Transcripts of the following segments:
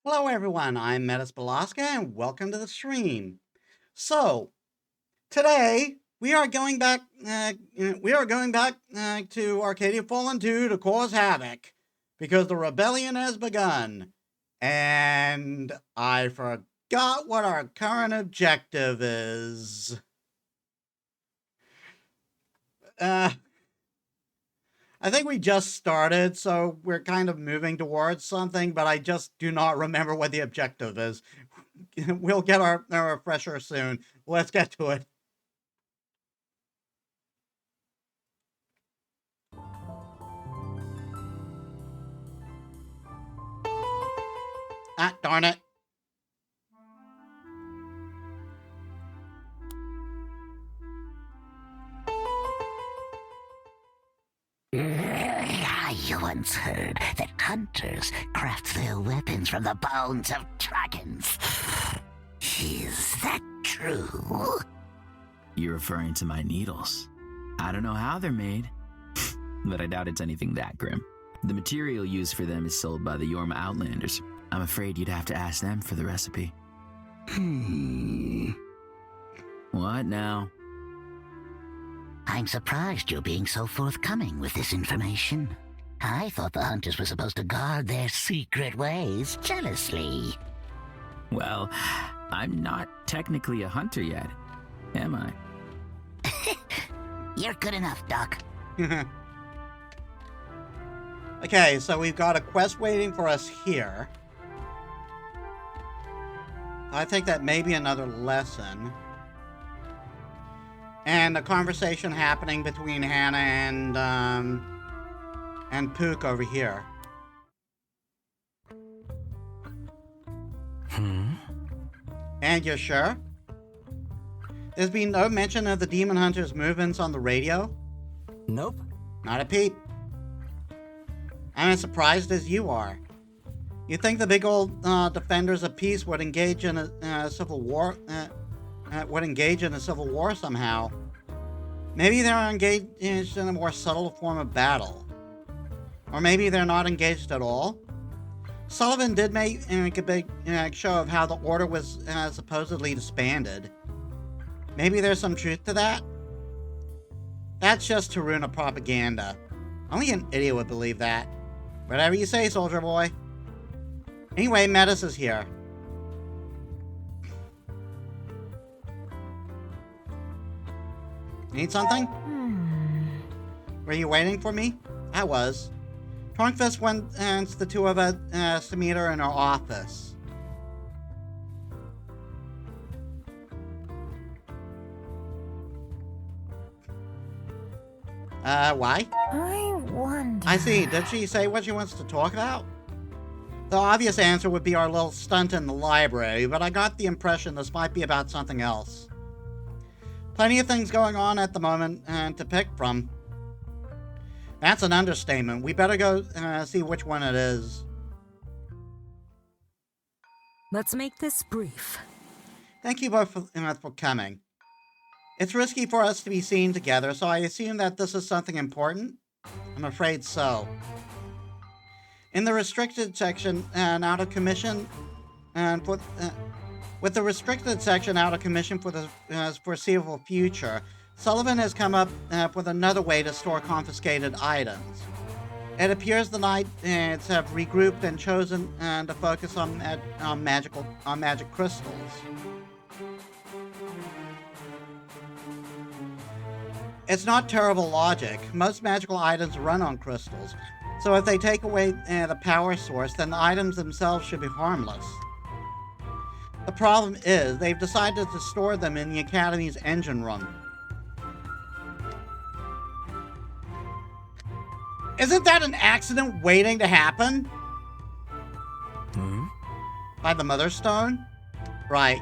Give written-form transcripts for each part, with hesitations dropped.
Hello everyone, I'm Metis Balaska and welcome to the stream. So, today we are going back to Arcadia Fallen 2 to cause havoc because the rebellion has begun. And I forgot what our current objective is. I think we just started, so we're kind of moving towards something, but I just do not remember what the objective is. We'll get our refresher soon. Let's get to it. Ah, darn it. I once heard that hunters craft their weapons from the bones of dragons. Is that true? You're referring to my needles. I don't know how they're made, but I doubt it's anything that grim. The material used for them is sold by the Yorma Outlanders. I'm afraid you'd have to ask them for the recipe. What now? I'm surprised you're being so forthcoming with this information. I thought the hunters were supposed to guard their secret ways jealously. Well, I'm not technically a hunter yet, am I? You're good enough, Doc. Okay, so we've got a quest waiting for us here. I think that may be another lesson. And a conversation happening between Hannah and Pook over here. And you're sure? There's been no mention of the Demon Hunter's movements on the radio? Nope. Not a peep. I'm as surprised as you are. You think the big old defenders of peace would engage in a civil war? Would engage in a civil war somehow? Maybe they're engaged in a more subtle form of battle, or maybe they're not engaged at all. Sullivan did make a big show of how the order was supposedly disbanded. Maybe there's some truth to that. That's just Taruna propaganda. Only an idiot would believe that. Whatever you say, soldier boy. Anyway, Metis is here. Need something? Were you waiting for me? I was. Trunkfist wants the two of us to meet her in her office. Why? I wonder. I see. Did she say what she wants to talk about? The obvious answer would be our little stunt in the library, but I got the impression this might be about something else. Plenty of things going on at the moment to pick from. That's an understatement. We better go see which one it is. Let's make this brief. Thank you both for coming. It's risky for us to be seen together, so I assume that this is something important? I'm afraid so. In the restricted section and out of commission, with the restricted section out of commission for the foreseeable future, Sullivan has come up with another way to store confiscated items. It appears the Knights have regrouped and chosen to focus on magic crystals. It's not terrible logic. Most magical items run on crystals, so if they take away the power source, then the items themselves should be harmless. The problem is, they've decided to store them in the Academy's engine room. Isn't that an accident waiting to happen? By the Mother Stone? Right.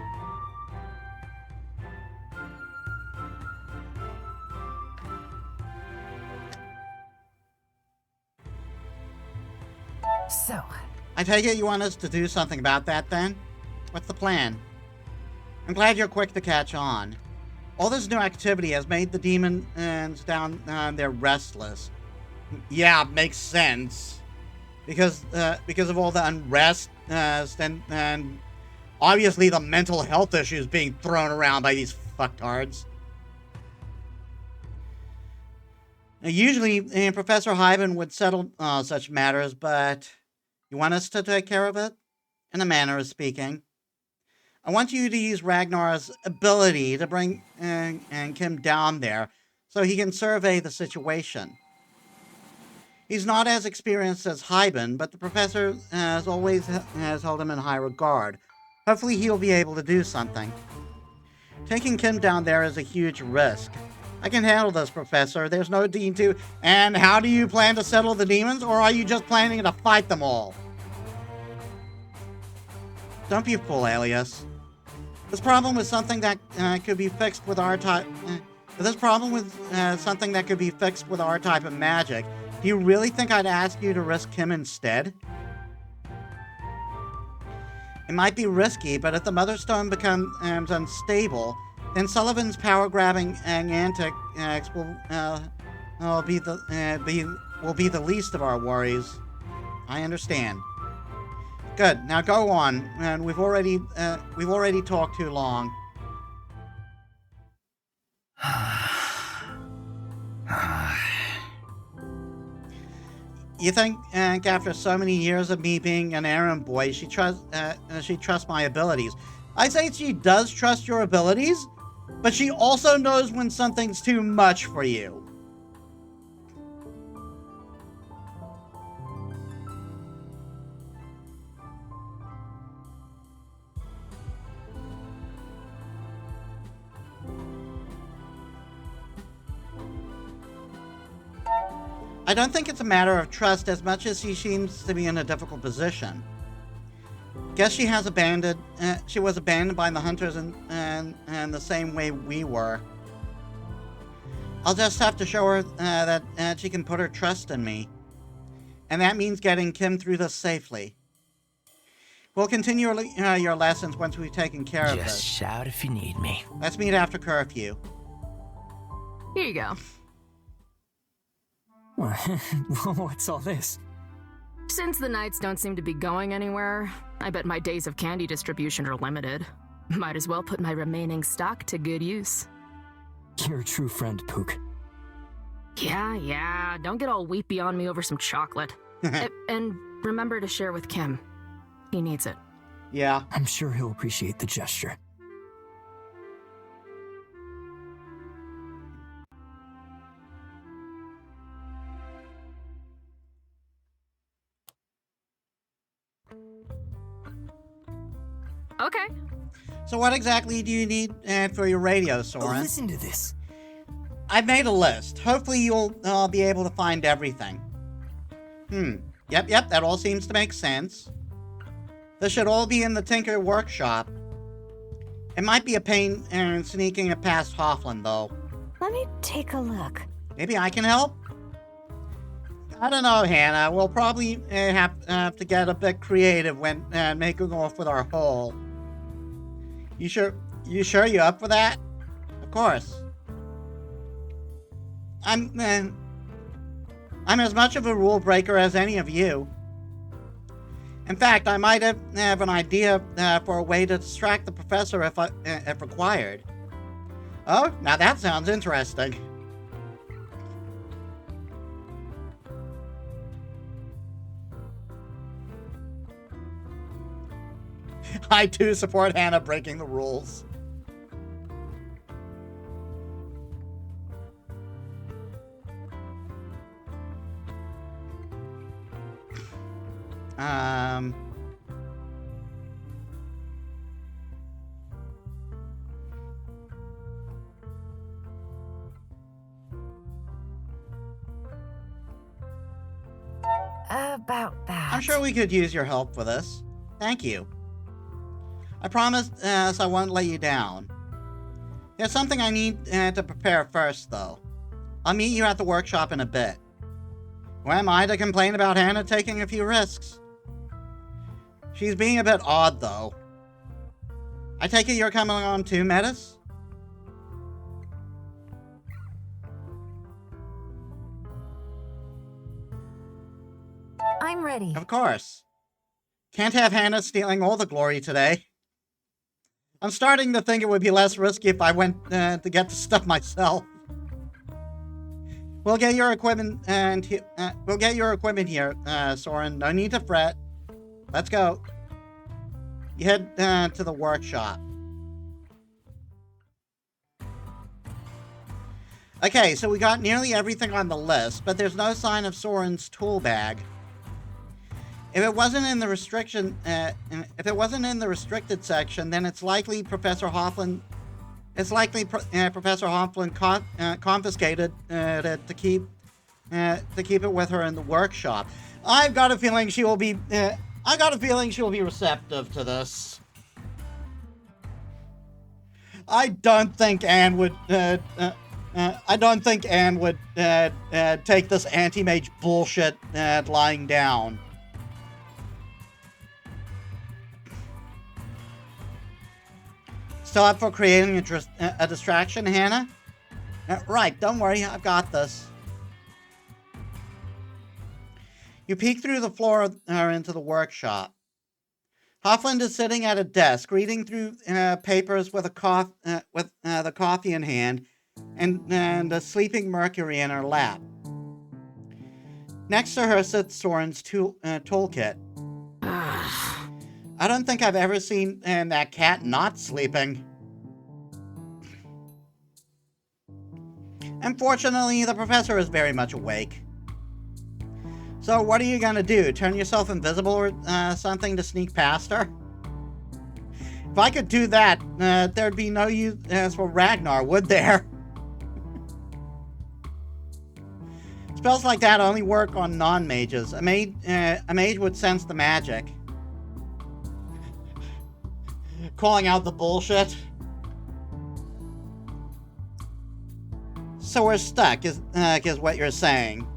So, I take it you want us to do something about that then? What's the plan? I'm glad you're quick to catch on. All this new activity has made the demons down there restless. Yeah, makes sense. Because of all the unrest than obviously the mental health issues being thrown around by these fucktards. Now, usually, Professor Hyben would settle such matters, but you want us to take care of it? In a manner of speaking. I want you to use Ragnar's ability to bring and Kim down there so he can survey the situation. He's not as experienced as Hyben, but the professor has always has held him in high regard. Hopefully he'll be able to do something. Taking Kim down there is a huge risk. I can handle this, Professor. There's no need to. And how do you plan to settle the demons, or are you just planning to fight them all? Don't be a fool, Alias. This problem is something that could be fixed with our type. This problem with something that could be fixed with our type of magic. Do you really think I'd ask you to risk him instead? It might be risky, but if the Mother Stone becomes unstable, then Sullivan's power-grabbing antics will be the least of our worries. I understand. Good. Now go on. And we've already talked too long. You think after so many years of me being an errand boy, she trusts my abilities? I say she does trust your abilities, but she also knows when something's too much for you. I don't think it's a matter of trust as much as she seems to be in a difficult position. Guess she was abandoned by the hunters and the same way we were. I'll just have to show her that she can put her trust in me. And that means getting Kim through this safely. We'll continue your lessons once we've taken care of this. Just shout if you need me. Let's meet after curfew. Here you go. What's all this? Since the nights don't seem to be going anywhere, I bet my days of candy distribution are limited. Might as well put my remaining stock to good use. You're a true friend, Pook. Yeah, don't get all weepy on me over some chocolate. And remember to share with Kim. He needs it. Yeah. I'm sure he'll appreciate the gesture. Okay. So what exactly do you need for your radio, Soren? Listen to this. I've made a list. Hopefully you'll be able to find everything. Yep, that all seems to make sense. This should all be in the Tinker workshop. It might be a pain sneaking it past Hoffland, though. Let me take a look. Maybe I can help? I don't know, Hannah. We'll probably have to get a bit creative when making off with our haul. You sure you're up for that? Of course. I'm as much of a rule breaker as any of you. In fact, I might have an idea for a way to distract the professor if required. Oh, now that sounds interesting. I too support Hannah breaking the rules. About that. I'm sure we could use your help for this. Thank you. I promise I won't let you down. There's something I need to prepare first, though. I'll meet you at the workshop in a bit. Who am I to complain about Hannah taking a few risks? She's being a bit odd, though. I take it you're coming on too, Metis? I'm ready. Of course. Can't have Hannah stealing all the glory today. I'm starting to think it would be less risky if I went to get the stuff myself. We'll get your equipment here, Soren. No need to fret. Let's go. You head to the workshop. Okay, so we got nearly everything on the list, but there's no sign of Soren's tool bag. If it wasn't in the restricted section, then it's likely Professor Hoffman. Professor Hoffman confiscated it to keep it with her in the workshop. I've got a feeling she will be. I got a feeling she'll be receptive to this. I don't think Anne would. I don't think Anne would take this anti-mage bullshit lying down. Still up for creating a distraction, Hannah? Right, don't worry, I've got this. You peek through the floor into the workshop. Hoffland is sitting at a desk, reading through papers with the coffee in hand and a sleeping Mercury in her lap. Next to her sits Soren's toolkit. I don't think I've ever seen that cat not sleeping. Unfortunately, the professor is very much awake. So what are you gonna do? Turn yourself invisible or something to sneak past her? If I could do that, there'd be no use for Ragnar, would there? Spells like that only work on non-mages. A mage would sense the magic. Calling out the bullshit. So we're stuck, is what you're saying.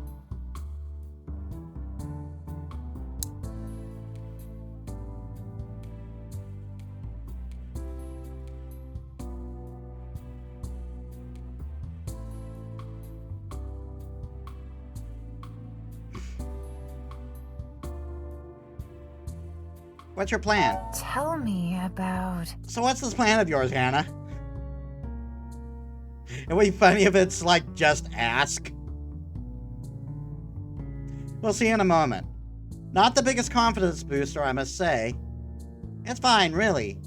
What's your plan? Tell me about... So what's this plan of yours, Hannah? It would be funny if it's like, just ask. We'll see in a moment. Not the biggest confidence booster, I must say. It's fine, really.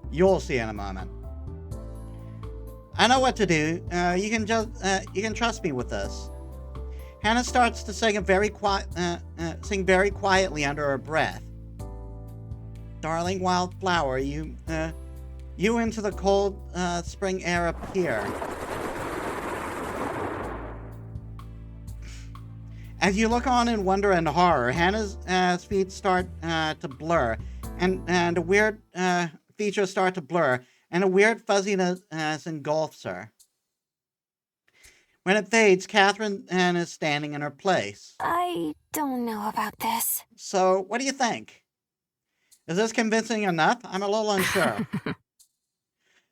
You'll see in a moment. I know what to do. You can trust me with this. Hannah starts to sing very quietly under her breath. Darling wildflower, you into the cold spring air appear. As you look on in wonder and horror, Hannah's feet start to blur, and a weird features start to blur, and a weird fuzziness engulfs her. When it fades, Catherine is standing in her place. I don't know about this. So, what do you think? Is this convincing enough? I'm a little unsure.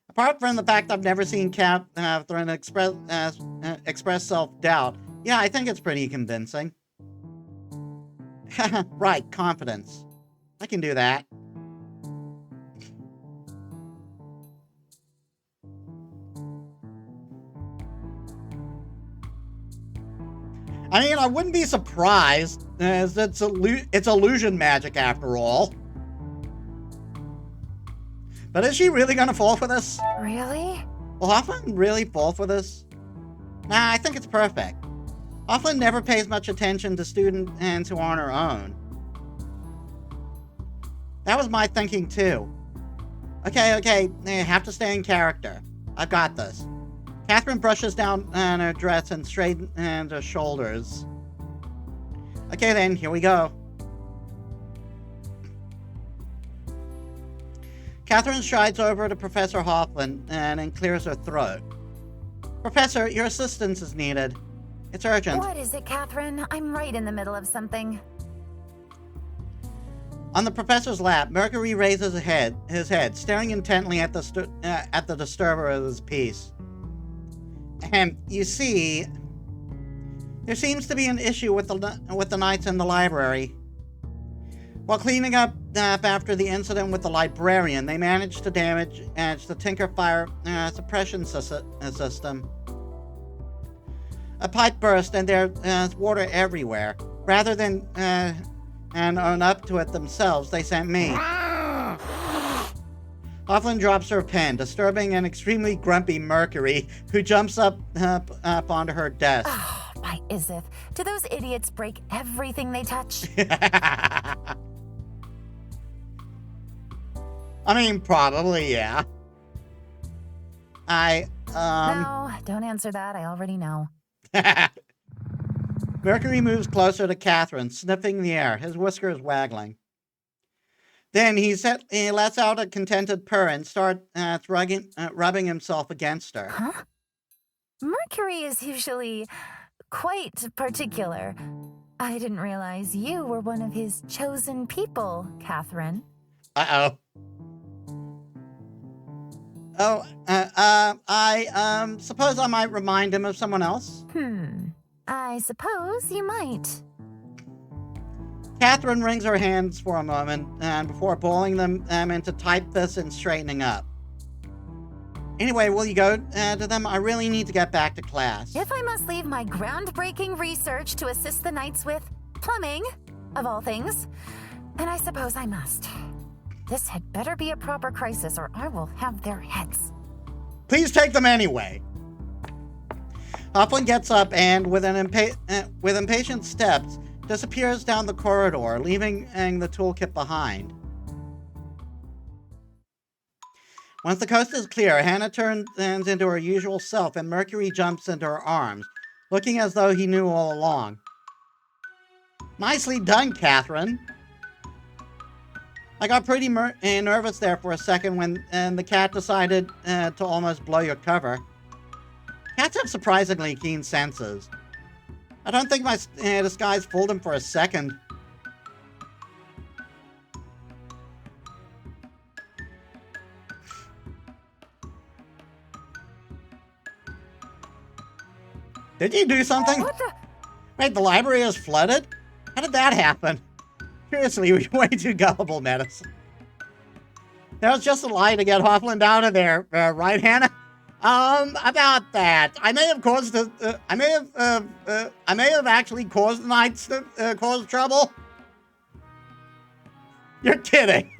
Apart from the fact I've never seen Catherine express self-doubt, yeah, I think it's pretty convincing. Right, confidence. I can do that. I mean, I wouldn't be surprised, as it's illusion magic after all. But is she really gonna fall for this? Really? Will Hoffman really fall for this? Nah, I think it's perfect. Hoffman never pays much attention to students who aren't her own. That was my thinking too. Okay, have to stay in character. I've got this. Catherine brushes down on her dress and straightens her shoulders. Okay then, here we go. Catherine strides over to Professor Hoffman and clears her throat. Professor, your assistance is needed. It's urgent. What is it, Catherine? I'm right in the middle of something. On the professor's lap, Mercury raises his head, staring intently at the disturber of his piece. You see, there seems to be an issue with the knights in the library. While cleaning up after the incident with the librarian, they managed to damage the Tinker Fire suppression system. A pipe burst and there's water everywhere. Rather than own up to it themselves, they sent me. Hoffman drops her pen, disturbing an extremely grumpy Mercury, who jumps up onto her desk. Oh, by Izith, do those idiots break everything they touch? I mean, probably, yeah. No, don't answer that. I already know. Mercury moves closer to Catherine, sniffing the air, his whiskers waggling. Then he lets out a contented purr and starts rubbing himself against her. Huh? Mercury is usually quite particular. I didn't realize you were one of his chosen people, Catherine. Uh-oh. I suppose I might remind him of someone else? I suppose you might. Catherine wrings her hands for a moment before bowling them into tight fists and straightening up. Anyway, will you go to them? I really need to get back to class. If I must leave my groundbreaking research to assist the knights with plumbing, of all things, then I suppose I must. This had better be a proper crisis or I will have their heads. Please take them anyway. Hoffman gets up and, with impatient steps, disappears down the corridor, leaving the toolkit behind. Once the coast is clear, Hannah turns into her usual self and Mercury jumps into her arms, looking as though he knew all along. Nicely done, Catherine. I got pretty nervous there for a second when the cat decided to almost blow your cover. Cats have surprisingly keen senses. I don't think my disguise fooled him for a second. Did you do something? What the? Wait, the library is flooded? How did that happen? Seriously, you're way too gullible, Metis. That was just a lie to get Hoffman out of there, right, Hannah? About that, I may have caused I may have actually caused the knights to cause trouble. You're kidding.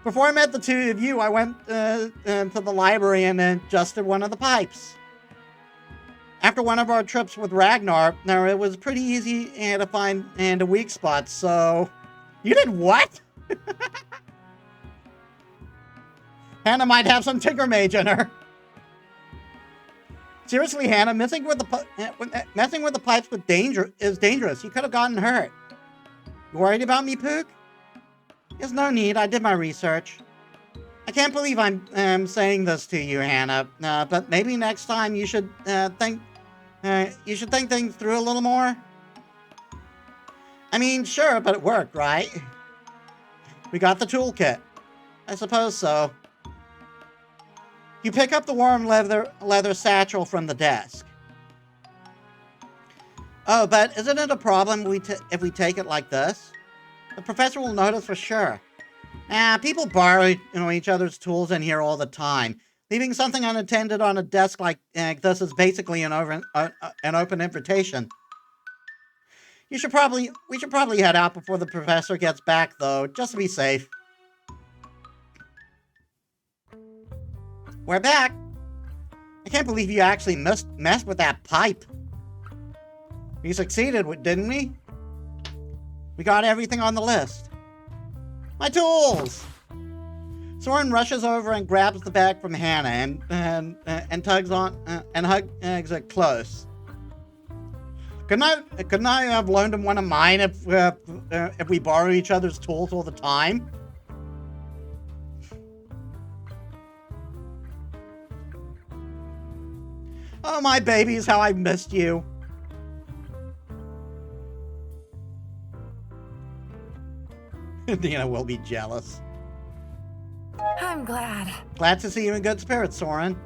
Before I met the two of you, I went to the library and adjusted one of the pipes. After one of our trips with Ragnar, it was pretty easy to find a weak spot, so... You did what? Hannah might have some Tinker Mage in her. Seriously, Hannah, messing with the pipes is dangerous. You could have gotten hurt. You worried about me, Pook? There's no need. I did my research. I can't believe I'm saying this to you, Hannah. But maybe next time you should think things through a little more. I mean, sure, but it worked, right? We got the toolkit. I suppose so. You pick up the warm leather satchel from the desk. Oh, but isn't it a problem if we take it like this? The professor will notice for sure. People borrow each other's tools in here all the time. Leaving something unattended on a desk like this is basically an open invitation. We should probably head out before the professor gets back, though, just to be safe. We're back. I can't believe you actually messed with that pipe. We succeeded, didn't we? We got everything on the list. My tools! Soren rushes over and grabs the bag from Hannah and tugs on and hugs it close. Couldn't I have loaned him one of mine if we borrow each other's tools all the time? Oh, my babies, how I missed you. Dina will be jealous. I'm glad. Glad to see you in good spirits, Soren.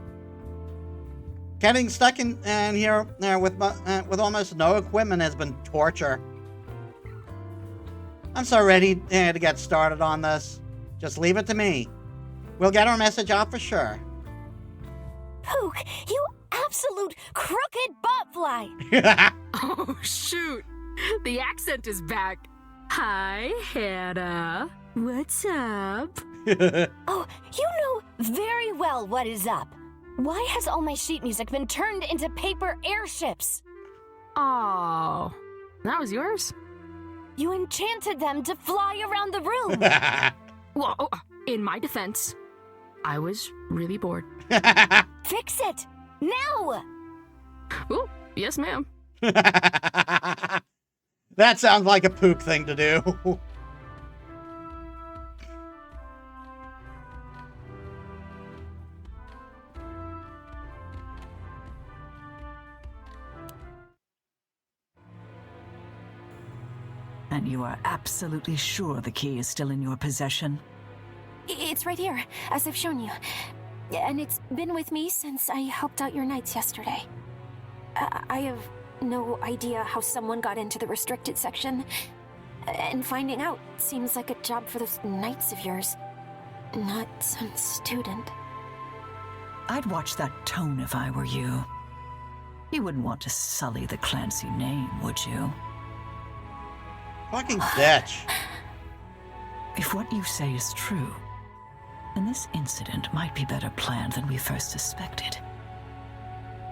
Getting stuck in here with almost no equipment has been torture. I'm so ready to get started on this. Just leave it to me. We'll get our message out for sure. Pook, you absolute crooked buttfly! Oh, shoot. The accent is back. Hi, Hannah. What's up? Oh, you know very well what is up. Why has all my sheet music been turned into paper airships? Oh, that was yours? You enchanted them to fly around the room. Well, in my defense, I was really bored. Fix it! Now! Oh, yes, ma'am. That sounds like a Pook thing to do. And you are absolutely sure the key is still in your possession? It's right here, as I've shown you. And it's been with me since I helped out your knights yesterday. I have no idea how someone got into the restricted section. And finding out seems like a job for those knights of yours, not some student. I'd watch that tone if I were you. You wouldn't want to sully the Clancy name, would you? Fucking bitch. If what you say is true, then this incident might be better planned than we first suspected.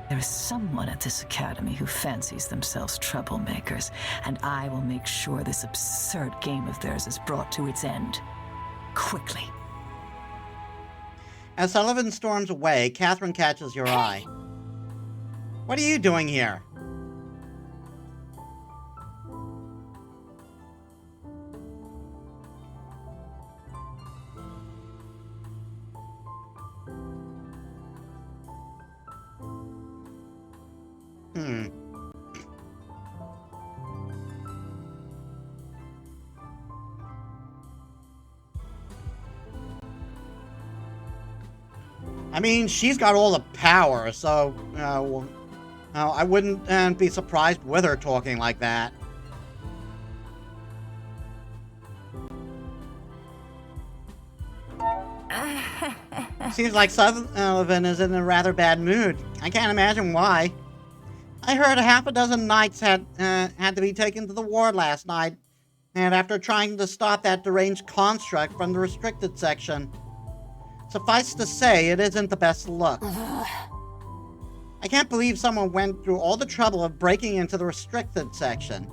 There is someone at this academy who fancies themselves troublemakers, and I will make sure this absurd game of theirs is brought to its end. Quickly. As Sullivan storms away, Catherine catches your eye. What are you doing here? I mean, she's got all the power, so I wouldn't be surprised with her talking like that. Seems like Sullivan is in a rather bad mood. I can't imagine why. I heard half a dozen knights had to be taken to the ward last night, and after trying to stop that deranged construct from the restricted section. Suffice to say, it isn't the best look. I can't believe someone went through all the trouble of breaking into the restricted section.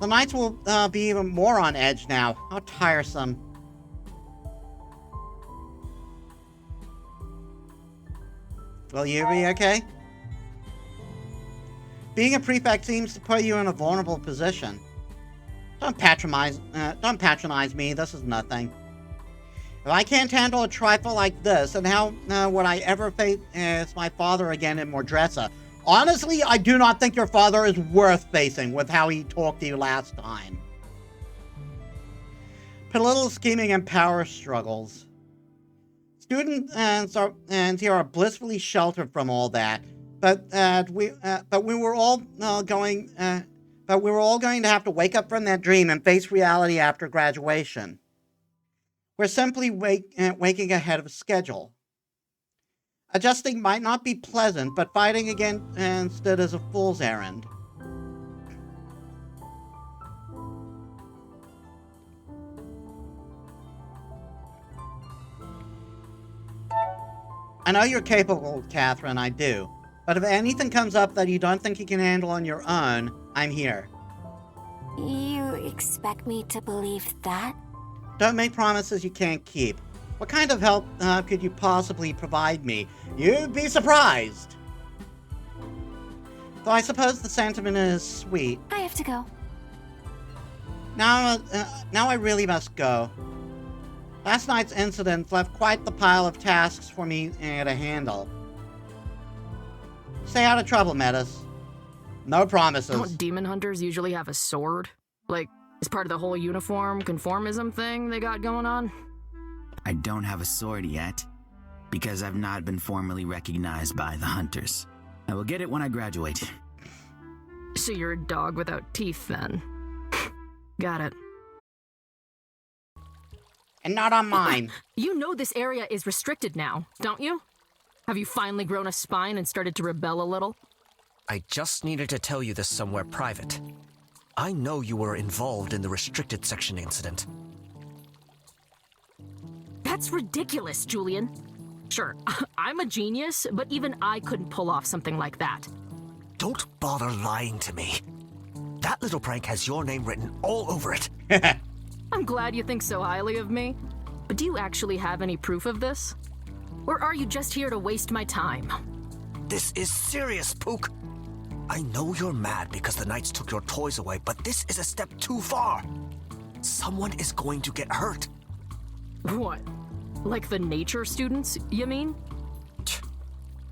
The knights will be even more on edge now. How tiresome. Will you be okay? Being a prefect seems to put you in a vulnerable position. Don't patronize me. This is nothing. If I can't handle a trifle like this, then how would I ever face my father again in Mordressa? Honestly, I do not think your father is worth facing with how he talked to you last time. Political scheming and power struggles. Students here are blissfully sheltered from all that, but we were all going to have to wake up from that dream and face reality after graduation. We're simply waking ahead of schedule. Adjusting might not be pleasant, but fighting against it is a fool's errand. I know you're capable, Catherine, I do. But if anything comes up that you don't think you can handle on your own, I'm here. You expect me to believe that? Don't make promises you can't keep. What kind of help could you possibly provide me? You'd be surprised. Though I suppose the sentiment is sweet. I have to go. Now I really must go. Last night's incident left quite the pile of tasks for me to handle. Stay out of trouble, Metis. No promises. Don't demon hunters usually have a sword? Like, as part of the whole uniform conformism thing they got going on? I don't have a sword yet, because I've not been formally recognized by the hunters. I will get it when I graduate. So you're a dog without teeth, then. Got it. And not on mine. You know this area is restricted now, don't you? Have you finally grown a spine and started to rebel a little? I just needed to tell you this somewhere private. I know you were involved in the restricted section incident. That's ridiculous, Julian. Sure, I'm a genius, but even I couldn't pull off something like that. Don't bother lying to me. That little prank has your name written all over it. I'm glad you think so highly of me. But do you actually have any proof of this? Or are you just here to waste my time? This is serious, Pook. I know you're mad because the Knights took your toys away, but this is a step too far. Someone is going to get hurt. What? Like the nature students, you mean?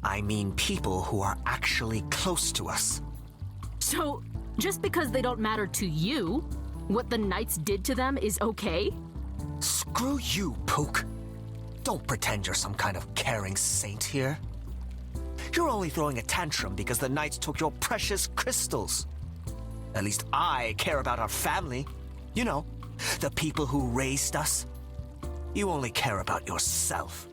I mean people who are actually close to us. So, just because they don't matter to you, what the Knights did to them is okay? Screw you, Pook. Don't pretend you're some kind of caring saint here. You're only throwing a tantrum because the Knights took your precious crystals. At least I care about our family. You know, the people who raised us. You only care about yourself.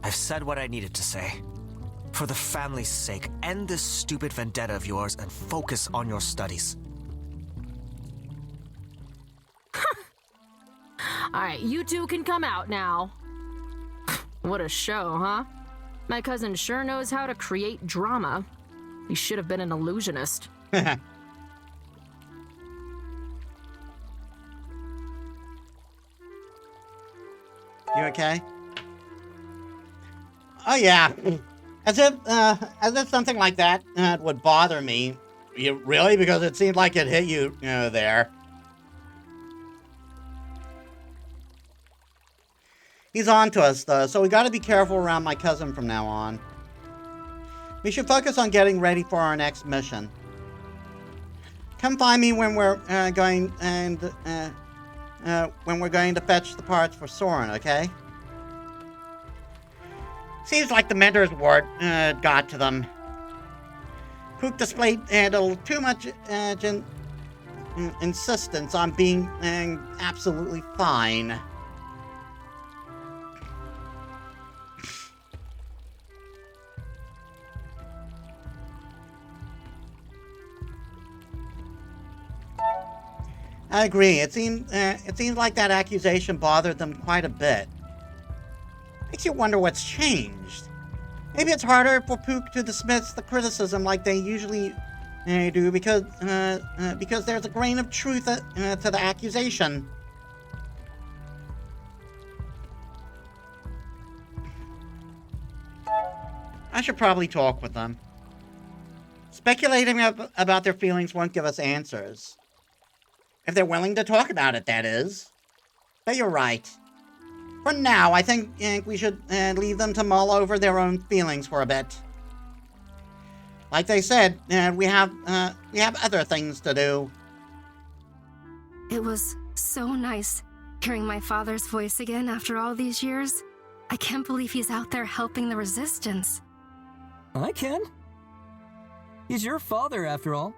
I've said what I needed to say. For the family's sake, end this stupid vendetta of yours and focus on your studies. Alright, you two can come out now. What a show, huh? My cousin sure knows how to create drama. He should have been an illusionist. You okay? Oh yeah. As if something like that would bother me. Really? Because it seemed like it hit you, there. He's on to us, though, so we gotta be careful around my cousin from now on. We should focus on getting ready for our next mission. Come find me when we're going to fetch the parts for Soren, okay? Seems like the mentor's word got to them. Pook displayed a little too much insistence on being absolutely fine. I agree. It seems like that accusation bothered them quite a bit. Makes you wonder what's changed. Maybe it's harder for Pook to dismiss the criticism like they usually do because there's a grain of truth to the accusation. I should probably talk with them. Speculating about their feelings won't give us answers. If they're willing to talk about it, that is. But you're right. For now, I think we should leave them to mull over their own feelings for a bit. Like they said, we have other things to do. It was so nice hearing my father's voice again after all these years. I can't believe he's out there helping the Resistance. I can. He's your father, after all.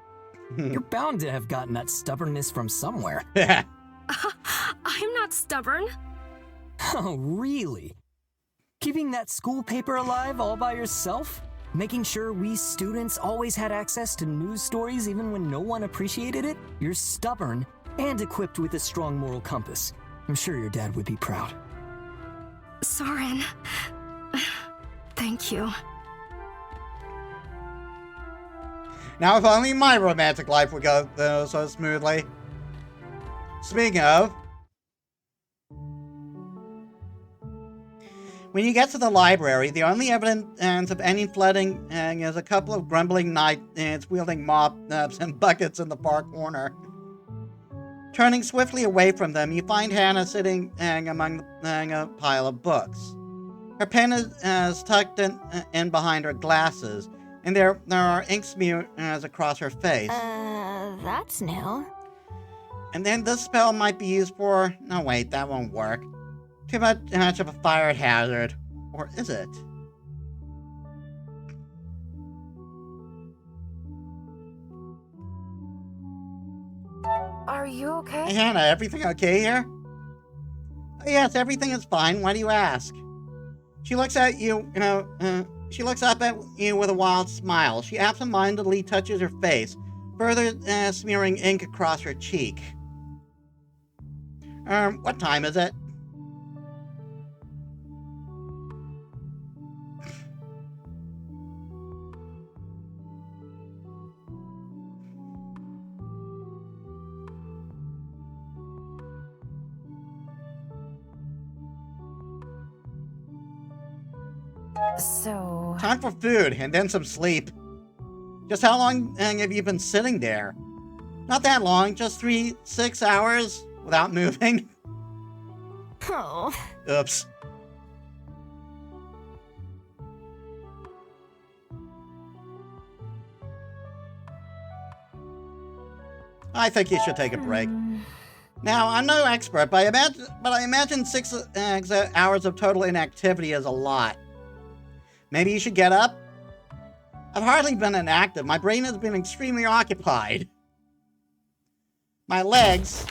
You're bound to have gotten that stubbornness from somewhere. I'm not stubborn. Oh, really? Keeping that school paper alive all by yourself? Making sure we students always had access to news stories even when no one appreciated it? You're stubborn and equipped with a strong moral compass. I'm sure your dad would be proud. Soren. Thank you. Now, if only my romantic life would go so smoothly. Speaking of, when you get to the library, the only evidence of any flooding is a couple of grumbling knights wielding mops and buckets in the far corner. Turning swiftly away from them, you find Hannah sitting among a pile of books. Her pen is tucked in behind her glasses, and there are ink smears across her face. That's new. And then this spell might be used for... No, wait, that won't work. Too much of a fire hazard. Or is it? Are you okay? Hey, Hannah, everything okay here? Oh, yes, everything is fine. Why do you ask? She looks at you, she looks up at you with a wild smile. She absentmindedly touches her face, further smearing ink across her cheek. What time is it? So... Time for food, and then some sleep. Just how long have you been sitting there? Not that long, just 6 hours without moving. Oh. Oops. I think you should take a break. Now, I'm no expert, but I imagine 6 hours of total inactivity is a lot. Maybe you should get up? I've hardly been inactive. My brain has been extremely occupied. My legs...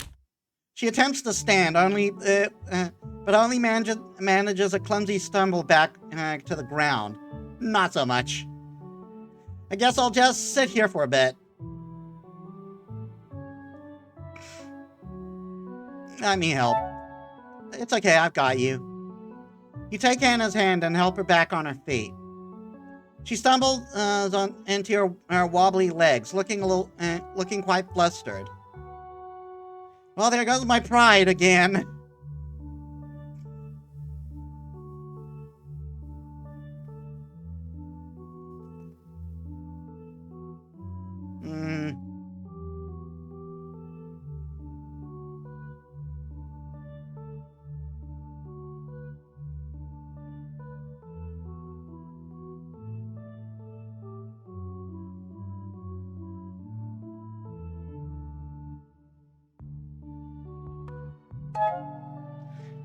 She attempts to stand, but only manages a clumsy stumble back to the ground. Not so much. I guess I'll just sit here for a bit. Let me help. It's okay, I've got you. You take Hannah's hand and help her back on her feet. She stumbles into her wobbly legs, looking quite flustered. Well, there goes my pride again.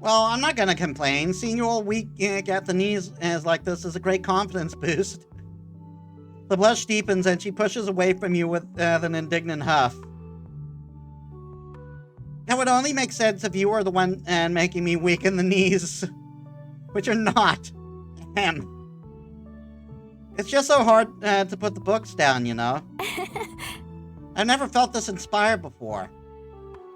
Well, I'm not gonna complain. Seeing you all weak at the knees like this is a great confidence boost. The blush deepens and she pushes away from you with an indignant huff. That would only make sense if you were the one making me weak in the knees. Which you're not. It's just so hard to put the books down, you know? I've never felt this inspired before.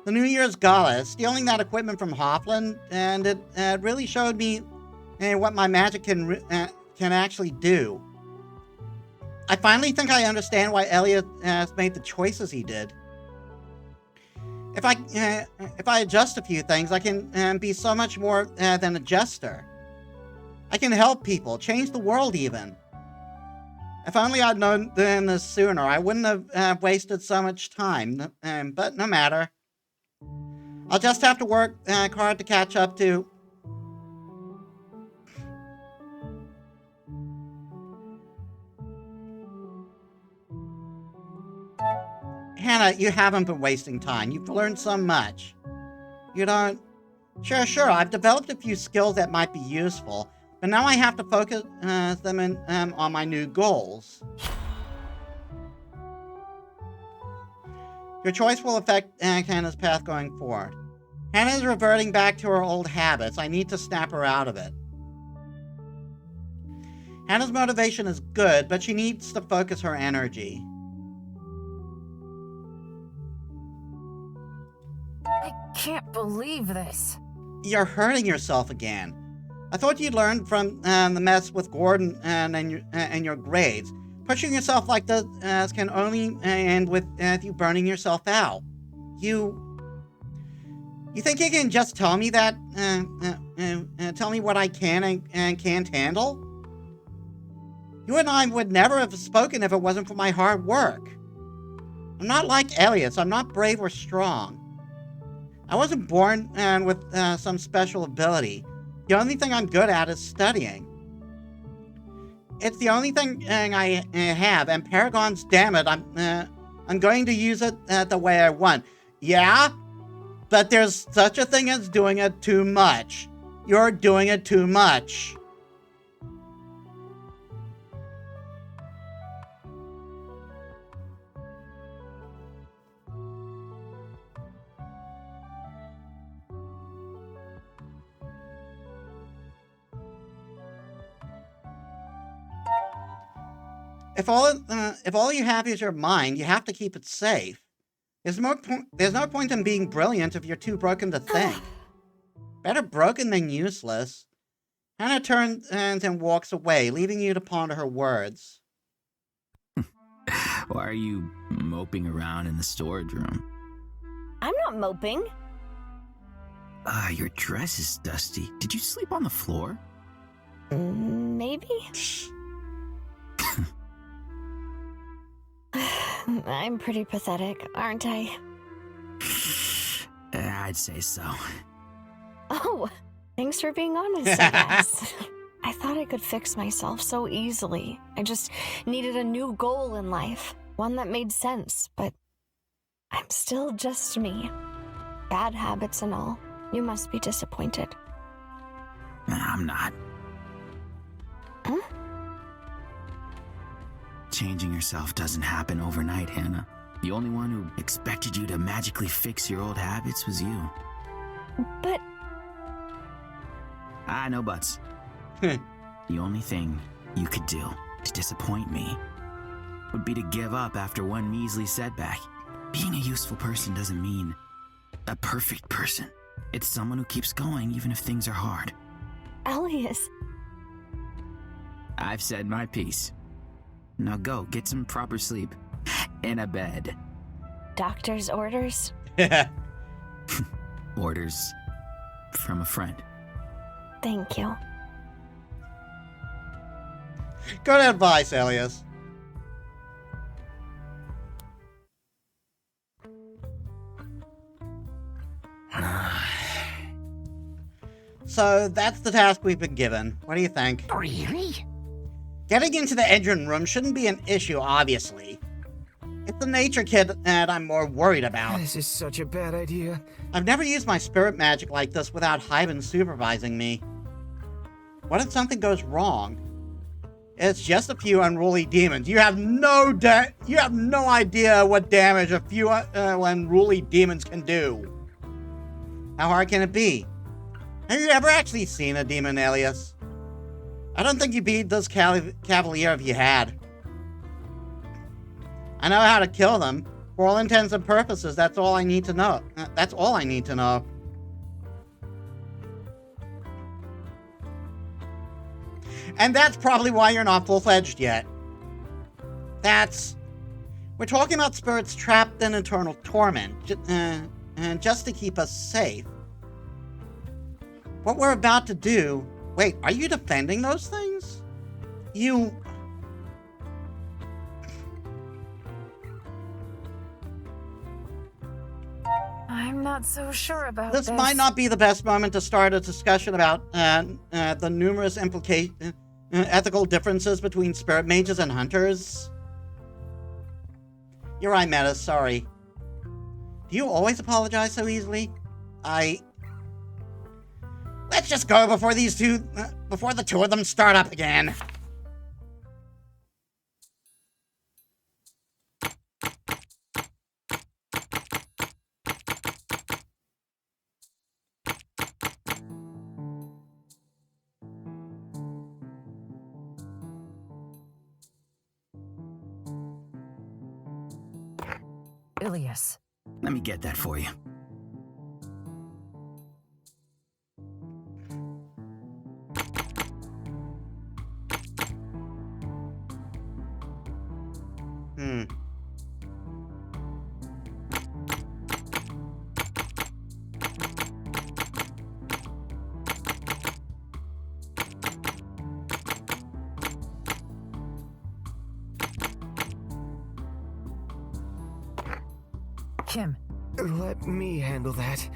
The New Year's Gala, stealing that equipment from Hoffland, and it really showed me what my magic can actually do. I finally think I understand why Elliot made the choices he did. If I adjust a few things, I can be so much more than a jester. I can help people, change the world even. If only I'd known this sooner, I wouldn't have wasted so much time, but no matter. I'll just have to work hard to catch up to... Hannah, you haven't been wasting time. You've learned so much. You don't... Sure, I've developed a few skills that might be useful, but now I have to focus them on my new goals. Your choice will affect Hannah's path going forward. Hannah is reverting back to her old habits. I need to snap her out of it. Hannah's motivation is good, but she needs to focus her energy. I can't believe this. You're hurting yourself again. I thought you'd learned from the mess with Gordon and your grades. Pushing yourself like this can only end with you burning yourself out. You think you can just tell me that? Tell me what I can and can't handle? You and I would never have spoken if it wasn't for my hard work. I'm not like Elliot. I'm not brave or strong. I wasn't born with some special ability. The only thing I'm good at is studying. It's the only thing I have, and Paragons, damn it, I'm going to use it the way I want. Yeah? But there's such a thing as doing it too much. You're doing it too much. If all you have is your mind, you have to keep it safe. There's no point in being brilliant if you're too broken to think. Better broken than useless. Hannah turns and walks away, leaving you to ponder her words. Why are you moping around in the storage room? I'm not moping. Your dress is dusty. Did you sleep on the floor? Maybe? I'm pretty pathetic, aren't I? I'd say so. Oh, thanks for being honest, I guess. I thought I could fix myself so easily. I just needed a new goal in life, one that made sense, but I'm still just me. Bad habits and all. You must be disappointed. I'm not. Huh? Changing yourself doesn't happen overnight, Hannah. The only one who expected you to magically fix your old habits was you. But... No buts. The only thing you could do to disappoint me would be to give up after one measly setback. Being a useful person doesn't mean a perfect person. It's someone who keeps going even if things are hard. Elias... I've said my piece. Now go, get some proper sleep. In a bed. Doctor's orders? Orders from a friend. Thank you. Good advice, Elias. So that's the task we've been given. What do you think? Really? Getting into the engine room shouldn't be an issue, obviously. It's the nature kit that I'm more worried about. This is such a bad idea. I've never used my spirit magic like this without Hyben supervising me. What if something goes wrong? It's just a few unruly demons. You have no idea what damage a few unruly demons can do. How hard can it be? Have you ever actually seen a demon, Elias? I don't think you'd beat this cavalier if you had. I know how to kill them. For all intents and purposes, that's all I need to know. That's all I need to know. And that's probably why you're not full-fledged yet. We're talking about spirits trapped in eternal torment, just to keep us safe. What we're about to do... Wait, are you defending those things? I'm not so sure about this. This might not be the best moment to start a discussion about the numerous ethical differences between spirit mages and hunters. You're right, Metis, sorry. Do you always apologize so easily? Let's just go before the two of them start up again. Ilias. Let me get that for you. Kim. Let me handle that.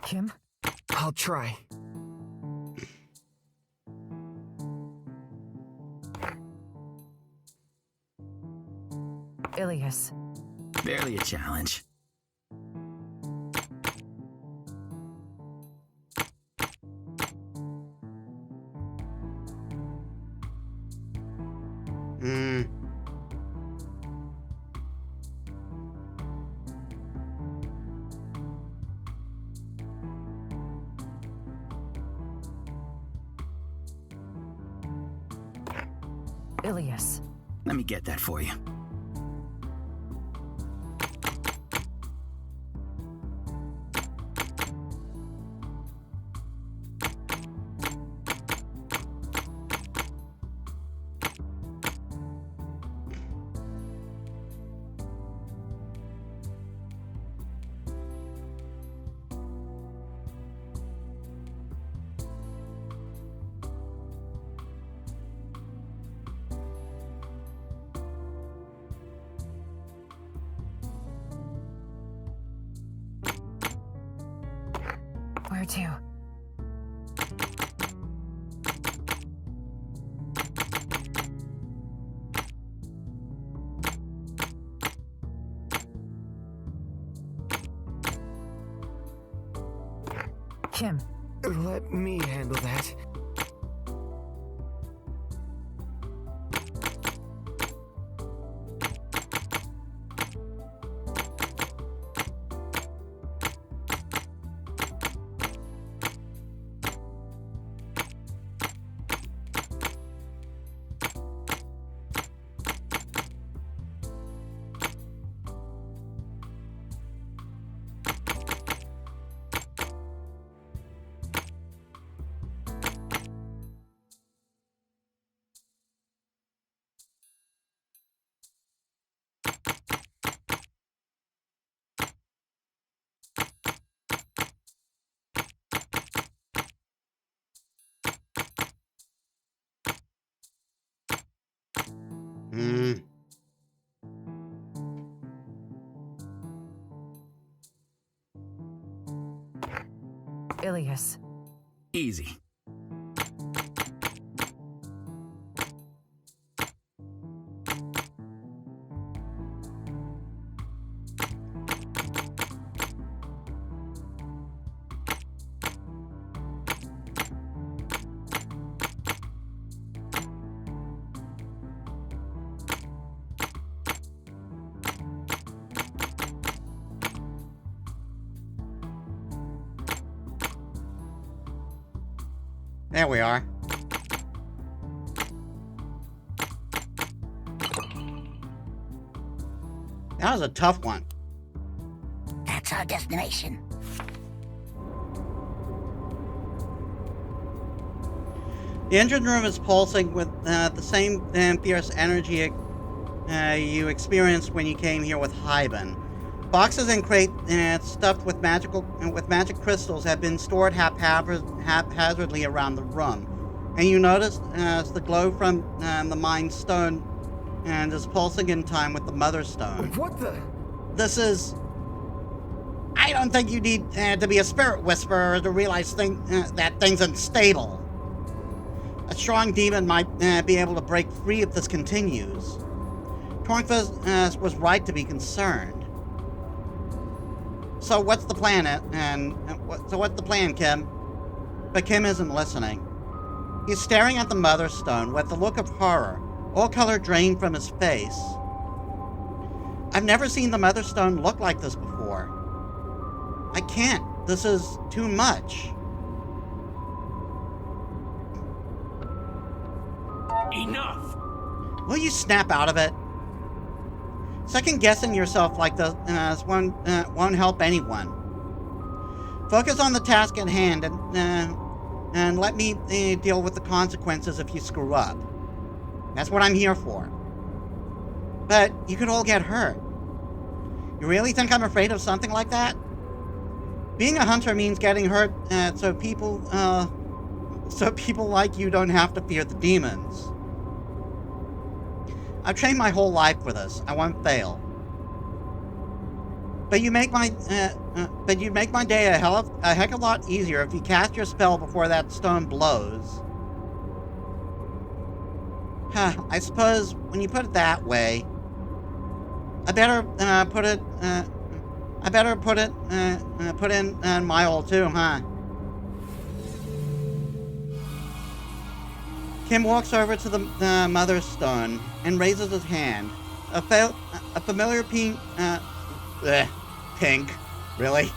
Kim? I'll try. Ilias. Barely a challenge. Ilias. Let me get that for you. Where to? Kim. Let me handle that. Ilias. Easy. There we are. That was a tough one. That's our destination. The engine room is pulsing with the same fierce energy you experienced when you came here with Hyben. Boxes and crates stuffed with magic crystals have been stored haphazardly around the room, and you notice the glow from the Mind Stone and is pulsing in time with the Mother Stone. What the? This is... I don't think you need to be a spirit whisperer to realize that thing's unstable. A strong demon might be able to break free if this continues. Tornquist was right to be concerned. So what's the plan, what's the plan, Kim? But Kim isn't listening. He's staring at the Mother Stone with a look of horror, all color drained from his face. I've never seen the Mother Stone look like this before. I can't. This is too much. Enough! Will you snap out of it? Second-guessing yourself like this won't help anyone. Focus on the task at hand and let me deal with the consequences if you screw up. That's what I'm here for. But you could all get hurt. You really think I'm afraid of something like that? Being a hunter means getting hurt so people like you don't have to fear the demons. I've trained my whole life for this. I won't fail. But you make my day a heck of a lot easier if you cast your spell before that stone blows. I suppose when you put it that way, I better put in my all too, huh? Kim walks over to the mother's stone and raises his hand. A familiar pink, really?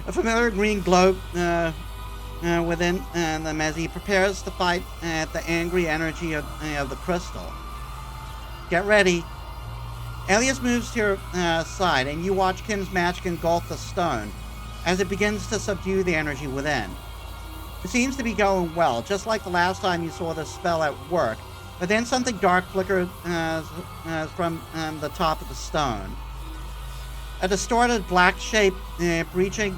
A familiar green glow within them as he prepares to fight the angry energy of the crystal. Get ready. Elias moves to your side, and you watch Kim's magic engulf the stone as it begins to subdue the energy within. It seems to be going well, just like the last time you saw the spell at work, but then something dark flickered from the top of the stone. A distorted black shape reaching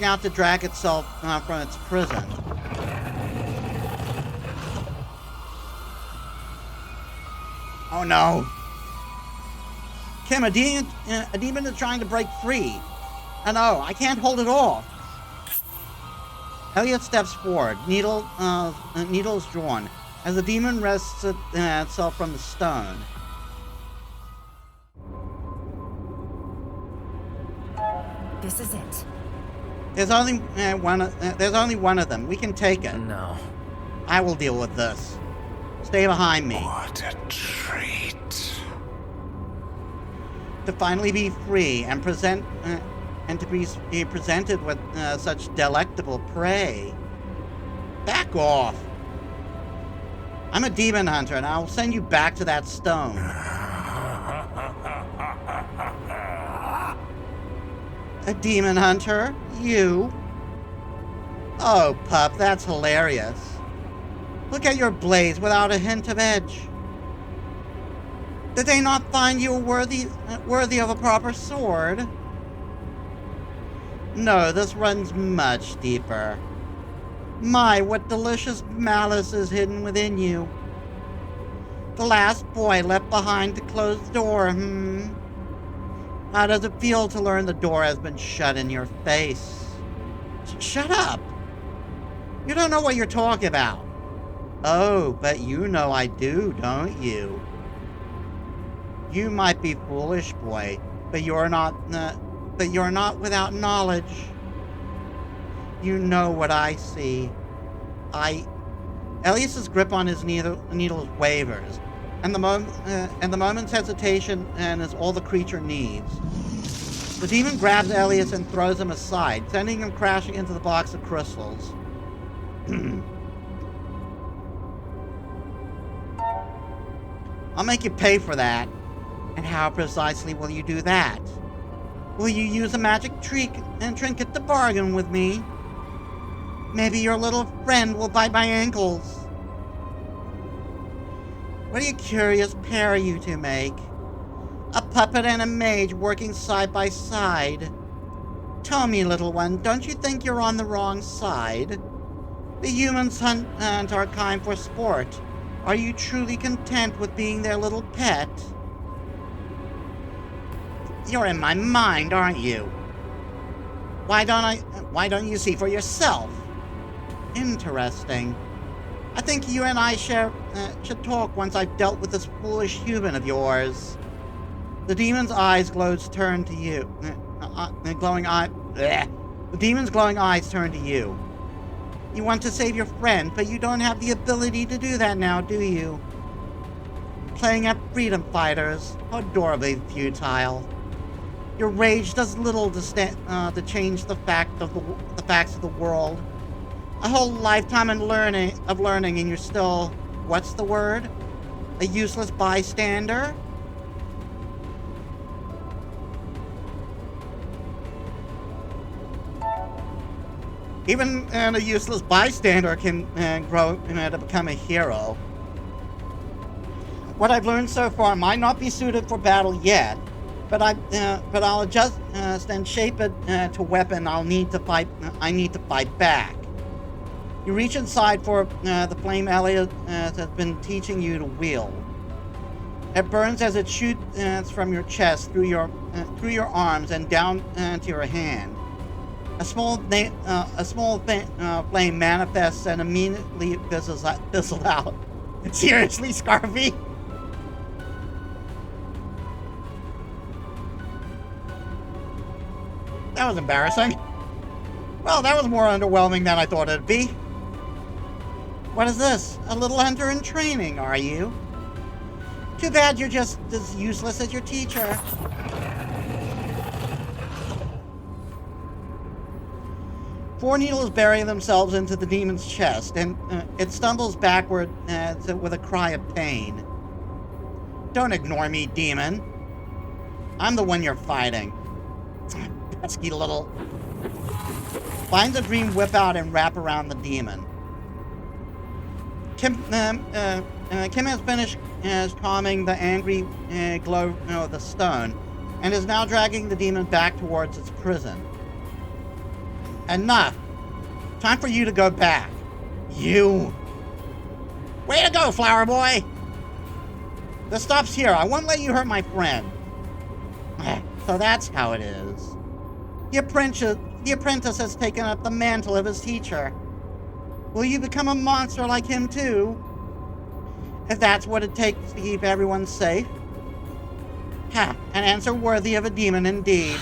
out to drag itself from its prison. Oh no! Kim, a demon is trying to break free. Oh no, I can't hold it off. Elliot steps forward, needles drawn, as the demon wrests itself from the stone. This is it. There's only one of them. We can take it. No. I will deal with this. Stay behind me. What a treat. To finally be free and to be presented with such delectable prey. Back off. I'm a demon hunter, and I'll send you back to that stone. A demon hunter? You? Oh, pup, that's hilarious. Look at your blades without a hint of edge. Did they not find you worthy of a proper sword? No, this runs much deeper. My, what delicious malice is hidden within you. The last boy left behind to close the door, How does it feel to learn the door has been shut in your face? Shut up! You don't know what you're talking about. Oh, but you know I do, don't you? You might be foolish, boy, but you're not without knowledge. You know what I see. Elias's grip on his needles wavers, and the moment's hesitation is all the creature needs. The demon grabs Elias and throws him aside, sending him crashing into the box of crystals. I'll make you pay for that. And how precisely will you do that? Will you use a magic trinket to bargain with me? Maybe your little friend will bite my ankles. What a curious pair you two make. A puppet and a mage working side by side. Tell me, little one, don't you think you're on the wrong side? The humans hunt our kind for sport. Are you truly content with being their little pet? You're in my mind, aren't you? Why don't you see for yourself? Interesting. I think you and I should talk once I've dealt with this foolish human of yours. The demon's eyes turn to you. The demon's glowing eyes turn to you. You want to save your friend, but you don't have the ability to do that now, do you? Playing at freedom fighters, how adorably futile. Your rage does little to change the facts of the world. A whole lifetime of learning, and you're still what's the word? A useless bystander? Even a useless bystander can grow to become a hero. What I've learned so far might not be suited for battle yet, but I'll adjust and shape it to weapon I need to fight back. You reach inside for the flame Elliot has been teaching you to wield. It burns as it shoots from your chest through your arms and down to your hand. A small flame manifests and immediately fizzles out. Seriously, Scarfy? That was embarrassing. Well, that was more underwhelming than I thought it'd be. What is this? A little hunter in training, are you? Too bad you're just as useless as your teacher. Four needles bury themselves into the demon's chest, and it stumbles backward with a cry of pain. Don't ignore me, demon. I'm the one you're fighting. Pesky little... Finds a green whip out and wrap around the demon. Kim has finished calming the angry glow of the stone, and is now dragging the demon back towards its prison. Enough! Time for you to go back. You! Way to go, Flower Boy! This stops here. I won't let you hurt my friend. So that's how it is. The apprentice has taken up the mantle of his teacher. Will you become a monster like him too? If that's what it takes to keep everyone safe? Ha! An answer worthy of a demon indeed.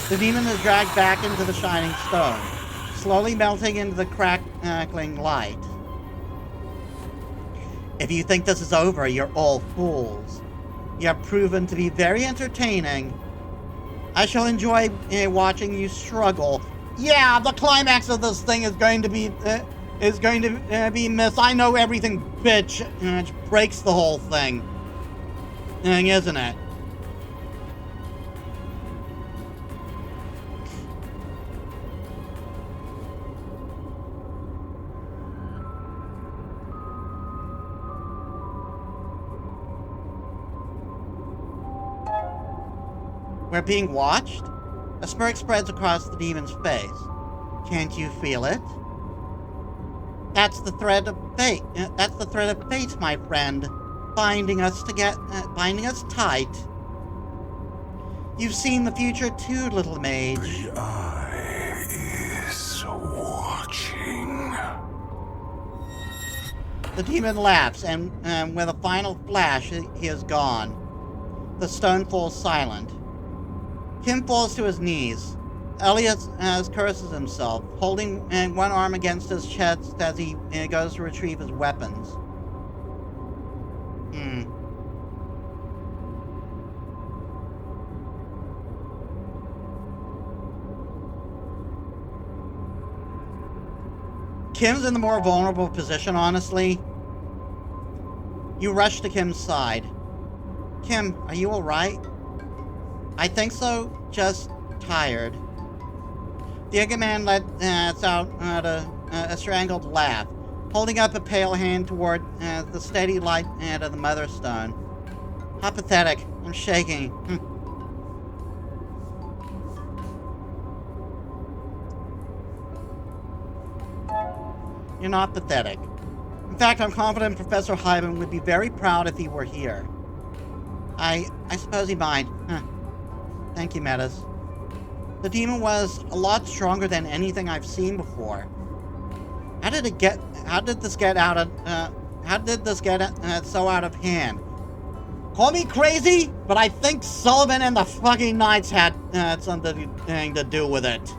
The demon is dragged back into the shining stone, slowly melting into the crackling light. If you think this is over, you're all fools. You have proven to be very entertaining. I shall enjoy watching you struggle. Yeah, the climax of this thing is going to be missed. I know everything, bitch. It breaks the whole thing, isn't it? We're being watched? A smirk spreads across the demon's face. Can't you feel it? That's the thread of fate. That's the thread of fate, my friend, binding us tight. You've seen the future too, little mage. The eye is watching. The demon laughs, and with a final flash, he is gone. The stone falls silent. Kim falls to his knees. Elliot curses himself, holding one arm against his chest as he goes to retrieve his weapons. Kim's in the more vulnerable position, honestly. You rush to Kim's side. Kim, are you alright? I think so, just tired. The Igga man lets out a strangled laugh, holding up a pale hand toward the steady light of the mother stone. How pathetic. I'm shaking. You're not pathetic. In fact, I'm confident Professor Hyman would be very proud if he were here. I suppose he might. Thank you, Metis. The demon was a lot stronger than anything I've seen before. How did this get so out of hand? Call me crazy, but I think Sullivan and the fucking Knights had something to do with it.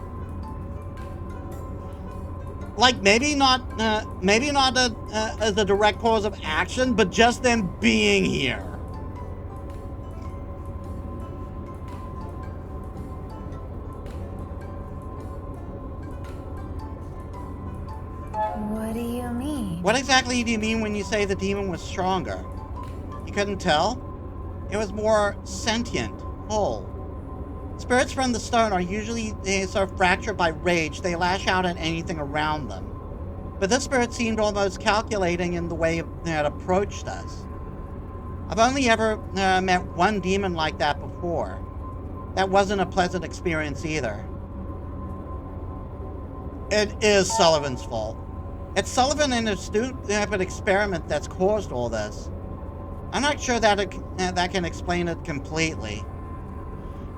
Like, maybe not as a direct cause of action, but just them being here. What do you mean? What exactly do you mean when you say the demon was stronger? You couldn't tell? It was more sentient, whole. Spirits from the stone are usually sort of fractured by rage. They lash out at anything around them. But this spirit seemed almost calculating in the way it approached us. I've only ever met one demon like that before. That wasn't a pleasant experience either. It is Sullivan's fault. It's Sullivan and his stupid experiment that's caused all this. I'm not sure that that can explain it completely.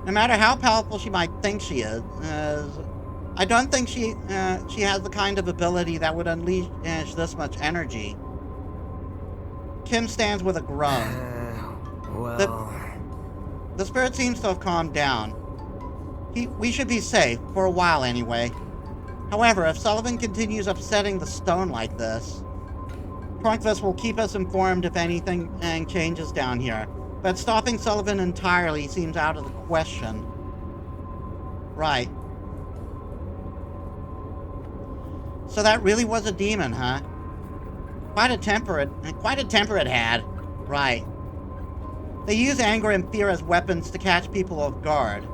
No matter how powerful she might think she is, I don't think she has the kind of ability that would unleash this much energy. Kim stands with a groan. The spirit seems to have calmed down. We should be safe, for a while anyway. However, if Sullivan continues upsetting the stone like this, Tornkvist will keep us informed if anything changes down here. But stopping Sullivan entirely seems out of the question. Right. So that really was a demon, huh? Quite a temper it had. Right. They use anger and fear as weapons to catch people off guard.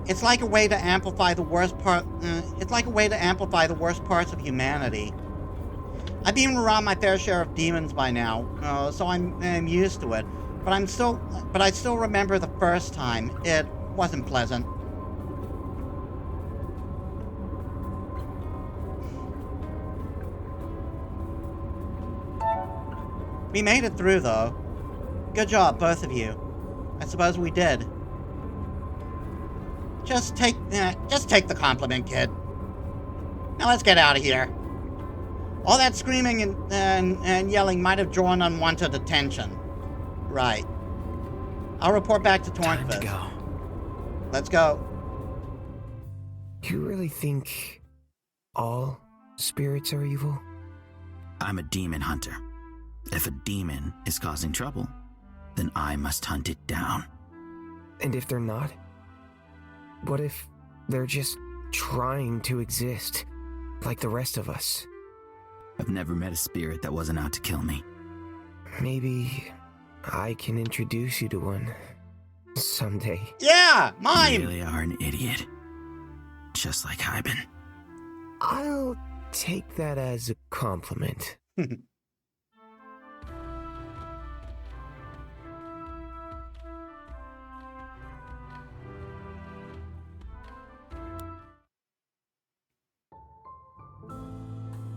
It's like a way to amplify the worst parts of humanity. I've been around my fair share of demons by now, so I'm used to it. But I still remember the first time. It wasn't pleasant. We made it through, though. Good job, both of you. I suppose we did. Just take the compliment, kid. Now let's get out of here. All that screaming and yelling might have drawn unwanted attention. Right. I'll report back to Tornkvist. Time to go. Let's go. You really think all spirits are evil? I'm a demon hunter. If a demon is causing trouble, then I must hunt it down. And if they're not? What if they're just trying to exist, like the rest of us? I've never met a spirit that wasn't out to kill me. Maybe I can introduce you to one someday. Yeah, mine! You really are an idiot. Just like Hyben. I'll take that as a compliment.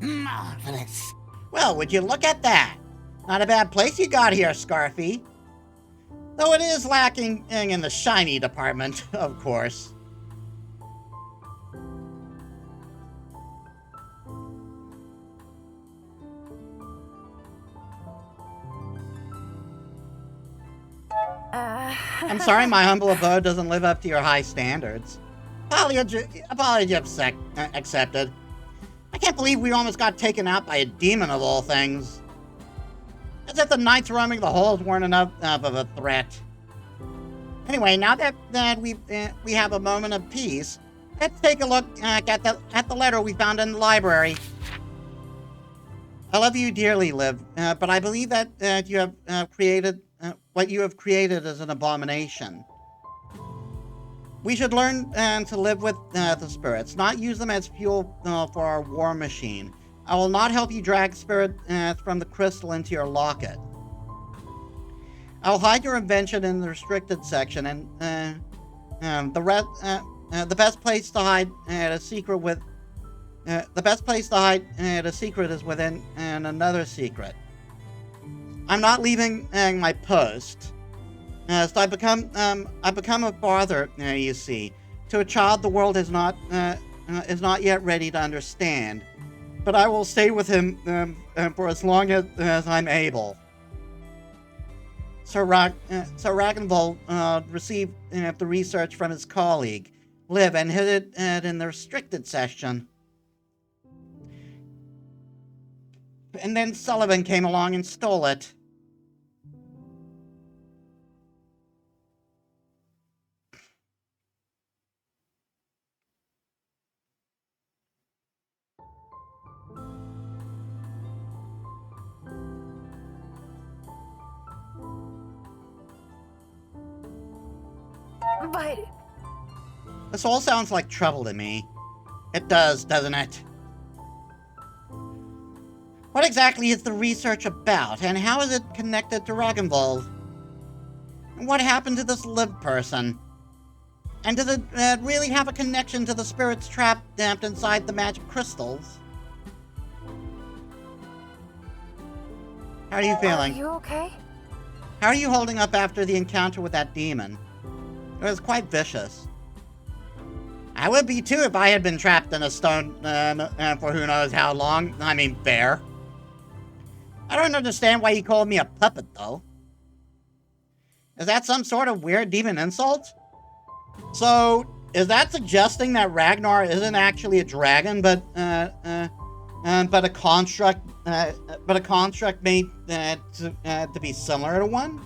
Marvelous. Well, would you look at that? Not a bad place you got here, Scarfy. Though it is lacking in the shiny department, of course. I'm sorry my humble abode doesn't live up to your high standards. Apology accepted. I can't believe we almost got taken out by a demon of all things. As if the knights roaming the halls weren't enough of a threat. Anyway, now that we have a moment of peace, let's take a look at the letter we found in the library. I love you dearly, Liv, but I believe that you have created what you have created as an abomination. We should learn to live with the spirits, not use them as fuel for our war machine. I will not help you drag spirit from the crystal into your locket. I will hide your invention in the restricted section, and the best place to hide a secret is within another secret. I'm not leaving my post. So I become a father, you see, to a child the world is not yet ready to understand. But I will stay with him for as long as I'm able. Sir Ragnvold received the research from his colleague, Liv, and hid it in the restricted section. And then Sullivan came along and stole it. But This all sounds like trouble to me. It does, doesn't it? What exactly is the research about, and how is it connected to Ragnvold? And what happened to this live person? And does it really have a connection to the spirits trapped inside the magic crystals? How are you feeling? Are you okay? How are you holding up after the encounter with that demon? It was quite vicious. I would be too if I had been trapped in a stone for who knows how long. I mean, bear. I don't understand why you called me a puppet, though. Is that some sort of weird demon insult? So, is that suggesting that Ragnar isn't actually a dragon, but a construct made to be similar to one?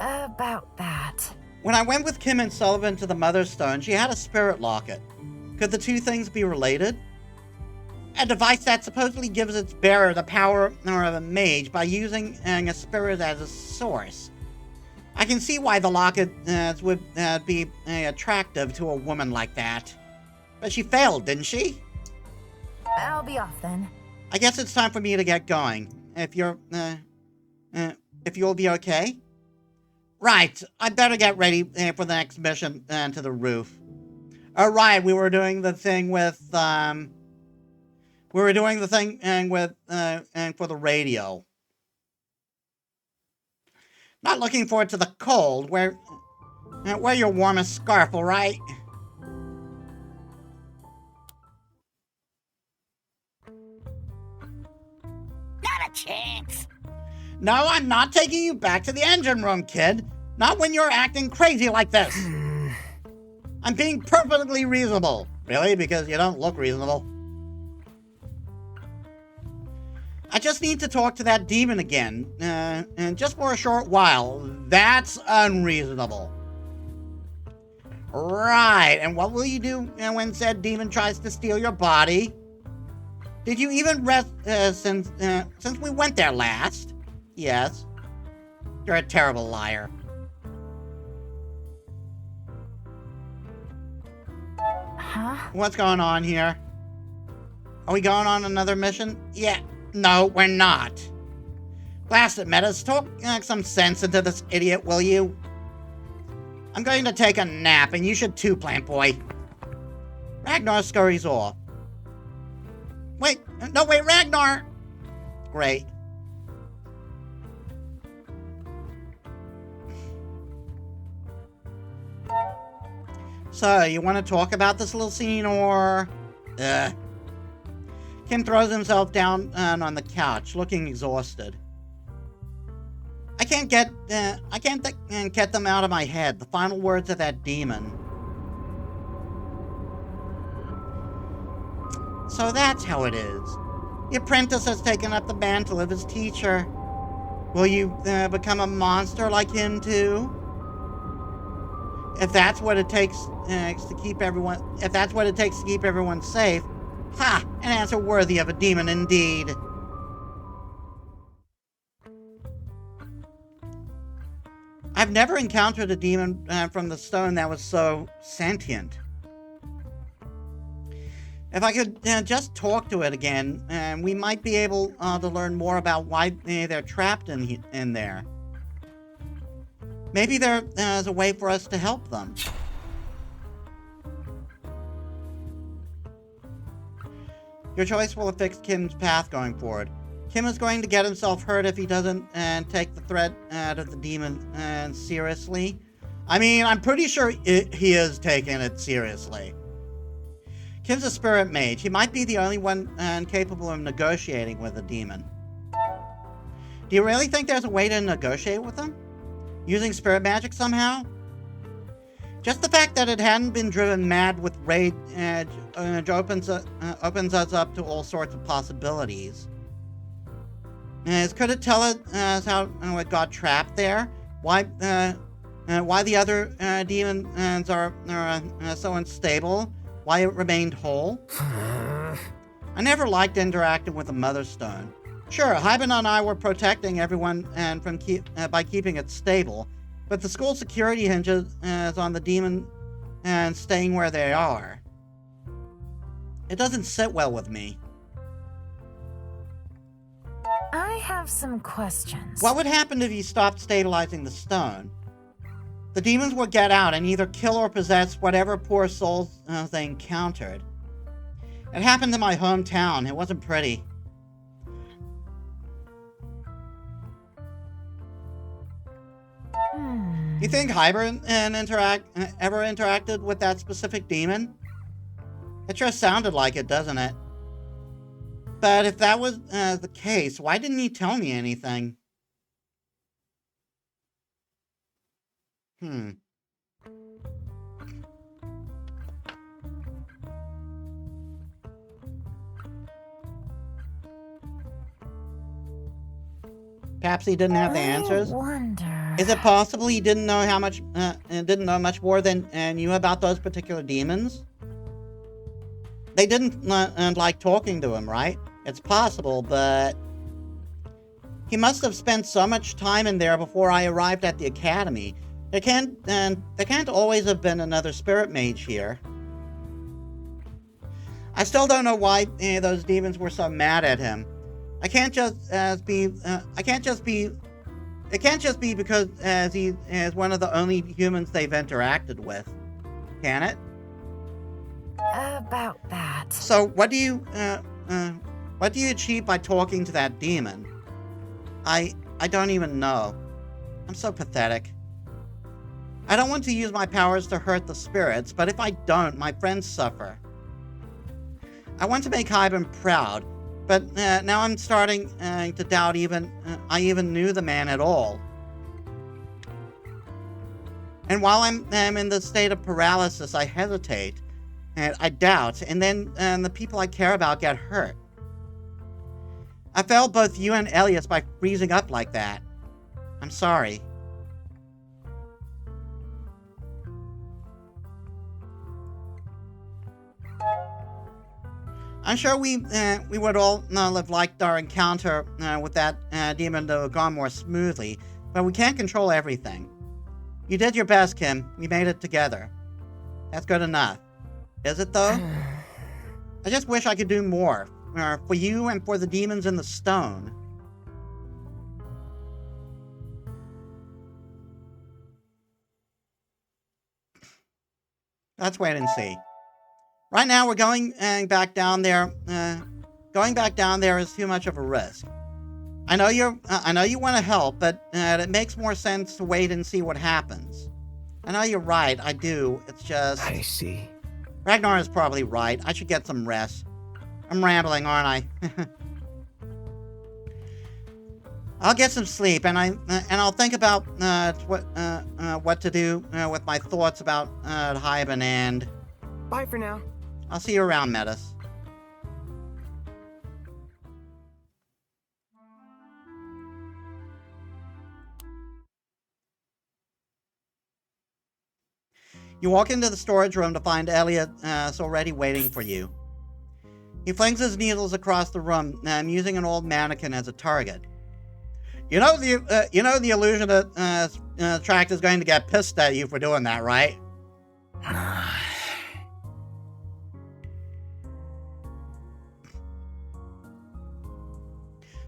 About that. When I went with Kim and Sullivan to the Mother Stone, she had a spirit locket. Could the two things be related? A device that supposedly gives its bearer the power of a mage by using a spirit as a source. I can see why the locket would be attractive to a woman like that. But she failed, didn't she? I'll be off then. I guess it's time for me to get going. If you'll be okay? Right, I better get ready for the next mission to the roof. Right, we were doing the thing with, for the radio. Not looking forward to the cold. Wear your warmest scarf, all right? Not a chance. No, I'm not taking you back to the engine room, kid. Not when you're acting crazy like this. I'm being perfectly reasonable. Really? Because you don't look reasonable. I just need to talk to that demon again, and just for a short while. That's unreasonable. Right, and what will you do when said demon tries to steal your body? Did you even rest since we went there last? Yes. You're a terrible liar. Huh? What's going on here? Are we going on another mission? Yeah. No, we're not. Blast it, Metis. Talk some sense into this idiot, will you? I'm going to take a nap, and you should too, Plant Boy. Ragnar scurries off. Wait, Ragnar! Great. So, you want to talk about this little scene, or... Kim throws himself down on the couch, looking exhausted. I can't get them out of my head. The final words of that demon. So that's how it is. The apprentice has taken up the mantle of his teacher. Will you become a monster like him too? If that's what it takes to keep everyone safe, ha! An answer worthy of a demon indeed. I've never encountered a demon from the stone that was so sentient. If I could just talk to it again, we might be able to learn more about why they're trapped in there. Maybe there's a way for us to help them. Your choice will affect Kim's path going forward. Kim is going to get himself hurt if he doesn't take the threat of the demon seriously. I mean, I'm pretty sure he is taking it seriously. Kim's a spirit mage. He might be the only one capable of negotiating with a demon. Do you really think there's a way to negotiate with them? Using spirit magic somehow? Just the fact that it hadn't been driven mad with rage opens us up to all sorts of possibilities. Could it tell us how it got trapped there? Why the other demons are so unstable? Why it remained whole? I never liked interacting with the Mother Stone. Sure, Hyben and I were protecting everyone and by keeping it stable, but the school security hinges on the demon and staying where they are. It doesn't sit well with me. I have some questions. What would happen if you stopped stabilizing the stone? The demons would get out and either kill or possess whatever poor souls they encountered. It happened in my hometown. It wasn't pretty. You think Hybern ever interacted with that specific demon? It sure sounded like it, doesn't it? But if that was the case, why didn't he tell me anything? Perhaps he didn't have the answers? I wonder. Is it possible he didn't know didn't know much more than you about those particular demons? They didn't like talking to him, right? It's possible, but he must have spent so much time in there before I arrived at the academy. There can't always have been another spirit mage here. I still don't know why those demons were so mad at him. It can't just be because he is one of the only humans they've interacted with. Can it? About that. So what do you achieve by talking to that demon? I don't even know. I'm so pathetic. I don't want to use my powers to hurt the spirits, but if I don't, my friends suffer. I want to make Hyben proud, but now I'm starting to doubt I even knew the man at all. And while I'm in the state of paralysis, I hesitate, and I doubt, and then the people I care about get hurt. I failed both you and Elias by freezing up like that. I'm sorry. I'm sure we would all have liked our encounter with that demon to have gone more smoothly, but we can't control everything. You did your best, Kim. We made it together. That's good enough. Is it, though? I just wish I could do more. For you and for the demons in the stone. Let's wait and see. Right now, we're going back down there. Going back down there is too much of a risk. I know you want to help, but it makes more sense to wait and see what happens. I know you're right. I do. It's just. I see. Ragnar is probably right. I should get some rest. I'm rambling, aren't I? I'll get some sleep, and I'll think about what to do with my thoughts about Hyben and. Bye for now. I'll see you around, Metis. You walk into the storage room to find Elliot already waiting for you. He flings his needles across the room, using an old mannequin as a target. You know the illusion tract is going to get pissed at you for doing that, right?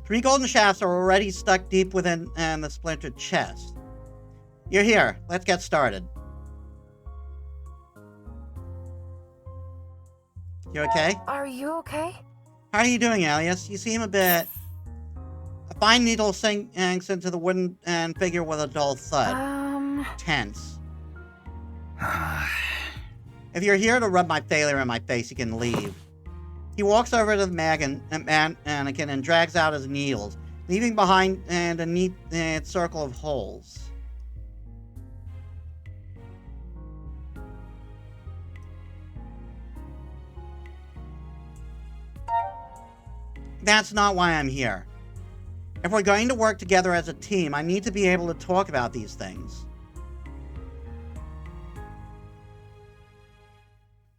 3 golden shafts are already stuck deep within the splintered chest. You're here. Let's get started. You okay? Are you okay? How are you doing, Elias? You seem a bit... A fine needle sinks into the wooden figure with a dull thud. Tense. If you're here to rub my failure in my face, you can leave. He walks over to the mannequin and drags out his needles, leaving behind a neat circle of holes. That's not why I'm here. If we're going to work together as a team, I need to be able to talk about these things.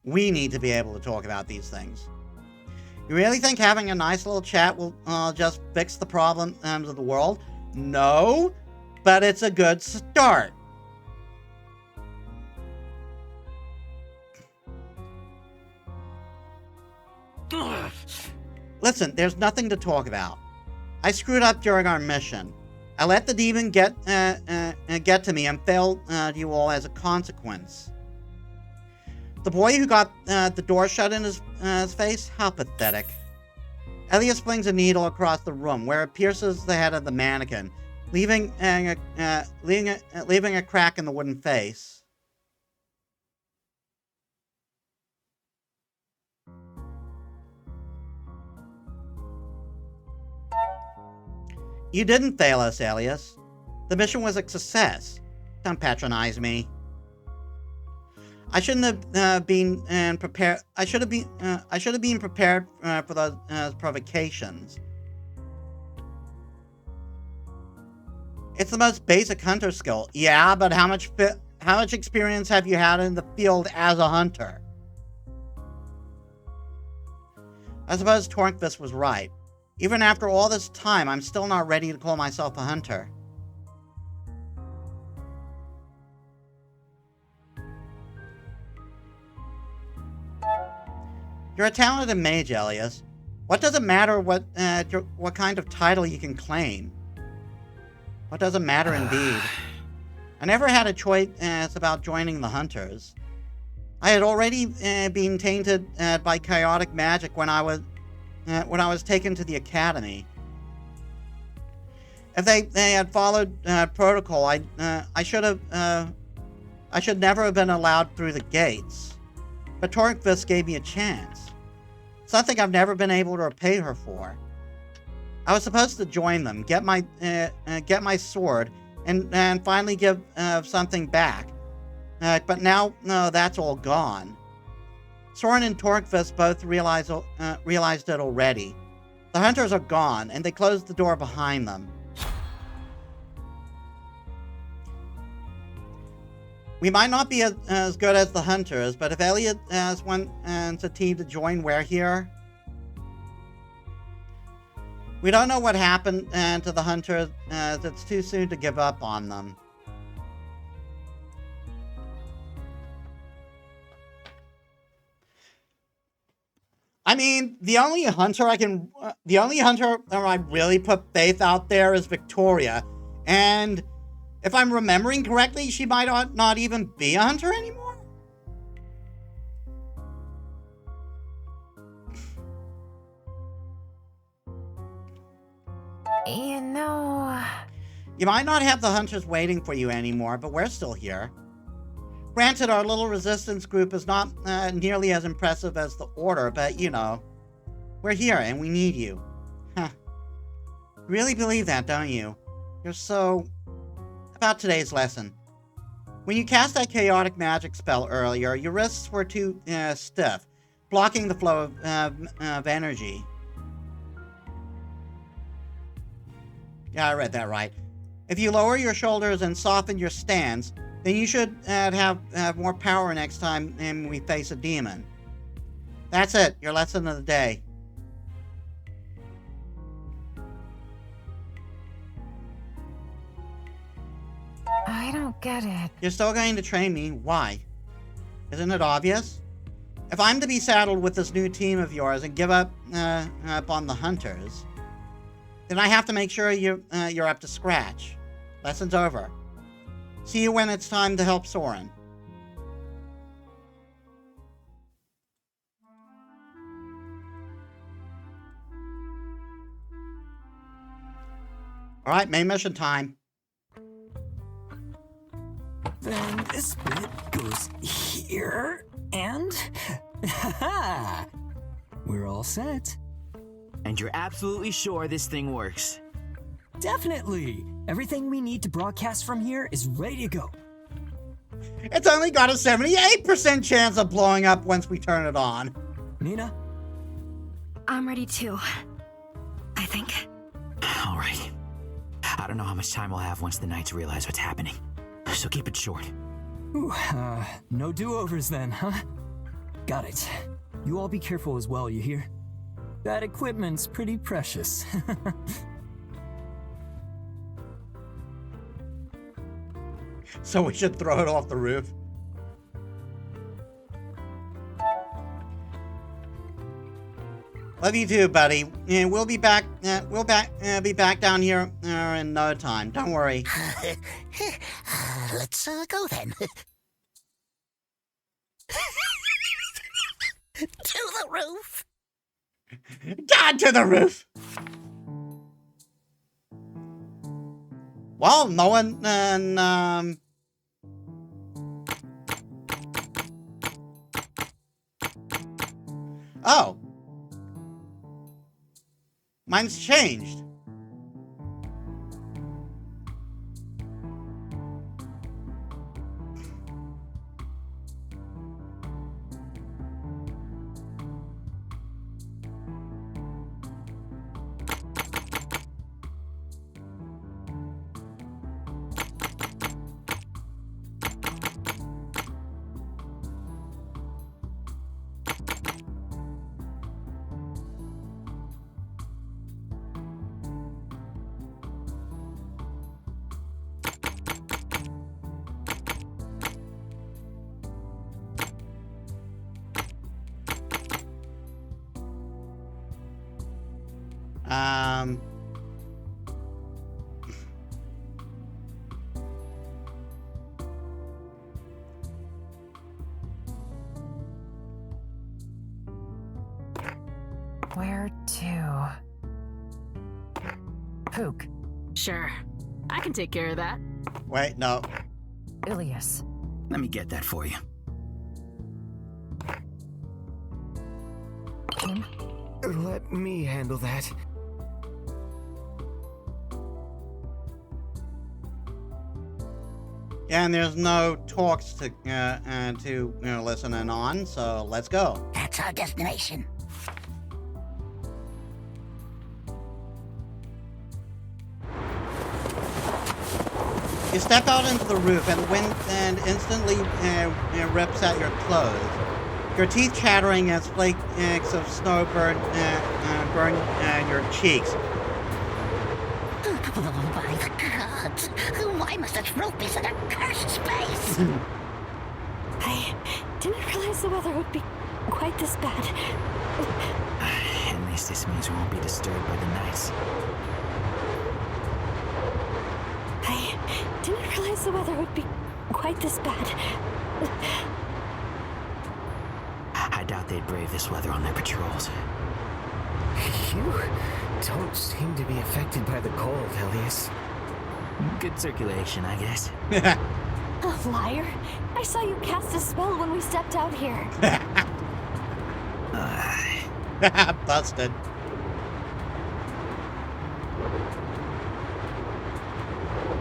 We need to be able to talk about these things. You really think having a nice little chat will just fix the problems of the world? No, but it's a good start. Listen, there's nothing to talk about. I screwed up during our mission. I let the demon get to me and failed you all as a consequence. The boy who got the door shut in his face? How pathetic. Elias flings a needle across the room where it pierces the head of the mannequin, leaving a crack in the wooden face. You didn't fail us, Elias. The mission was a success. Don't patronize me. I shouldn't have been prepared. I should have been prepared for those provocations. It's the most basic hunter skill. Yeah, but how much experience have you had in the field as a hunter? I suppose Tornquist was right. Even after all this time, I'm still not ready to call myself a hunter. You're a talented mage, Elias. What does it matter what kind of title you can claim? What does it matter indeed? I never had a choice about joining the Hunters. I had already been tainted by chaotic magic when I was taken to the Academy. If they had followed protocol, I should never have been allowed through the gates. But Tornquist gave me a chance. Something I've never been able to repay her for. I was supposed to join them, get my sword, and finally give something back. But now, no, that's all gone. Soren and Tornquist both realized it already. The Hunters are gone, and they closed the door behind them. We might not be as good as the Hunters, but if Elliot wants a team to join, we're here. We don't know what happened to the Hunters. It's too soon to give up on them. I mean, the only hunter I really put faith out there is Victoria, and if I'm remembering correctly, she might not even be a hunter anymore. You know... You might not have the Hunters waiting for you anymore, but we're still here. Granted, our little resistance group is not nearly as impressive as the Order, but, you know, we're here and we need you. Huh. You really believe that, don't you? You're so... About today's lesson. When you cast that chaotic magic spell earlier, your wrists were too stiff, blocking the flow of energy. Yeah, I read that right. If you lower your shoulders and soften your stance, then you should have more power next time we face a demon. That's it, your lesson of the day. I don't get it. You're still going to train me. Why? Isn't it obvious? If I'm to be saddled with this new team of yours and give up on the Hunters, then I have to make sure you're up to scratch. Lesson's over. See you when it's time to help Soren. Alright, main mission time. Then this bit goes here, and... ha! We're all set. And you're absolutely sure this thing works? Definitely! Everything we need to broadcast from here is ready to go. It's only got a 78% chance of blowing up once we turn it on. Nina? I'm ready too. I think. All right. I don't know how much time we'll have once the Knights realize what's happening. So keep it short. Ooh, no do-overs then, huh? Got it. You all be careful as well, you hear? That equipment's pretty precious. So we should throw it off the roof. Love you too, buddy. And we'll be back. Be back down here in no time. Don't worry. Let's go then. To the roof. God, to the roof. Well, no one. Oh. Mine's changed. Where to? Pook. Sure. I can take care of that. Wait, no. Ilias. Let me get that for you. Kim? Let me handle that. Yeah, and there's no talks to listen in on, so let's go. That's our destination. You step out into the roof, and the wind instantly rips at your clothes. Your teeth chattering as flakes of snow burn your cheeks. Oh, by the gods! Why must this roof be such a cursed space? I didn't realize the weather would be quite this bad. At least this means we won't be disturbed by the nights. I didn't realize the weather would be quite this bad. I doubt they'd brave this weather on their patrols. You don't seem to be affected by the cold, Ilias. Good circulation, I guess. Oh, liar. I saw you cast a spell when we stepped out here. Busted.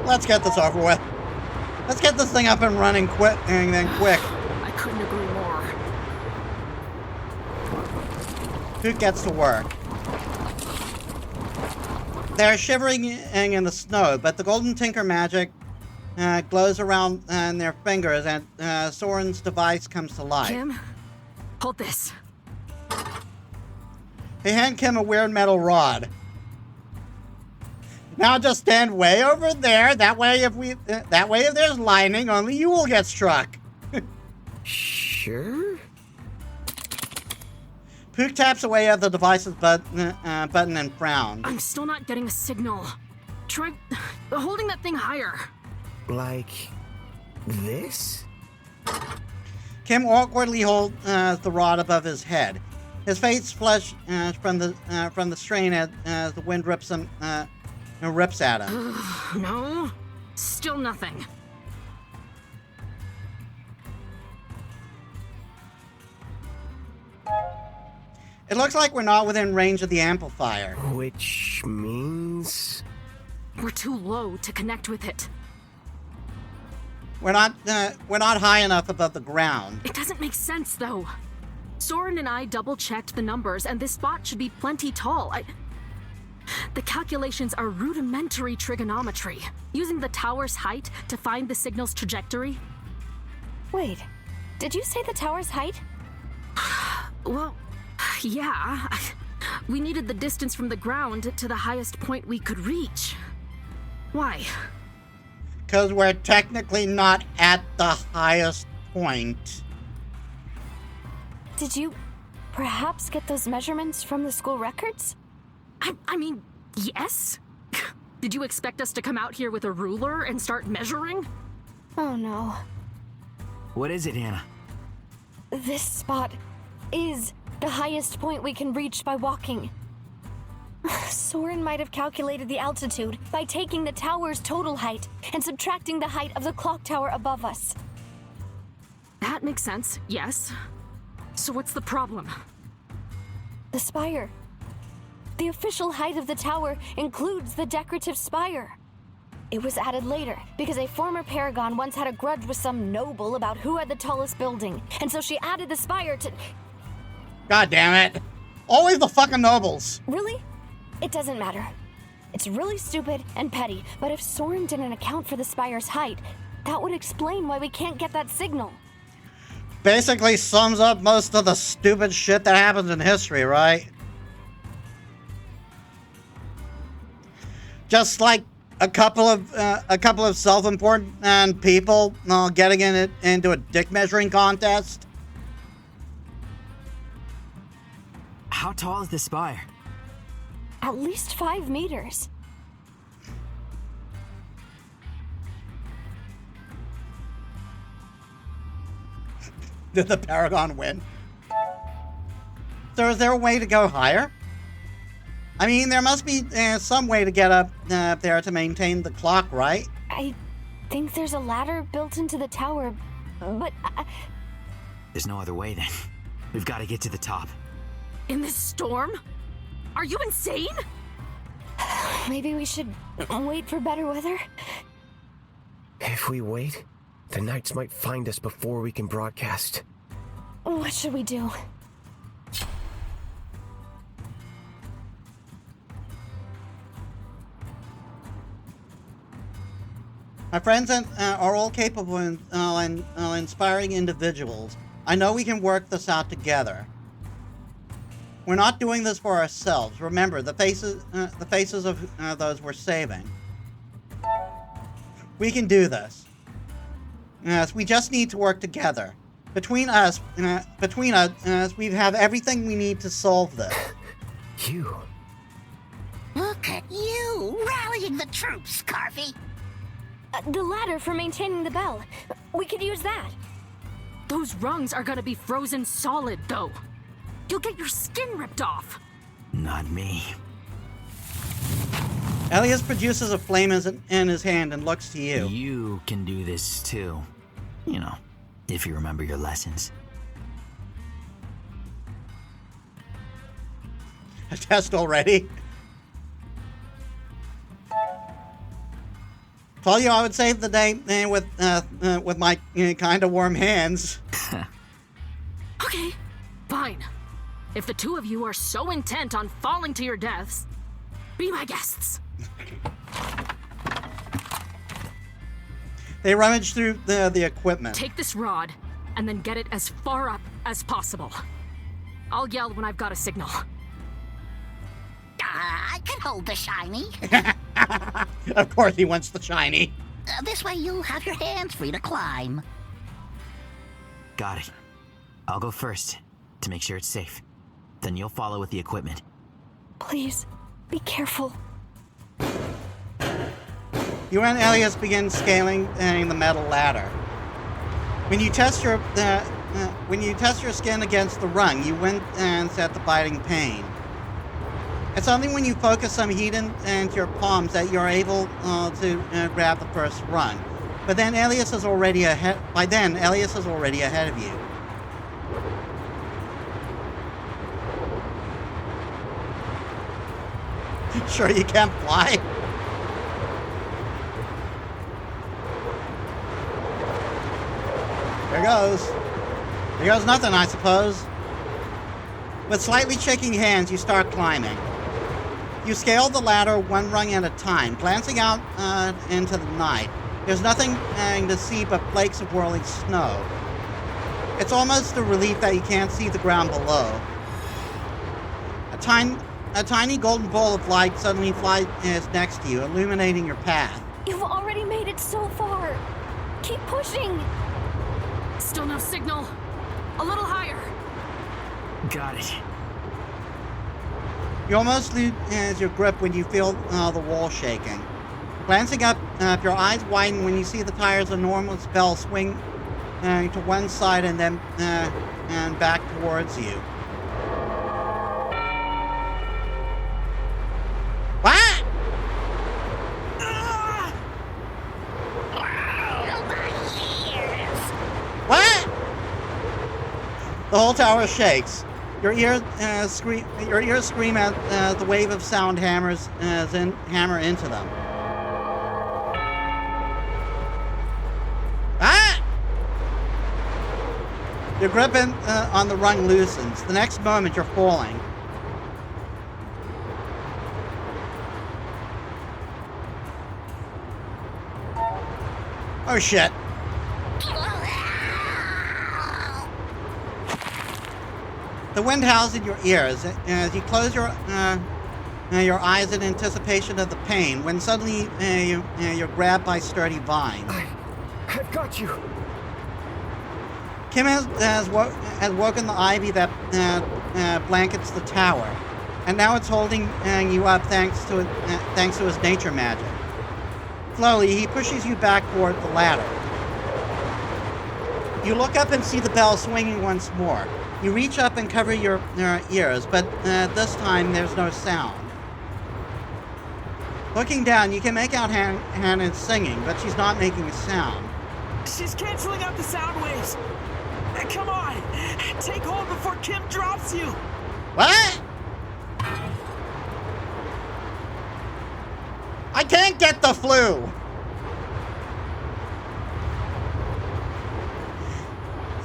Let's get this over with. Let's get this thing up and running quick, and then quick. I couldn't agree more. Who gets to work? They're shivering in the snow, but the golden tinker magic glows around their fingers, and Soren's device comes to life. Kim, hold this. He hand Kim a weird metal rod. Now just stand way over there. That way, if there's lightning, only you will get struck. Sure. Pook taps away at the device's button and frowns. I'm still not getting a signal. Try holding that thing higher. Like this? Kim awkwardly holds the rod above his head. His face flushed from the strain as the wind rips at him. No, still nothing. It looks like we're not within range of the amplifier. Which means... We're too low to connect with it. We're not high enough above the ground. It doesn't make sense, though. Soren and I double-checked the numbers, and this spot should be plenty tall. The calculations are rudimentary trigonometry, using the tower's height to find the signal's trajectory. Wait, did you say the tower's height? Well, yeah. We needed the distance from the ground to the highest point we could reach. Why? Because we're technically not at the highest point. Did you perhaps get those measurements from the school records? I mean, yes? Did you expect us to come out here with a ruler and start measuring? Oh no. What is it, Hannah? This spot is the highest point we can reach by walking. Soren might have calculated the altitude by taking the tower's total height and subtracting the height of the clock tower above us. That makes sense, yes. So what's the problem? The spire. The official height of the tower includes the decorative spire. It was added later because a former paragon once had a grudge with some noble about who had the tallest building, and so she added the spire to... God damn it. Always the fucking nobles. Really? It doesn't matter. It's really stupid and petty, but if Soren didn't account for the spire's height, that would explain why we can't get that signal. Basically sums up most of the stupid shit that happens in history, right? Just like a couple of self-important people getting into a dick measuring contest. How tall is the spire? At least 5 meters. Did the Paragon win? So is there a way to go higher? I mean, there must be some way to get up there to maintain the clock, right? I think there's a ladder built into the tower, but... There's no other way then. We've got to get to the top. In this storm? Are you insane? Maybe we should wait for better weather? If we wait, the Knights might find us before we can broadcast. What should we do? My friends are all capable and inspiring individuals. I know we can work this out together. We're not doing this for ourselves. Remember, the faces of those we're saving. We can do this. Yes, we just need to work together. Between us, we have everything we need to solve this. You. Look at you, rallying the troops, Scarfy. The ladder for maintaining the bell. We could use that. Those rungs are gonna be frozen solid, though. You'll get your skin ripped off. Not me. Elias produces a flame in his hand and looks to you. You can do this too. You know, if you remember your lessons. A test already? Told you I would save the day with my kind of warm hands. Okay, fine. If the two of you are so intent on falling to your deaths, be my guests. They rummage through the equipment. Take this rod, and then get it as far up as possible. I'll yell when I've got a signal. I can hold the shiny. Of course he wants the shiny. This way you'll have your hands free to climb. Got it. I'll go first, to make sure it's safe. Then you'll follow with the equipment. Please, be careful. You and Elias begin scaling the metal ladder. When you test your skin against the rung, you wince at the biting pain. It's only when you focus some heat into your palms that you're able to grab the first rung. But then Elias is already ahead. By then, Elias is already ahead of you. Sure you can't fly? There goes. There goes nothing, I suppose. With slightly shaking hands, you start climbing. You scale the ladder one rung at a time, glancing out into the night. There's nothing to see but flakes of whirling snow. It's almost a relief that you can't see the ground below. A tiny golden ball of light suddenly flies next to you, illuminating your path. You've already made it so far. Keep pushing. Still no signal. A little higher. Got it. You almost lose your grip when you feel the wall shaking. Glancing up, your eyes widen when you see the tire's enormous bell swing to one side and then and back towards you. What? What? The whole tower shakes. Your ears scream. Your ears scream as the wave of sound hammer into them. Ah! Your grip on the rung loosens. The next moment, you're falling. Oh shit! The wind howls in your ears as you close your eyes in anticipation of the pain, when suddenly you're grabbed by sturdy vines. I've got you. Kim has woken the ivy that blankets the tower, and now it's holding you up thanks to his nature magic. Slowly, he pushes you back toward the ladder. You look up and see the bell swinging once more. You reach up and cover your ears, but this time there's no sound. Looking down, you can make out Hannah singing, but she's not making a sound. She's canceling out the sound waves. Come on, take hold before Kim drops you. What? I can't get the flu.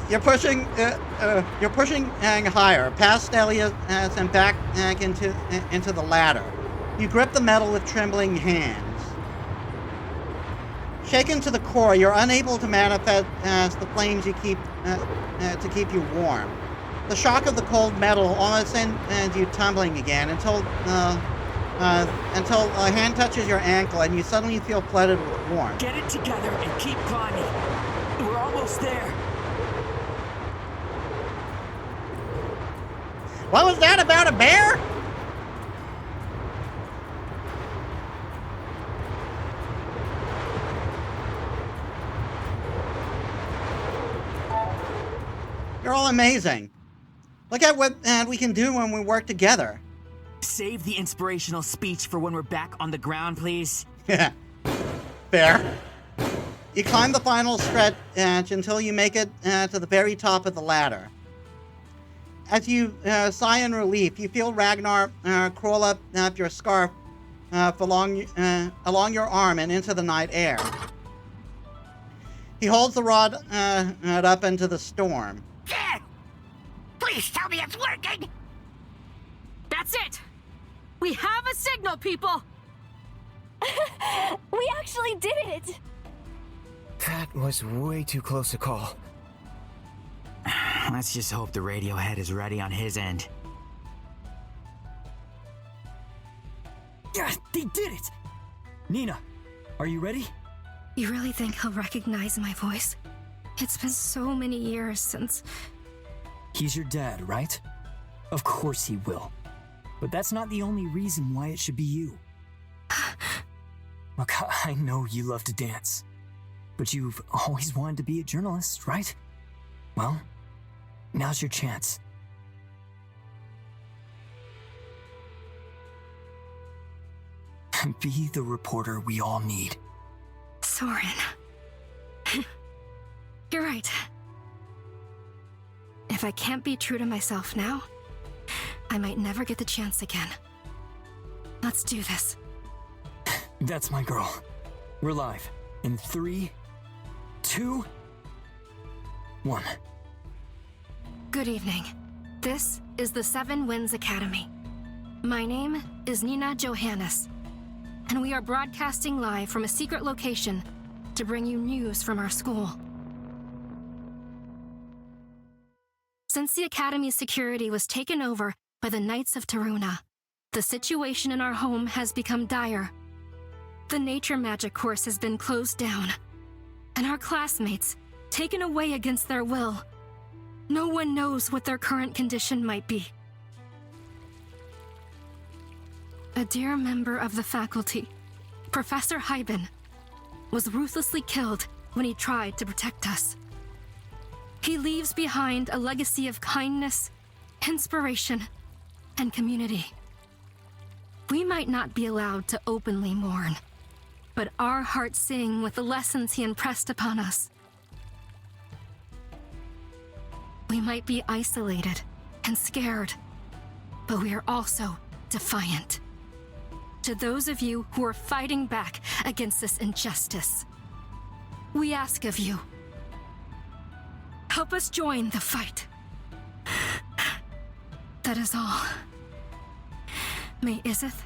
You're pushing higher, past Elias and back into the ladder. You grip the metal with trembling hands. Shaken to the core, you're unable to manifest the flames you keep to keep you warm. The shock of the cold metal almost sends you tumbling again until a hand touches your ankle and you suddenly feel flooded with warmth. Get it together and keep climbing. We're almost there. What was that about a bear? You're all amazing. Look at what we can do when we work together. Save the inspirational speech for when we're back on the ground, please. Yeah. Fair. You climb the final stretch until you make it to the very top of the ladder. As you sigh in relief, you feel Ragnar crawl up your scarf along your arm and into the night air. He holds the rod up into the storm. Dad! Please tell me it's working! That's it! We have a signal, people! We actually did it! That was way too close a call. Let's just hope the radio head is ready on his end. Yeah, they did it! Nina, are you ready? You really think he'll recognize my voice? It's been so many years since... He's your dad, right? Of course he will. But that's not the only reason why it should be you. Look, I know you love to dance. But you've always wanted to be a journalist, right? Well, now's your chance. Be the reporter we all need. Soren. You're right. If I can't be true to myself now, I might never get the chance again. Let's do this. That's my girl. We're live. In 3, 2, 1. Good evening. This is the Seven Winds Academy. My name is Nina Johannes, and we are broadcasting live from a secret location to bring you news from our school. Since the Academy's security was taken over by the Knights of Taruna, The situation in our home has become dire. The nature magic course has been closed down, and our classmates taken away against their will. No one knows what their current condition might be. A dear member of the faculty, Professor Hyben, was ruthlessly killed when he tried to protect us. He leaves behind a legacy of kindness, inspiration, and community. We might not be allowed to openly mourn, but our hearts sing with the lessons he impressed upon us. We might be isolated and scared, but we are also defiant. To those of you who are fighting back against this injustice, we ask of you, help us join the fight. That is all. May Izith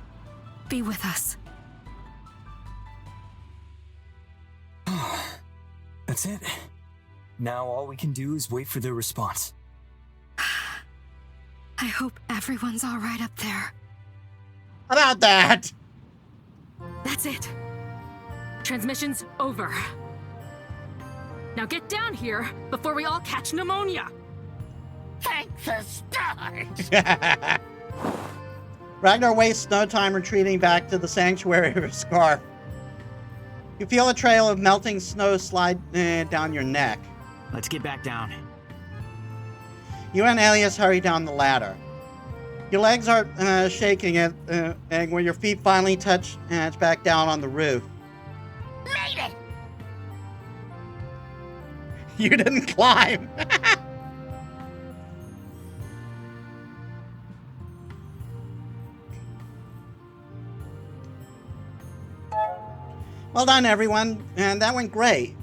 be with us. That's it. Now all we can do is wait for their response. I hope everyone's all right up there. About that. That's it. Transmission's over. Now get down here before we all catch pneumonia. Thank the stars! Ragnar wastes no time retreating back to the sanctuary of her scarf. You feel a trail of melting snow slide down your neck. Let's get back down. You and Elias hurry down the ladder. Your legs are shaking and when your feet finally touch back down on the roof. Made it! You didn't climb! Well done, everyone. And that went great.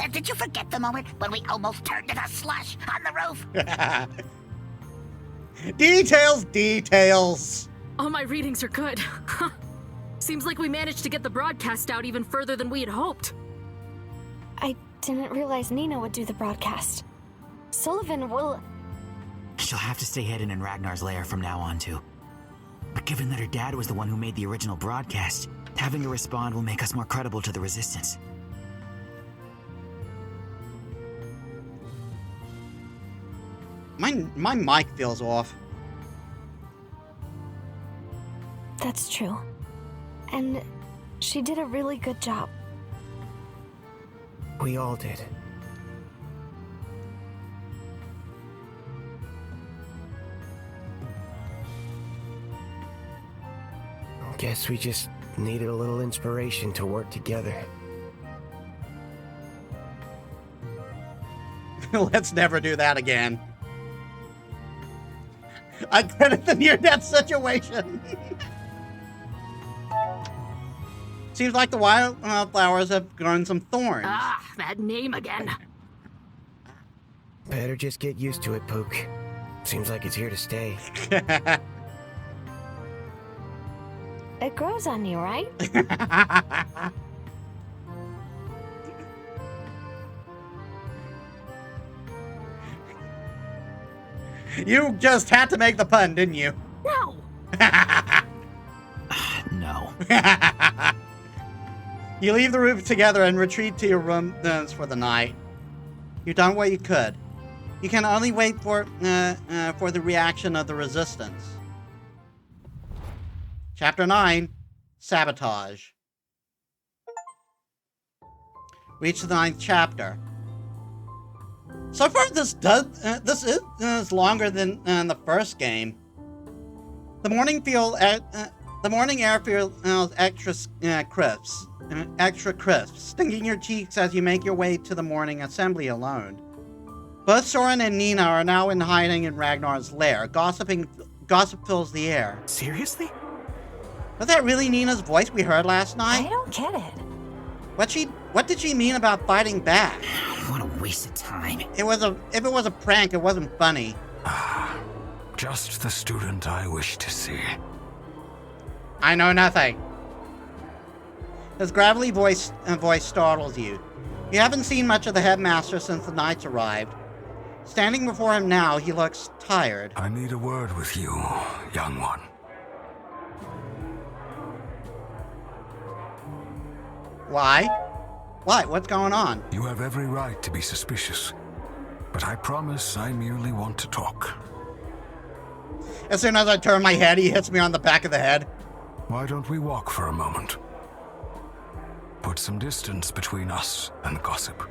Did you forget the moment when we almost turned into slush on the roof? Details! All my readings are good. Seems like we managed to get the broadcast out even further than we had hoped. I didn't realize Nina would do the broadcast. Sullivan will... She'll have to stay hidden in Ragnar's lair from now on, too. But given that her dad was the one who made the original broadcast, having her respond will make us more credible to the Resistance. My mic feels off. That's true. And she did a really good job. We all did. Guess we just needed a little inspiration to work together. Let's never do that again. I credit the near-death situation. Seems like the wildflowers have grown some thorns. Ah, that name again. Better just get used to it, Poke. Seems like it's here to stay. It grows on you, right? You just had to make the pun, didn't you? No. No. You leave the roof together and retreat to your rooms for the night. You've done what you could. You can only wait for the reaction of the Resistance. Chapter 9, Sabotage. Reach the 9th chapter. So far, this is longer than the first game. The morning air feels extra crisp, stinging your cheeks as you make your way to the morning assembly alone. Both Soren and Nina are now in hiding in Ragnar's lair. Gossip fills the air. Seriously? Was that really Nina's voice we heard last night? I don't get it. What did she mean about fighting back? What a waste of time. If it was a prank, it wasn't funny. Just the student I wish to see. I know nothing. His gravelly voice startles you. You haven't seen much of the headmaster since the knights arrived. Standing before him now, he looks tired. I need a word with you, young one. Why? What? What's going on? You have every right to be suspicious, but I promise I merely want to talk. As soon as I turn my head, he hits me on the back of the head. Why don't we walk for a moment? Put some distance between us and gossip.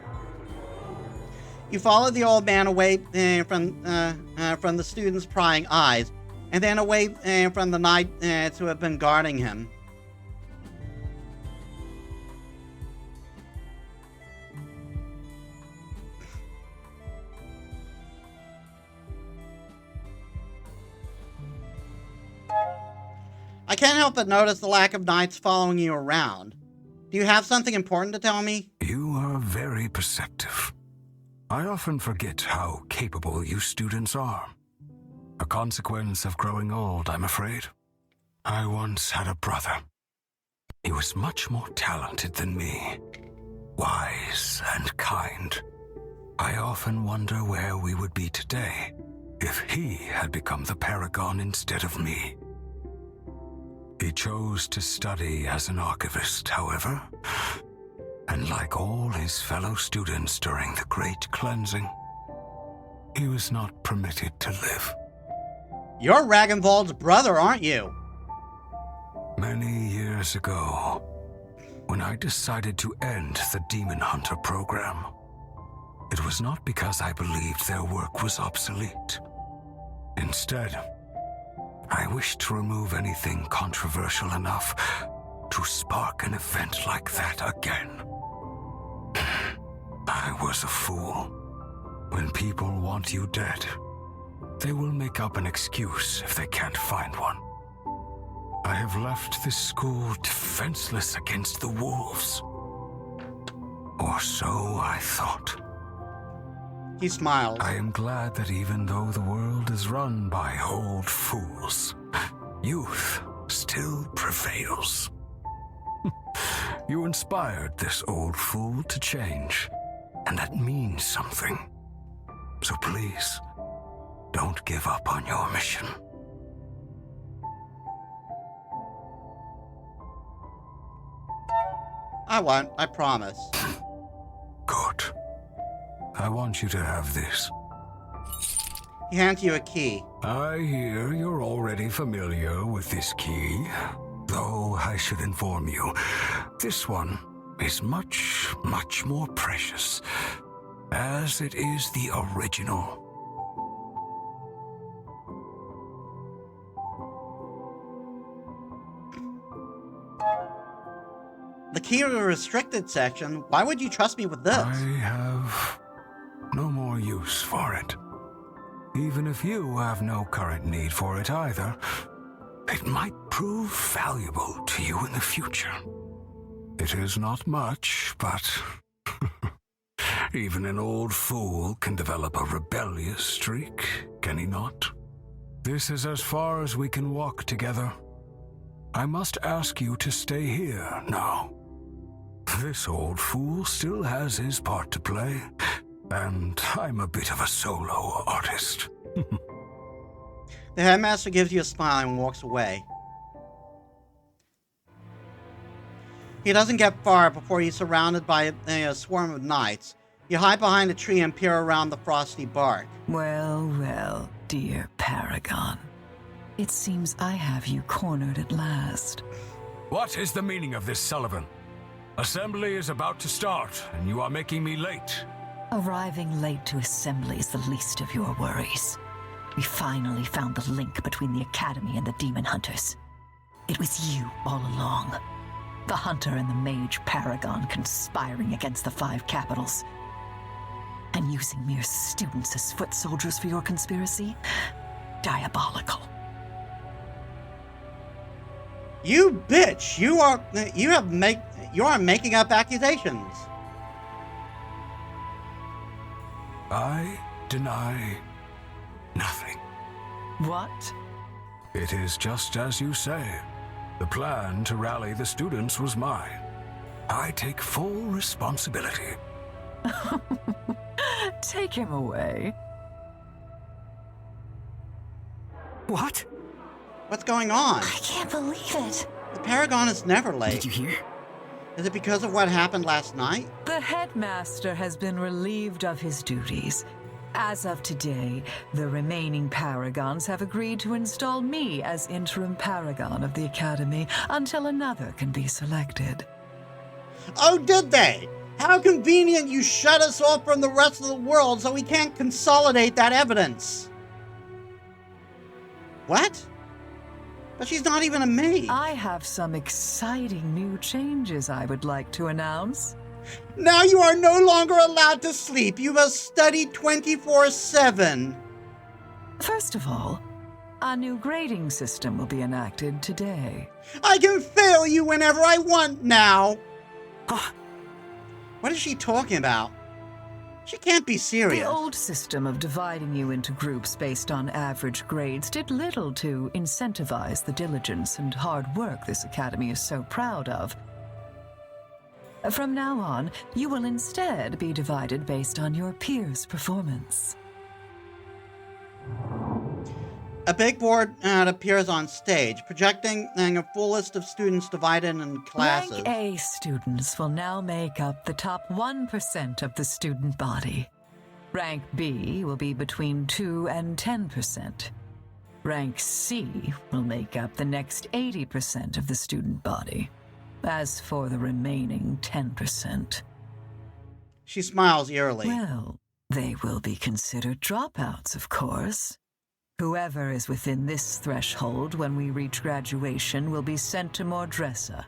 You follow the old man away from the students' prying eyes, and then away from the knights who have been guarding him. I can't help but notice the lack of knights following you around. Do you have something important to tell me? You are very perceptive. I often forget how capable you students are. A consequence of growing old, I'm afraid. I once had a brother. He was much more talented than me. Wise and kind. I often wonder where we would be today if he had become the paragon instead of me. He chose to study as an archivist, however, and like all his fellow students during the Great Cleansing, he was not permitted to live. You're Ragnvald's brother, aren't you? Many years ago, when I decided to end the Demon Hunter program, it was not because I believed their work was obsolete. Instead, I wished to remove anything controversial enough to spark an event like that again. I was a fool. When people want you dead, they will make up an excuse if they can't find one. I have left this school defenseless against the wolves. Or so I thought. He smiles. I am glad that even though the world is run by old fools, youth still prevails. You inspired this old fool to change, and that means something. So please, don't give up on your mission. I won't, I promise. Good. I want you to have this. He hands you a key. I hear you're already familiar with this key. Though I should inform you, this one is much, much more precious, as it is the original. The key to the restricted section? Why would you trust me with this? I have no more use for it. Even if you have no current need for it either, it might prove valuable to you in the future. It is not much, but even an old fool can develop a rebellious streak, can he not? This is as far as we can walk together. I must ask you to stay here now. This old fool still has his part to play, and I'm a bit of a solo artist. The headmaster gives you a smile and walks away. He doesn't get far before he's surrounded by a swarm of knights. You hide behind a tree and peer around the frosty bark. Well, well, dear Paragon. It seems I have you cornered at last. What is the meaning of this, Sullivan? Assembly is about to start, and you are making me late. Arriving late to assembly is the least of your worries. We finally found the link between the Academy and the Demon Hunters. It was you all along. The Hunter and the Mage Paragon conspiring against the 5 capitals. And using mere students as foot soldiers for your conspiracy? Diabolical. You bitch! You are making up accusations. I deny nothing. What? It is just as you say. The plan to rally the students was mine. I take full responsibility. Take him away. What? What's going on? I can't believe it. The Paragon is never late. Did you hear? Is it because of what happened last night? The headmaster has been relieved of his duties. As of today, the remaining paragons have agreed to install me as interim paragon of the academy until another can be selected. Oh, did they? How convenient you shut us off from the rest of the world so we can't consolidate that evidence. What? But she's not even a maid. I have some exciting new changes I would like to announce. Now you are no longer allowed to sleep. You must study 24/7. First of all, a new grading system will be enacted today. I can fail you whenever I want now. What is she talking about? She can't be serious. The old system of dividing you into groups based on average grades did little to incentivize the diligence and hard work this academy is so proud of. From now on, you will instead be divided based on your peers' performance. A big board appears on stage, projecting a full list of students divided in classes. Rank A students will now make up the top 1% of the student body. Rank B will be between 2 and 10%. Rank C will make up the next 80% of the student body. As for the remaining 10%... She smiles eerily. Well, they will be considered dropouts, of course. Whoever is within this threshold when we reach graduation will be sent to Mordressa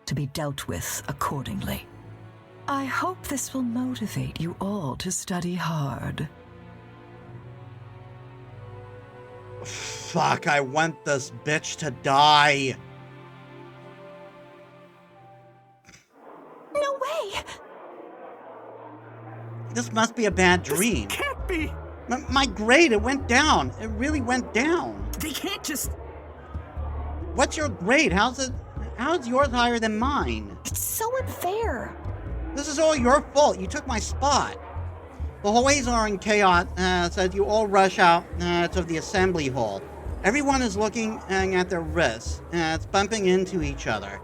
to be dealt with accordingly. I hope this will motivate you all to study hard. Fuck, I want this bitch to die. No way! This must be a bad dream. This can't be! My grade, it went down. It really went down. They can't just... What's your grade? How's yours higher than mine? It's so unfair. This is all your fault. You took my spot. The hallways are in chaos, so you all rush out to the assembly hall. Everyone is looking at their wrists. It's bumping into each other.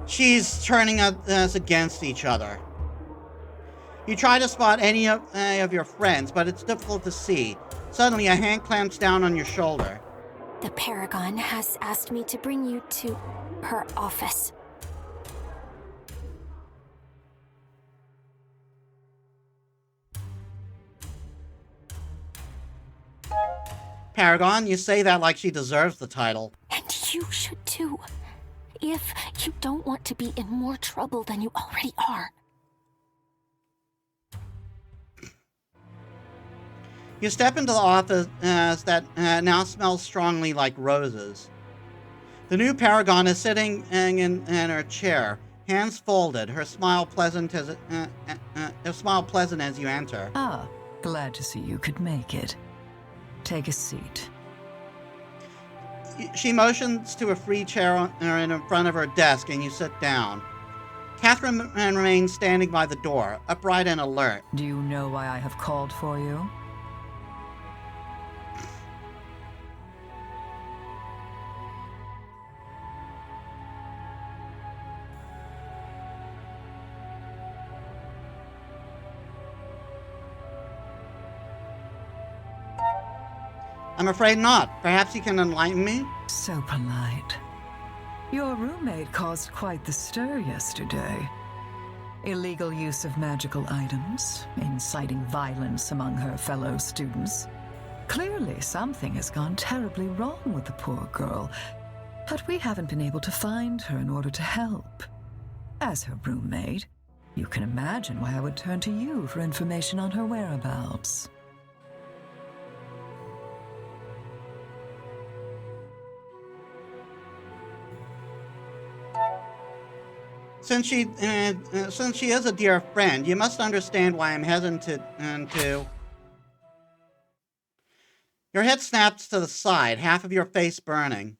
She's turning us against each other. You try to spot any of your friends, but it's difficult to see. Suddenly, a hand clamps down on your shoulder. The Paragon has asked me to bring you to her office. Paragon, you say that like she deserves the title. And you should too. If you don't want to be in more trouble than you already are. You step into the office that now smells strongly like roses. The new Paragon is sitting in her chair, hands folded, her smile pleasant as you enter. Ah, glad to see you could make it. Take a seat. She motions to a free chair in front of her desk, and you sit down. Catherine remains standing by the door, upright and alert. Do you know why I have called for you? I'm afraid not. Perhaps you can enlighten me? So polite. Your roommate caused quite the stir yesterday. Illegal use of magical items, inciting violence among her fellow students. Clearly, something has gone terribly wrong with the poor girl, but we haven't been able to find her in order to help. As her roommate, you can imagine why I would turn to you for information on her whereabouts. Since she is a dear friend, you must understand why I'm hesitant to... Your head snaps to the side, half of your face burning.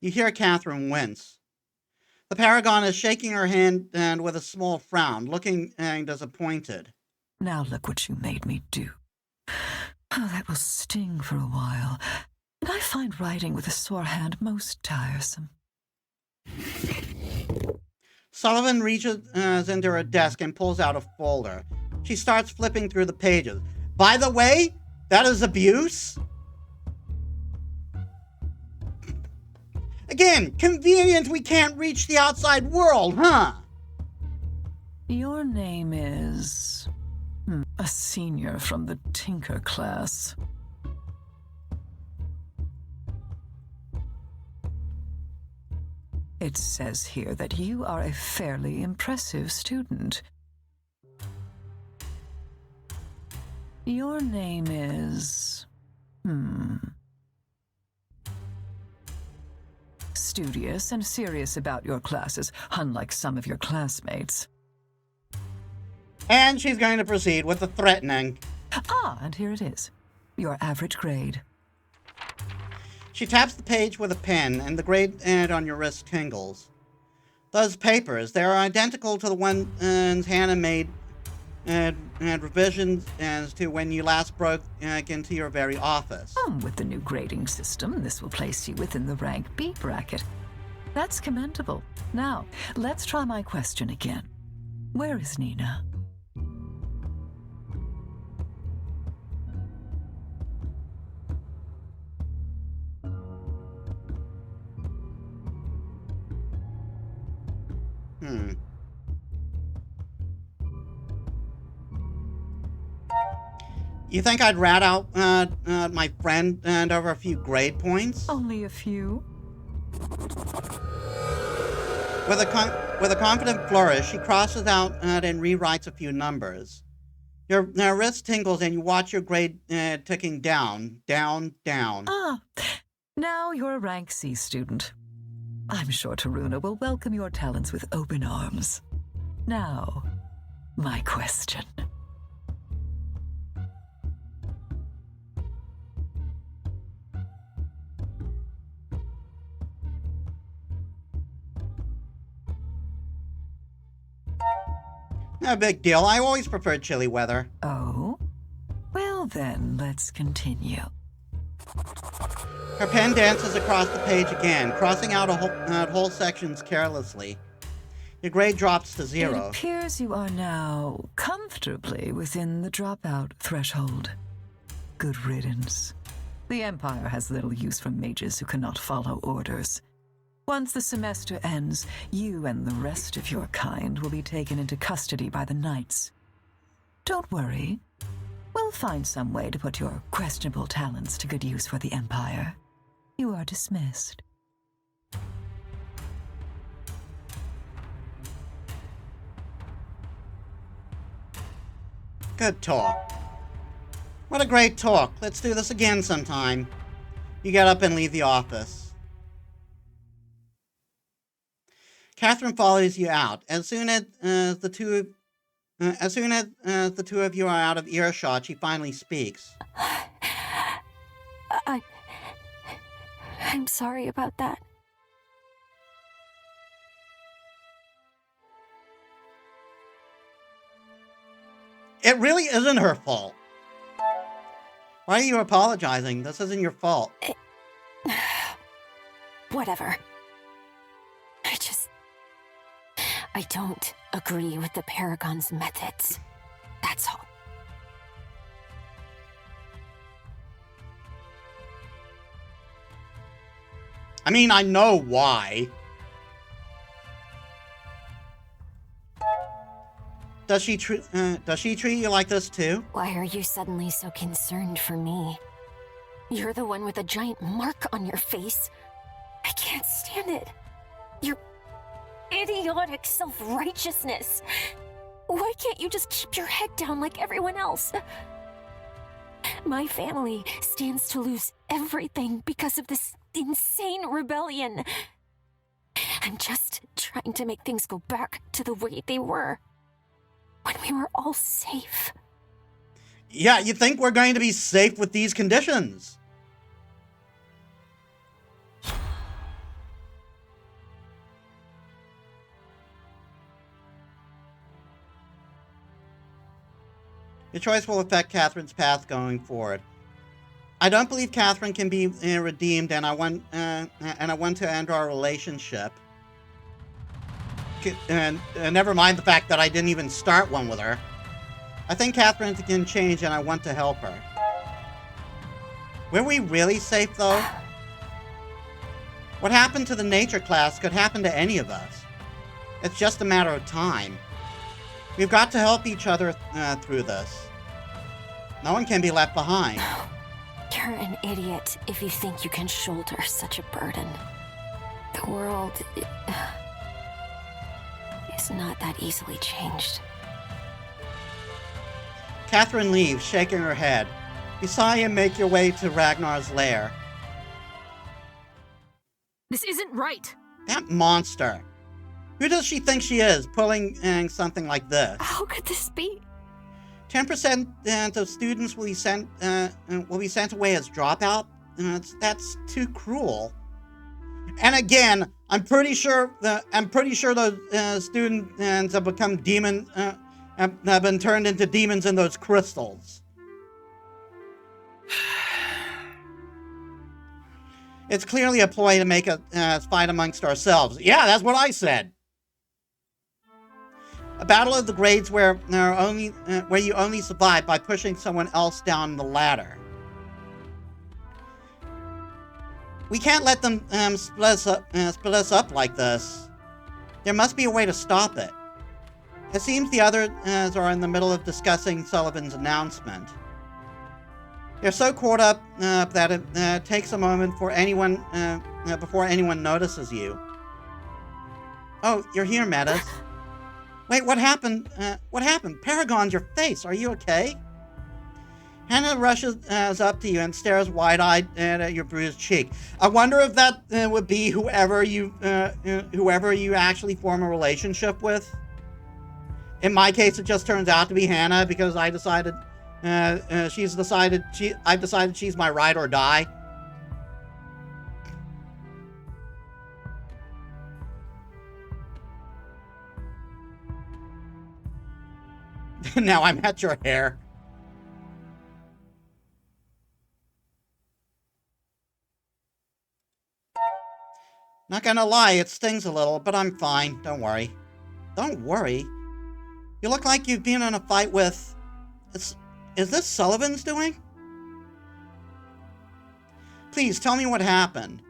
You hear Catherine wince. The Paragon is shaking her hand and with a small frown, looking disappointed. Now look what you made me do. Oh, that will sting for a while. And I find writing with a sore hand most tiresome. Sullivan reaches into her desk and pulls out a folder. She starts flipping through the pages. By the way, that is abuse? Again, convenient we can't reach the outside world, huh? Your name is... a senior from the Tinker class. It says here that you are a fairly impressive student. Your name is... studious and serious about your classes, unlike some of your classmates. And she's going to proceed with the threatening. Ah, and here it is. Your average grade. She taps the page with a pen, and the grade on your wrist tingles. Those papers, they're identical to the ones Hannah made and revisions as to when you last broke into your very office. With the new grading system, this will place you within the rank B bracket. That's commendable. Now, let's try my question again. Where is Nina? You think I'd rat out my friend over a few grade points? Only a few. With a confident flourish, she crosses out and rewrites a few numbers. Your wrist tingles and you watch your grade ticking down, down, down. Ah, now you're a rank C student. I'm sure Taruna will welcome your talents with open arms. Now, my question. No big deal. I always preferred chilly weather. Oh? Well then, let's continue. Her pen dances across the page again, crossing out whole sections carelessly. Your grade drops to 0. It appears you are now comfortably within the dropout threshold. Good riddance. The Empire has little use for mages who cannot follow orders. Once the semester ends, you and the rest of your kind will be taken into custody by the Knights. Don't worry. We'll find some way to put your questionable talents to good use for the Empire. You are dismissed. Good talk. What a great talk. Let's do this again sometime. You get up and leave the office. Catherine follows you out. As soon as the two of you are out of earshot, she finally speaks. I'm sorry about that. It really isn't her fault. Why are you apologizing? This isn't your fault. Whatever. I don't agree with the Paragon's methods. That's all. I mean, I know why. Does she treat you like this too? Why are you suddenly so concerned for me? You're the one with a giant mark on your face. I can't stand it. Your idiotic self-righteousness. Why can't you just keep your head down like everyone else? My family stands to lose everything because of this insane rebellion. I'm just trying to make things go back to the way they were when we were all safe. Yeah, you think we're going to be safe with these conditions? Your choice will affect Catherine's path going forward. I don't believe Catherine can be redeemed, and I want to end our relationship. And never mind the fact that I didn't even start one with her. I think Catherine can change and I want to help her. Were we really safe, though? What happened to the nature class could happen to any of us. It's just a matter of time. We've got to help each other through this. No one can be left behind. You're an idiot if you think you can shoulder such a burden. The world is not that easily changed. Catherine leaves, shaking her head. You saw him make your way to Ragnar's lair. This isn't right. That monster. Who does she think she is, pulling something like this? How could this be? 10% of students will be sent away as dropout. That's too cruel. And again, I'm pretty sure those students have become have been turned into demons in those crystals. It's clearly a ploy to make a fight amongst ourselves. Yeah, that's what I said. A battle of the grades where you only survive by pushing someone else down the ladder. We can't let them split us up like this. There must be a way to stop it. It seems the others are in the middle of discussing Sullivan's announcement. They're so caught up that it takes a moment for anyone before anyone notices you. Oh, you're here, Metis. Wait, what happened? What happened? Paragon's your face. Are you okay? Hannah rushes up to you and stares wide-eyed at your bruised cheek. I wonder if that would be whoever you actually form a relationship with. In my case, it just turns out to be Hannah because I've decided she's my ride or die. Now I'm at your hair. Not gonna lie, it stings a little, but I'm fine. Don't worry. Don't worry? You look like you've been in a fight with... Is this Sullivan's doing? Please, tell me what happened.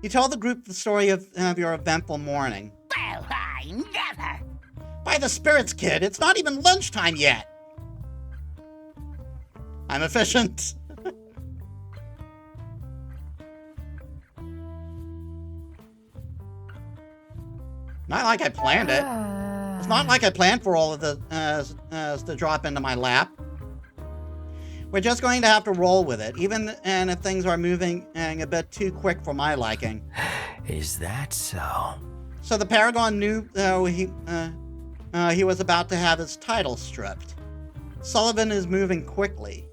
You tell the group the story of your eventful morning. Well, I never. By the spirits, kid, it's not even lunchtime yet. I'm efficient. Not like I planned it. It's not like I planned for all of the to drop into my lap. We're just going to have to roll with it, even if things are moving a bit too quick for my liking. Is that so? So the Paragon knew he was about to have his title stripped. Sullivan is moving quickly.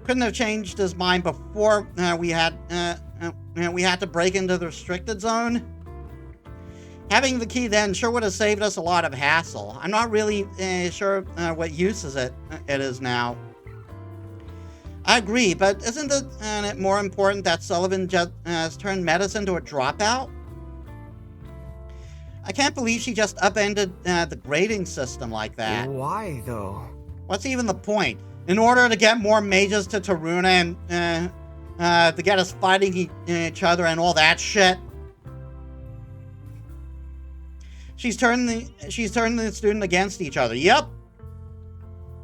Couldn't have changed his mind before we had to break into the restricted zone. Having the key then sure would have saved us a lot of hassle. I'm not really sure what use it is now. I agree, but isn't it more important that Sullivan just has turned Metis into a dropout? I can't believe she just upended the grading system like that. Why, though? What's even the point? In order to get more mages to Taruna and to get us fighting each other and all that shit? She's turned the student against each other. Yep.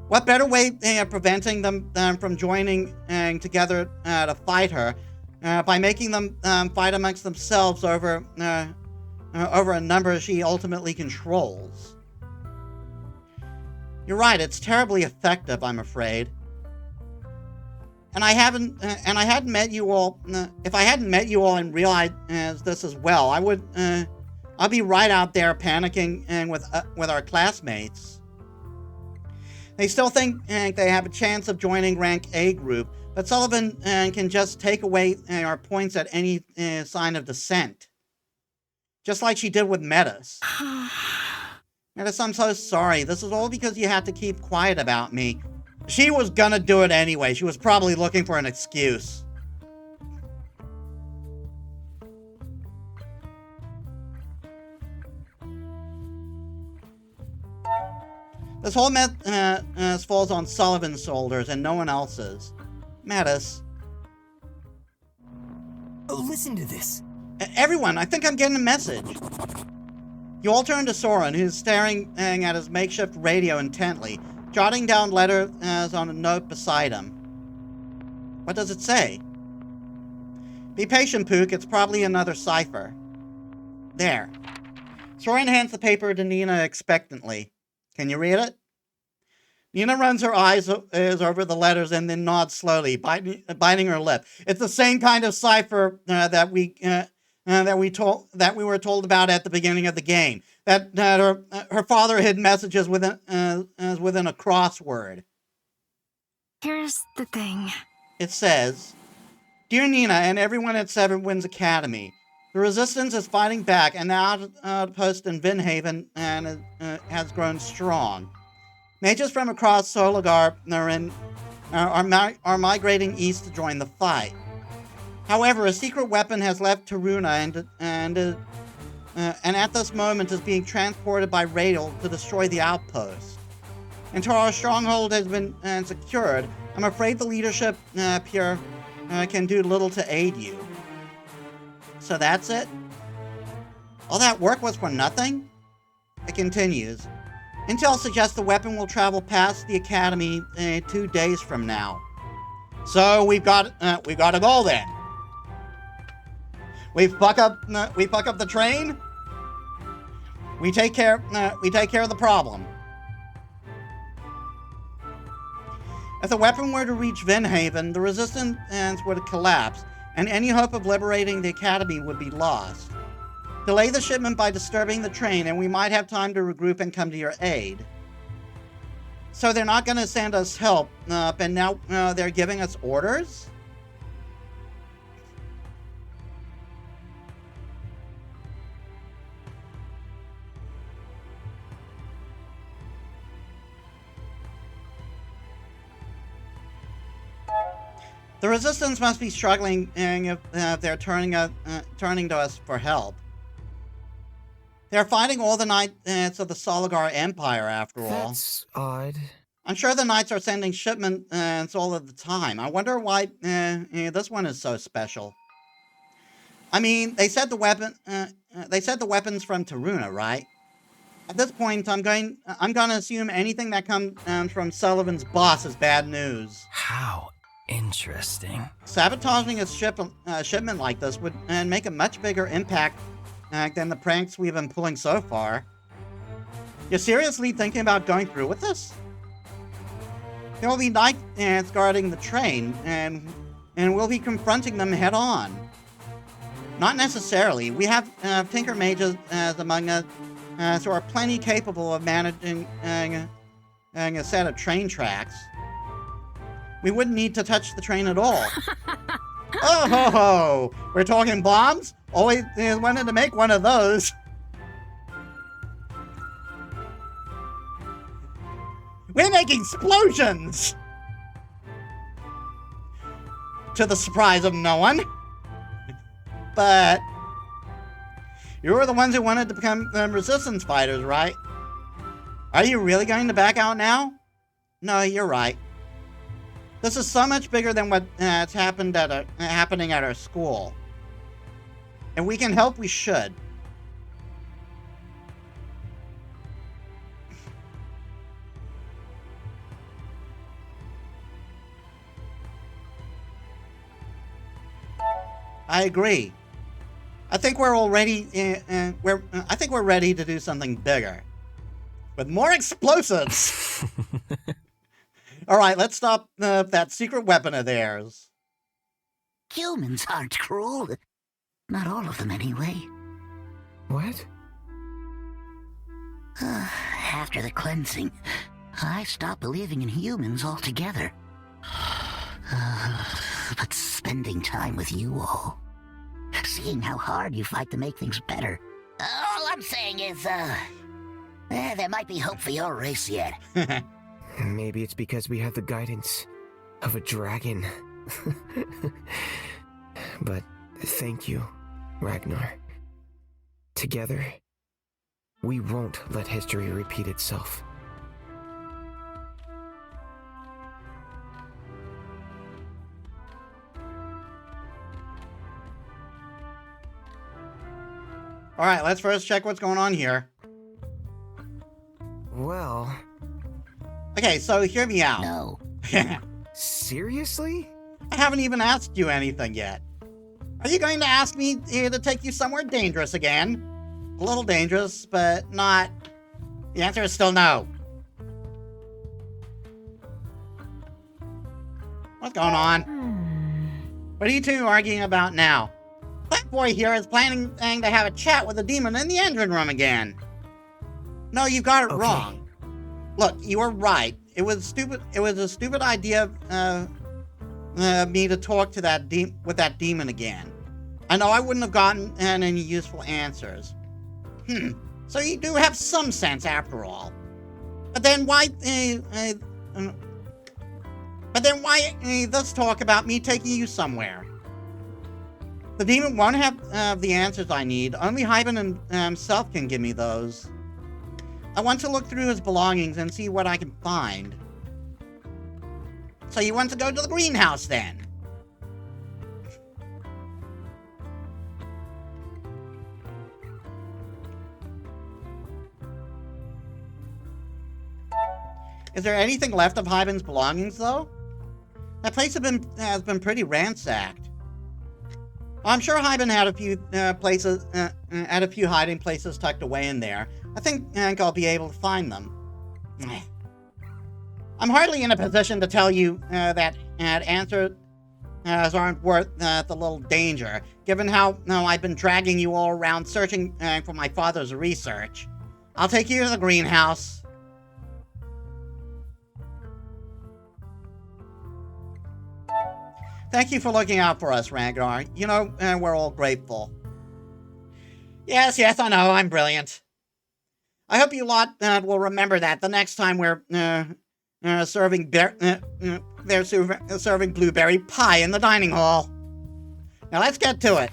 What better way of preventing them from joining together to fight her by making them fight amongst themselves over a number she ultimately controls? You're right. It's terribly effective, I'm afraid. And I hadn't met you all. If I hadn't met you all and realized this as well, I'll be right out there panicking with our classmates. They still think they have a chance of joining Rank A group, but Sullivan can just take away our points at any sign of dissent. Just like she did with Metis. Metis, I'm so sorry. This is all because you had to keep quiet about me. She was gonna do it anyway. She was probably looking for an excuse. This whole mess falls on Sullivan's shoulders and no one else's. Metis. Listen to this. Everyone, I think I'm getting a message. You all turn to Soren, who's staring at his makeshift radio intently, jotting down letters on a note beside him. What does it say? Be patient, Pook. It's probably another cipher. There. Soren hands the paper to Nina expectantly. Can you read it? Nina runs her eyes over the letters and then nods slowly, biting her lip. It's the same kind of cipher that we were told about at the beginning of the game. That her father hid messages within a crossword. Here's the thing. It says, "Dear Nina and everyone at Seven Winds Academy, the Resistance is fighting back, and the outpost in Vinhaven has grown strong. Mages from across Soligar are migrating east to join the fight. However, a secret weapon has left Taruna and at this moment is being transported by rail to destroy the outpost. Until our stronghold has been secured, I'm afraid the leadership here can do little to aid you." So that's it? All that work was for nothing? It continues. Intel suggests the weapon will travel past the academy 2 days from now. So we've got a goal then. We fuck up the train. We take care of the problem. If the weapon were to reach Vinhaven, the resistance would collapse, and any hope of liberating the academy would be lost. Delay the shipment by disturbing the train, and we might have time to regroup and come to your aid. So they're not going to send us help, and now they're giving us orders? The Resistance must be struggling if they're turning to us for help. They're fighting all the knights of the Soligar Empire, after all. That's odd. I'm sure the knights are sending shipments all of the time. I wonder why this one is so special. I mean, they said the weapons from Taruna, right? At this point, I'm going to assume anything that comes from Sullivan's boss is bad news. How interesting. Sabotaging a shipment like this would make a much bigger impact than the pranks we've been pulling so far. You're seriously thinking about going through with this? There will be knights guarding the train, and we'll be confronting them head on. Not necessarily. We have Tinker Mages among us who are plenty capable of managing a set of train tracks. We wouldn't need to touch the train at all. Oh ho ho! We're talking bombs? Always wanted to make one of those. We're making explosions! To the surprise of no one. But you were the ones who wanted to become resistance fighters, right? Are you really going to back out now? No, you're right. This is so much bigger than what's happening at our school. If we can help, we should. I agree. I think we're already I think we're ready to do something bigger, with more explosives. All right, let's stop that secret weapon of theirs. Humans aren't cruel. Not all of them, anyway. What? After the cleansing, I stopped believing in humans altogether. But spending time with you all, seeing how hard you fight to make things better, all I'm saying is, there might be hope for your race yet. Maybe it's because we have the guidance of a dragon. But thank you, Ragnar. Together, we won't let history repeat itself. Alright, let's first check what's going on here. Well... Okay, so hear me out. No. Seriously? I haven't even asked you anything yet. Are you going to ask me to take you somewhere dangerous again? A little dangerous, but not... The answer is still no. What's going on? What are you two arguing about now? That boy here is planning to have a chat with the demon in the engine room again. No, you got it wrong. Look, you were right. It was stupid. It was a stupid idea of me to talk to with that demon again. I know I wouldn't have gotten any useful answers. So you do have some sense after all. But then why? Let's talk about me taking you somewhere. The demon won't have the answers I need. Only Hyben himself can give me those. I want to look through his belongings and see what I can find. So you want to go to the greenhouse then? Is there anything left of Hyben's belongings, though? That place has been pretty ransacked. I'm sure Hyben had a few hiding places tucked away in there. I think I'll be able to find them. I'm hardly in a position to tell you that answers aren't worth the little danger, given how I've been dragging you all around searching for my father's research. I'll take you to the greenhouse. Thank you for looking out for us, Ragnar. You know, we're all grateful. Yes, I know, I'm brilliant. I hope you lot will remember that the next time we're serving blueberry pie in the dining hall. Now let's get to it.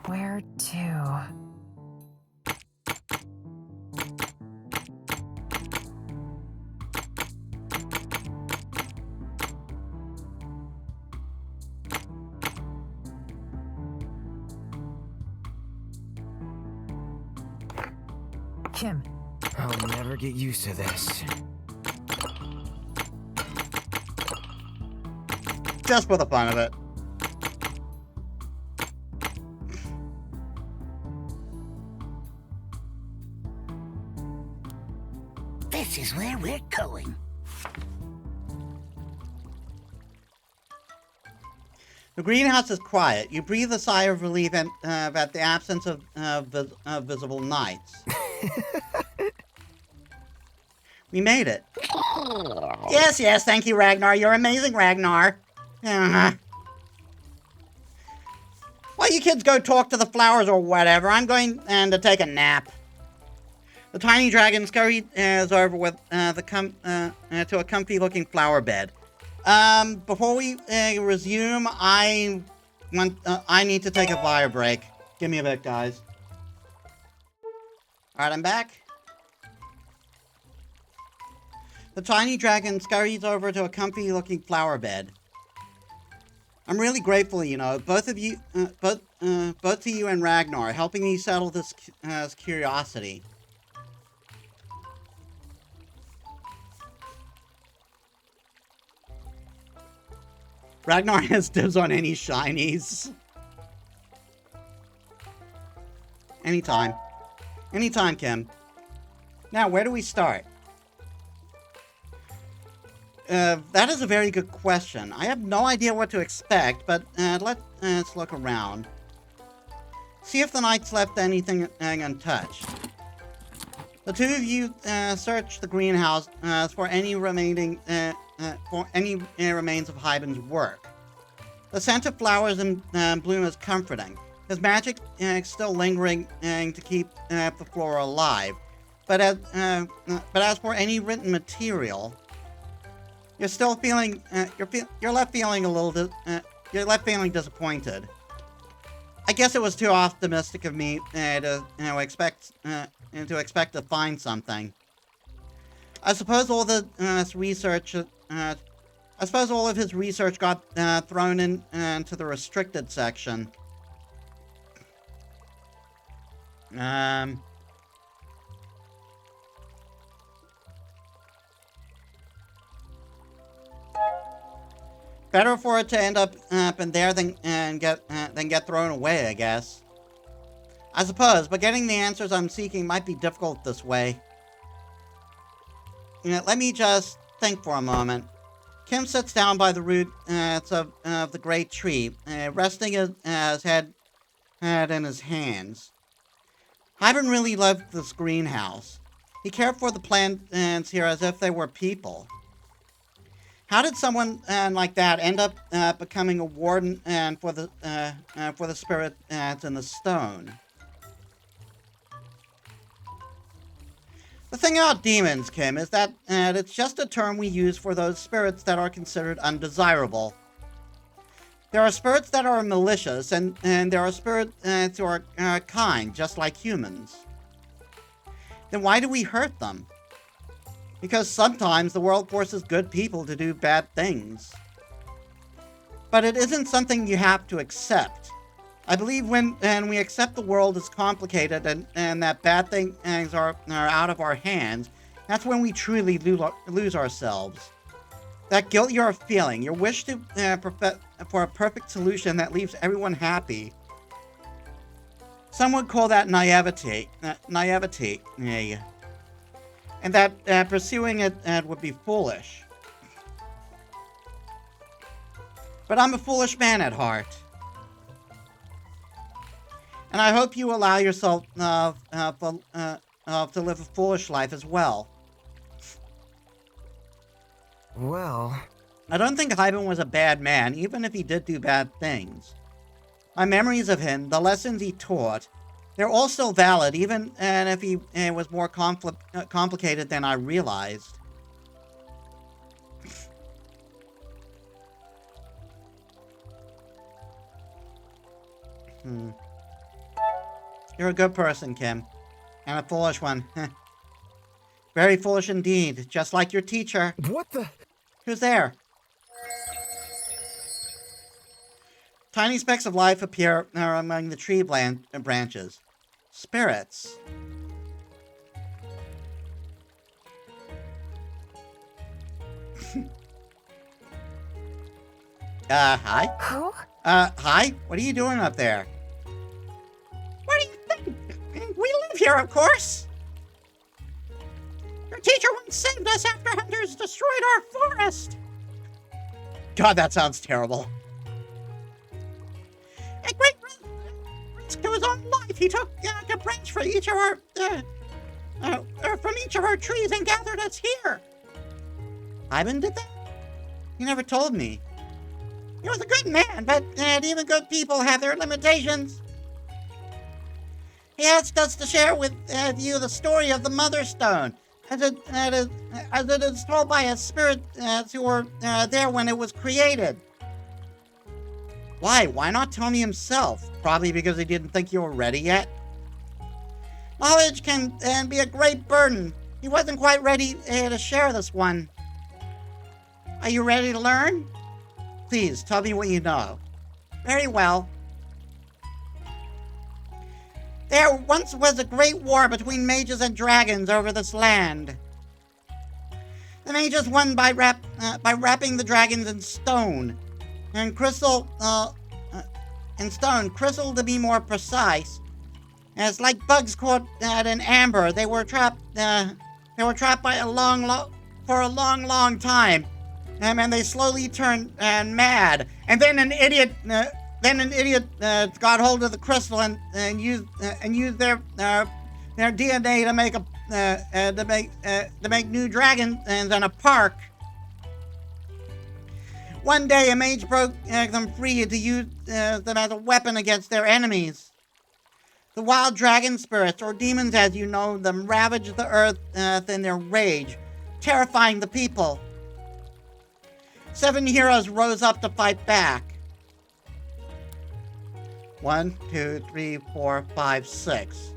Where to? Kim. I'll never get used to this. Just for the fun of it. This is where we're going. The greenhouse is quiet. You breathe a sigh of relief at the absence of visible knights. We made it. Yes, thank you, Ragnar. You're amazing, Ragnar. While you kids go talk to the flowers or whatever, I'm going to take a nap. The tiny dragon scurried over with to a comfy-looking flower bed. Before we resume, I need to take a fire break. Give me a bit, guys. Alright, I'm back. The tiny dragon scurries over to a comfy-looking flower bed. I'm really grateful, you know, both to you and Ragnar, helping me settle this curiosity. Ragnar has dibs on any shinies. Anytime. Anytime, Kim. Now, where do we start? That is a very good question. I have no idea what to expect, but let's look around. See if the knights left anything untouched. The two of you search the greenhouse for any remains of Hyben's work. The scent of flowers in bloom is comforting. His magic still lingering to keep the flora alive. But as for any written material, You're still feeling, you're left feeling a little, you're left feeling disappointed. I guess it was too optimistic of me to expect to find something. I suppose all the research, I suppose all of his research got thrown into the restricted section. Better for it to end up in there than get thrown away, I guess. I suppose, but getting the answers I'm seeking might be difficult this way. Let me just think for a moment. Kim sits down by the roots of the great tree, resting his head in his hands. Hyben really loved this greenhouse. He cared for the plants here as if they were people. How did someone like that end up becoming a warden for the spirit in the stone? The thing about demons, Kim, is that it's just a term we use for those spirits that are considered undesirable. There are spirits that are malicious, and there are spirits who are kind, just like humans. Then why do we hurt them? Because sometimes the world forces good people to do bad things. But it isn't something you have to accept. I believe when we accept the world is complicated and that bad things are out of our hands, that's when we truly lose ourselves. That guilt you're feeling, your wish to for a perfect solution that leaves everyone happy. Some would call that naivety. And that pursuing it would be foolish. But I'm a foolish man at heart. And I hope you allow yourself to live a foolish life as well. Well... I don't think Hyben was a bad man, even if he did do bad things. My memories of him, the lessons he taught, they're all still valid, even if he was more complicated than I realized. You're a good person, Kim. And a foolish one. Very foolish indeed, just like your teacher. What the? Who's there? Tiny specks of life appear among the tree branches. Spirits. Hi? Who? Hi? What are you doing up there? What do you think? We live here, of course. Your teacher once saved us after hunters destroyed our forest. God, that sounds terrible. At great risk to his own life, he took a branch from each of our trees and gathered us here. Hyben did that? He never told me. He was a good man, but even good people have their limitations. He asked us to share with you the story of the Mother Stone, as it is told by a spirit who were there when it was created. Why? Why not tell me himself? Probably because he didn't think you were ready yet. Knowledge can be a great burden. He wasn't quite ready to share this one. Are you ready to learn? Please, tell me what you know. Very well. There once was a great war between mages and dragons over this land. The mages won by wrapping the dragons in stone. And crystal, crystal to be more precise. And it's like bugs caught in amber. They were trapped by for a long time. And they slowly turned mad. And then an idiot got hold of the crystal and used their DNA to make new dragons in a park. One day, a mage broke them free to use them as a weapon against their enemies. The wild dragon spirits, or demons as you know them, ravaged the earth in their rage, terrifying the people. 7 heroes rose up to fight back. 1, 2, 3, 4, 5, 6.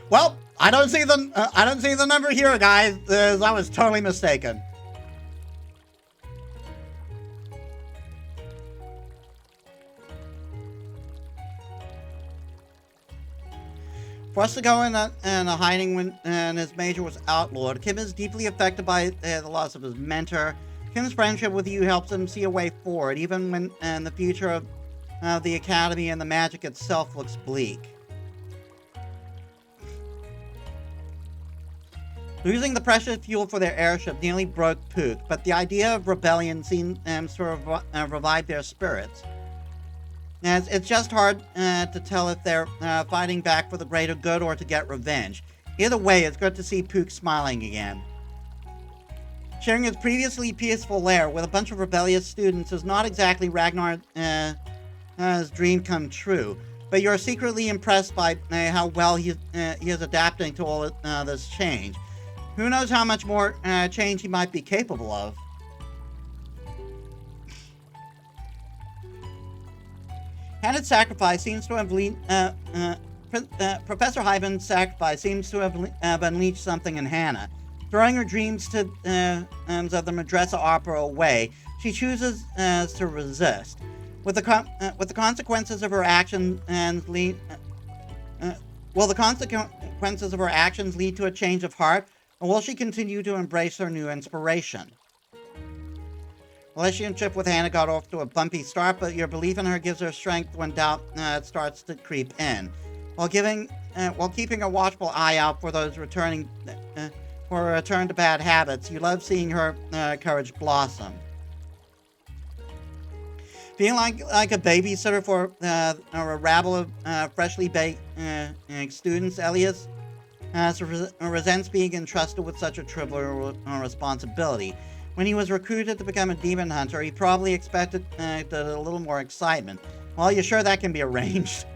Well, I don't see the number here, guys. I was totally mistaken. Forced to go in a hiding when his major was outlawed, Kim is deeply affected by the loss of his mentor. Kim's friendship with you helps him see a way forward, even when the future of the Academy and the magic itself looks bleak. Losing the precious fuel for their airship nearly broke Pook, but the idea of rebellion seemed to revive their spirits. It's just hard to tell if they're fighting back for the greater good or to get revenge. Either way, it's good to see Pook smiling again. Sharing his previously peaceful lair with a bunch of rebellious students is not exactly Ragnar's dream come true, but you're secretly impressed by how well he is adapting to all this change. Who knows how much more change he might be capable of. Hannah's sacrifice seems to have Professor Hyben's sacrifice seems to have unleashed something in Hannah. Throwing her dreams of the Madrasa opera away, she chooses to resist. With the consequences of her actions will the consequences of her actions lead to a change of heart, or will she continue to embrace her new inspiration? Relationship with Hannah got off to a bumpy start, but your belief in her gives her strength when doubt starts to creep in. While keeping a watchful eye out for those returning for a return to bad habits, you love seeing her courage blossom. Feeling like a babysitter for a rabble of freshly baked students, Elias resents being entrusted with such a trivial responsibility. When he was recruited to become a demon hunter, he probably expected a little more excitement. Well, you're sure that can be arranged.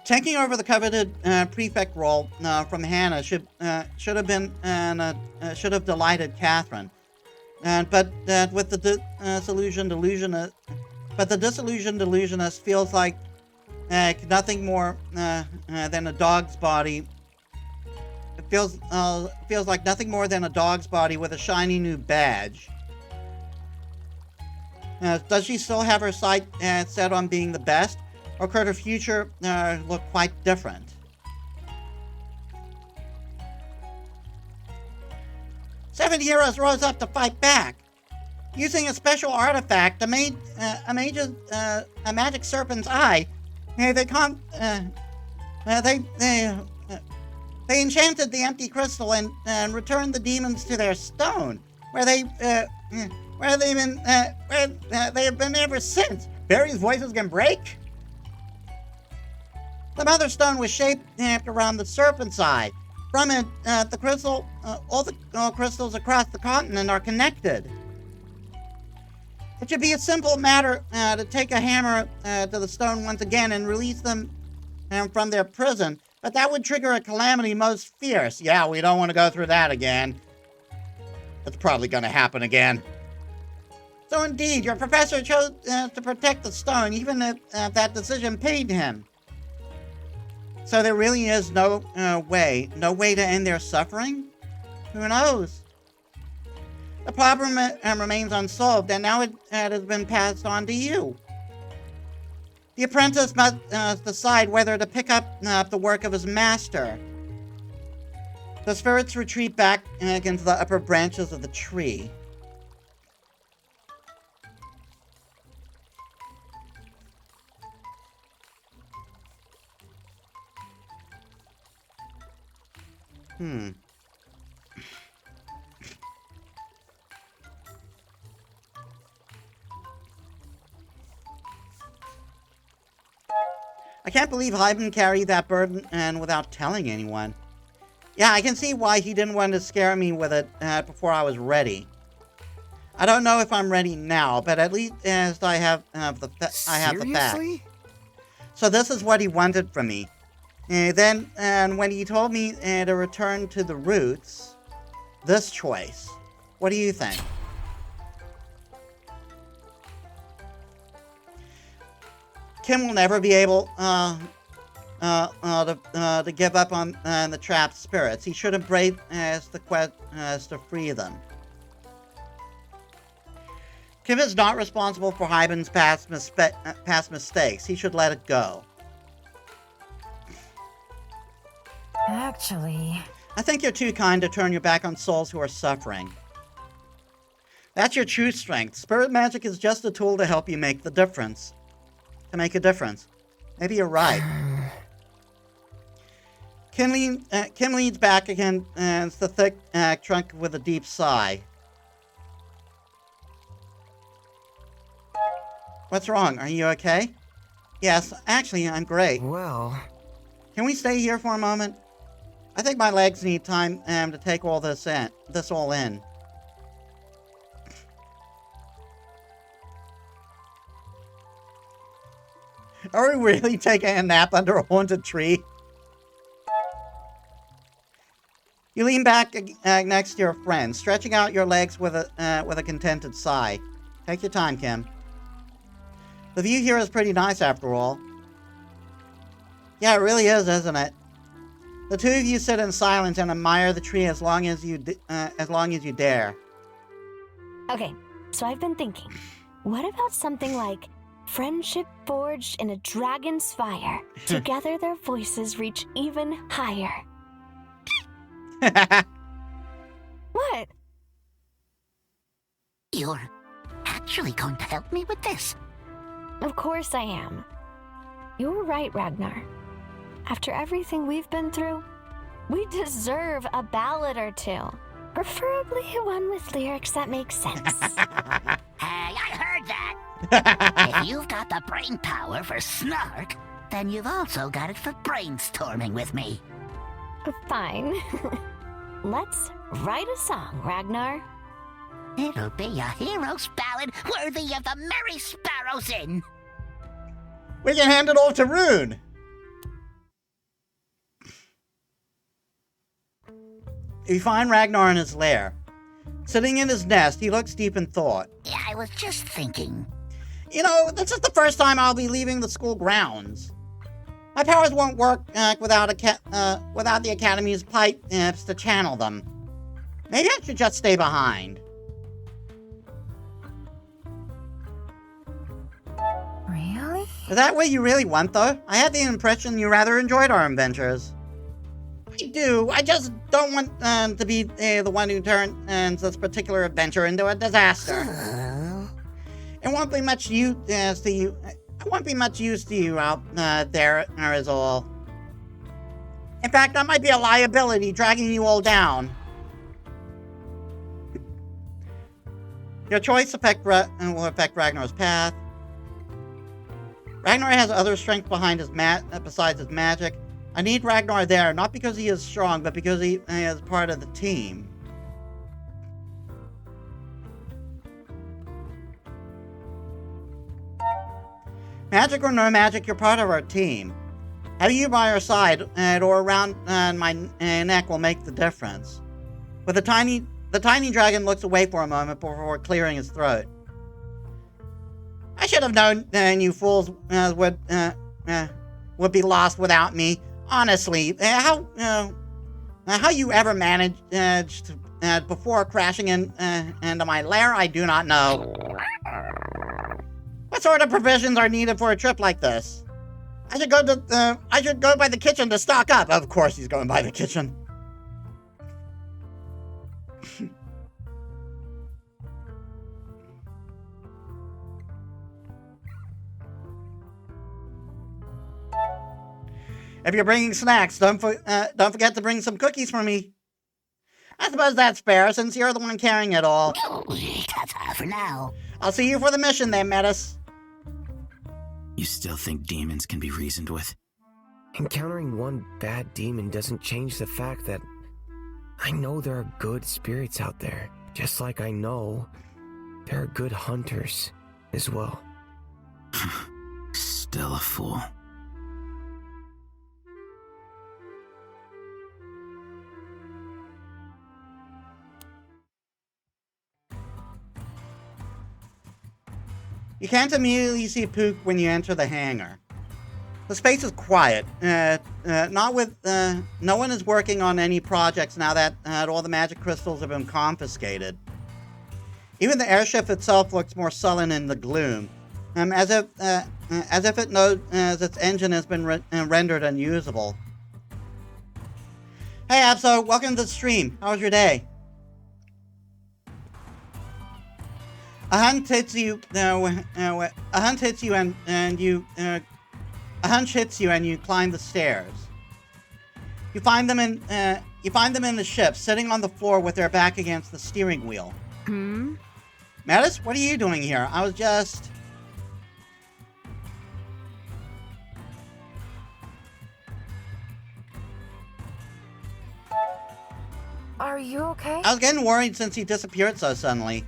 Taking over the coveted prefect role from Hannah should have delighted Catherine, but with the disillusioned illusionist feels like nothing more than a dog's body. It feels like nothing more than a dog's body with a shiny new badge. Does she still have her sight set on being the best, or could her future look quite different? Seven heroes rose up to fight back. Using a special artifact, a magic serpent's eye, they enchanted the empty crystal and returned the demons to their stone, where they have been ever since. Barry's voices can break. The mother stone was shaped around the serpent's eye. From it, the crystal, all the crystals across the continent are connected. It should be a simple matter to take a hammer to the stone once again and release them from their prison. But that would trigger a calamity most fierce. Yeah, we don't want to go through that again. It's probably going to happen again. So indeed, your professor chose to protect the stone, even if that decision pained him. So there really is no way to end their suffering? Who knows? The problem remains unsolved, and now it has been passed on to you. The apprentice must decide whether to pick up the work of his master. The spirits retreat back into the upper branches of the tree. I can't believe Hyben carried that burden and without telling anyone. Yeah, I can see why he didn't want to scare me with it before I was ready. I don't know if I'm ready now, but at least as I have the facts. Seriously? So this is what he wanted from me. Then, when he told me to return to the roots, this choice. What do you think? Kim will never be able to give up on the trapped spirits. He should embrace the quest to free them. Kim is not responsible for Hyben's past mistakes. He should let it go. Actually... I think you're too kind to turn your back on souls who are suffering. That's your true strength. Spirit magic is just a tool to help you make the difference. To make a difference. Maybe you're right. Kim leans back against the thick trunk with a deep sigh. What's wrong? Are you okay? Yes, actually, I'm great. Well... Can we stay here for a moment? I think my legs need time to take all this all in. Are we really taking a nap under a haunted tree? You lean back next to your friend, stretching out your legs with a contented sigh. Take your time, Kim. The view here is pretty nice, after all. Yeah, it really is, isn't it? The two of you sit in silence and admire the tree as long as you dare. Okay, so I've been thinking, what about something like friendship forged in a dragon's fire? Together their voices reach even higher. What? You're actually going to help me with this? Of course I am. You were right, Ragnar. After everything we've been through, we deserve a ballad or two. Preferably one with lyrics that make sense. Hey, I heard that! If you've got the brain power for snark, then you've also got it for brainstorming with me. Fine. Let's write a song, Ragnar. It'll be a hero's ballad worthy of the Merry Sparrows Inn. We can hand it all to Rune. You find Ragnar in his lair. Sitting in his nest, he looks deep in thought. Yeah, I was just thinking. You know, this is the first time I'll be leaving the school grounds. My powers won't work without the Academy's pipes to channel them. Maybe I should just stay behind. Really? Is that what you really want, though? I had the impression you rather enjoyed our adventures. I do. I just don't want to be the one who turns this particular adventure into a disaster. It won't be much use to you. It won't be much use to you out there, is all. In fact, I might be a liability dragging you all down. Your choice will affect Ragnar's path. Ragnar has other strength behind besides his magic. I need Ragnar there, not because he is strong, but because he is part of the team. Magic or no magic, you're part of our team. Having you by our side or around my neck will make the difference. But the tiny dragon looks away for a moment before clearing his throat. I should have known you fools would be lost without me. Honestly, how you ever managed before crashing into my lair, I do not know. What sort of provisions are needed for a trip like this? I should go by the kitchen to stock up. Of course, he's going by the kitchen. If you're bringing snacks, don't forget to bring some cookies for me. I suppose that's fair, since you're the one carrying it all. Ta-ta for now. I'll see you for the mission then, Metis. You still think demons can be reasoned with? Encountering one bad demon doesn't change the fact that I know there are good spirits out there, just like I know There are good hunters as well. Still a fool. You can't immediately see Pook when you enter the hangar. The space is quiet. No one is working on any projects now that all the magic crystals have been confiscated. Even the airship itself looks more sullen in the gloom, as if it knows its engine has been rendered unusable. Hey, Abso, welcome to the stream. How was your day? A hunch hits you and you climb the stairs. You find them in the ship, sitting on the floor with their back against the steering wheel. Metis, what are you doing here? I was just... Are you okay? I was getting worried since you disappeared so suddenly.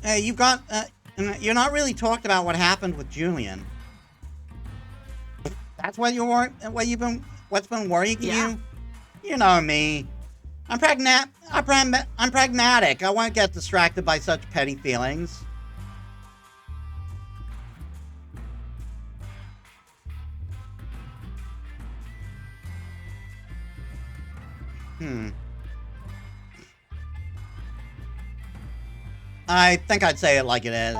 You're not really talked about what happened with Julian. That's what's been worrying you? You know me. I'm pragmatic. I won't get distracted by such petty feelings. I think I'd say it like it is.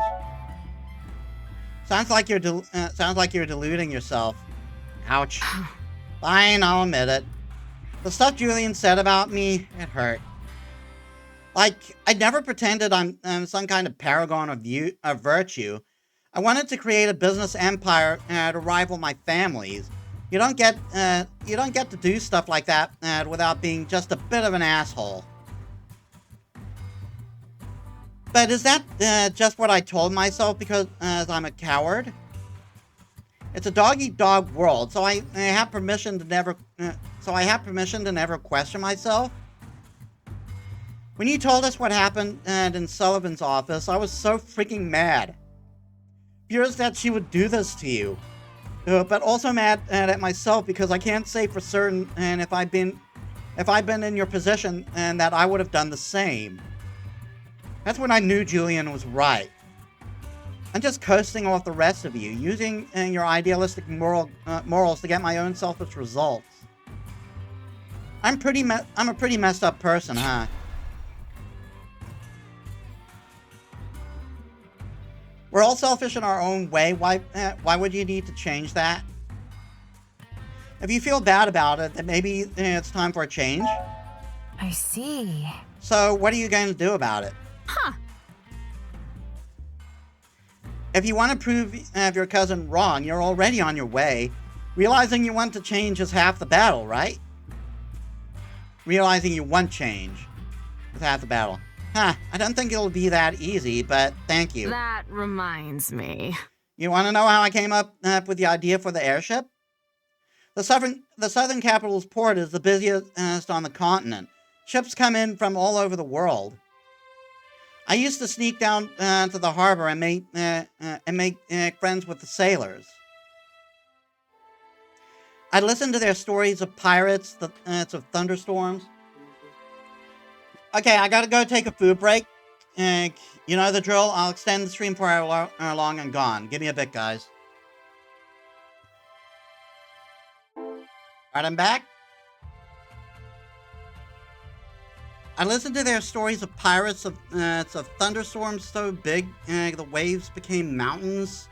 Sounds like you're deluding yourself. Ouch. Fine, I'll admit it. The stuff Julian said about me, it hurt. Like, I never pretended I'm some kind of paragon of virtue. I wanted to create a business empire to rival my family's. You don't get to do stuff like that without being just a bit of an asshole. But is that just what I told myself because I'm a coward? It's a dog-eat-dog world, so I have permission to never question myself. When you told us what happened in Sullivan's office, I was so freaking mad. Furious that she would do this to you, but also mad at myself because I can't say for certain, and if I'd been in your position, and that I would have done the same. That's when I knew Julian was right. I'm just coasting off the rest of you, using your idealistic morals to get my own selfish results. I'm a pretty messed up person, huh? We're all selfish in our own way. Why would you need to change that? If you feel bad about it, then maybe it's time for a change. I see. So, what are you going to do about it? Huh. If you want to prove your cousin wrong, you're already on your way. Realizing you want to change is half the battle, right? Realizing you want change is half the battle. Huh, I don't think it'll be that easy, but thank you. That reminds me. You want to know how I came up with the idea for the airship? The southern capital's port is the busiest on the continent. Ships come in from all over the world. I used to sneak down to the harbor and make friends with the sailors. I listened to their stories of pirates, of thunderstorms. Okay, I gotta go take a food break. You know the drill. I'll extend the stream for how long I'm gone. Give me a bit, guys. Alright, I'm back. I listened to their stories of pirates, of thunderstorms so big the waves became mountains.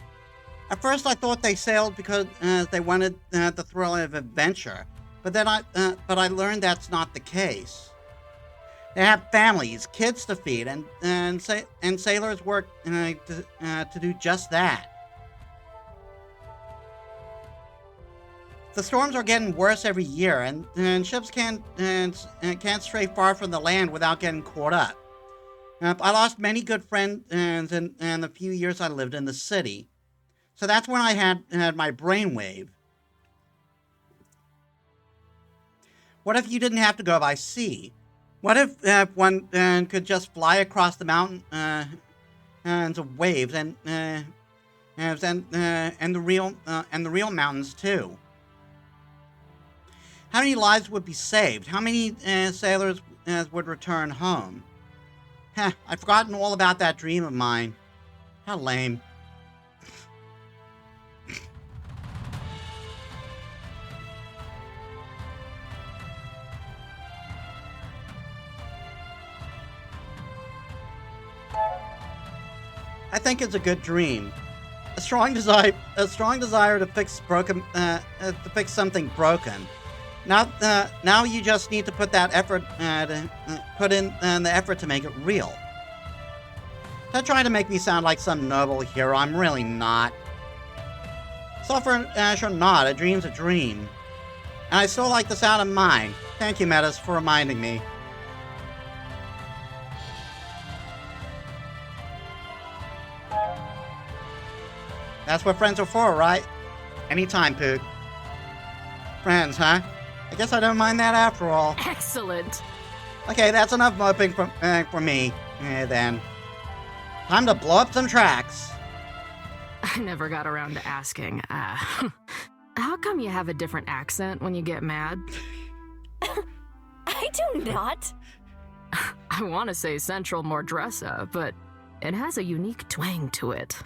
At first, I thought they sailed because they wanted the thrill of adventure, but I learned that's not the case. They have families, kids to feed, and sailors work to do just that. The storms are getting worse every year, and ships can't stray far from the land without getting caught up. I lost many good friends in the few years I lived in the city. So that's when I had my brainwave. What if you didn't have to go by sea? What if one could just fly across the mountain and of waves and the real mountains too? How many lives would be saved? How many sailors would return home? Heh, I've forgotten all about that dream of mine. How lame. I think it's a good dream. A strong desire to fix something broken. Now you just need to put that effort, put in the effort to make it real. Don't try to make me sound like some noble hero. I'm really not. So for sure not. A dream's a dream, and I still like the sound of mine. Thank you, Metis, for reminding me. That's what friends are for, right? Anytime, Pook. Friends, huh? I guess I don't mind that after all. Excellent. Okay, that's enough moping for me, then. Time to blow up some tracks. I never got around to asking, how come you have a different accent when you get mad? I do not. I want to say Central Mordressa, but it has a unique twang to it.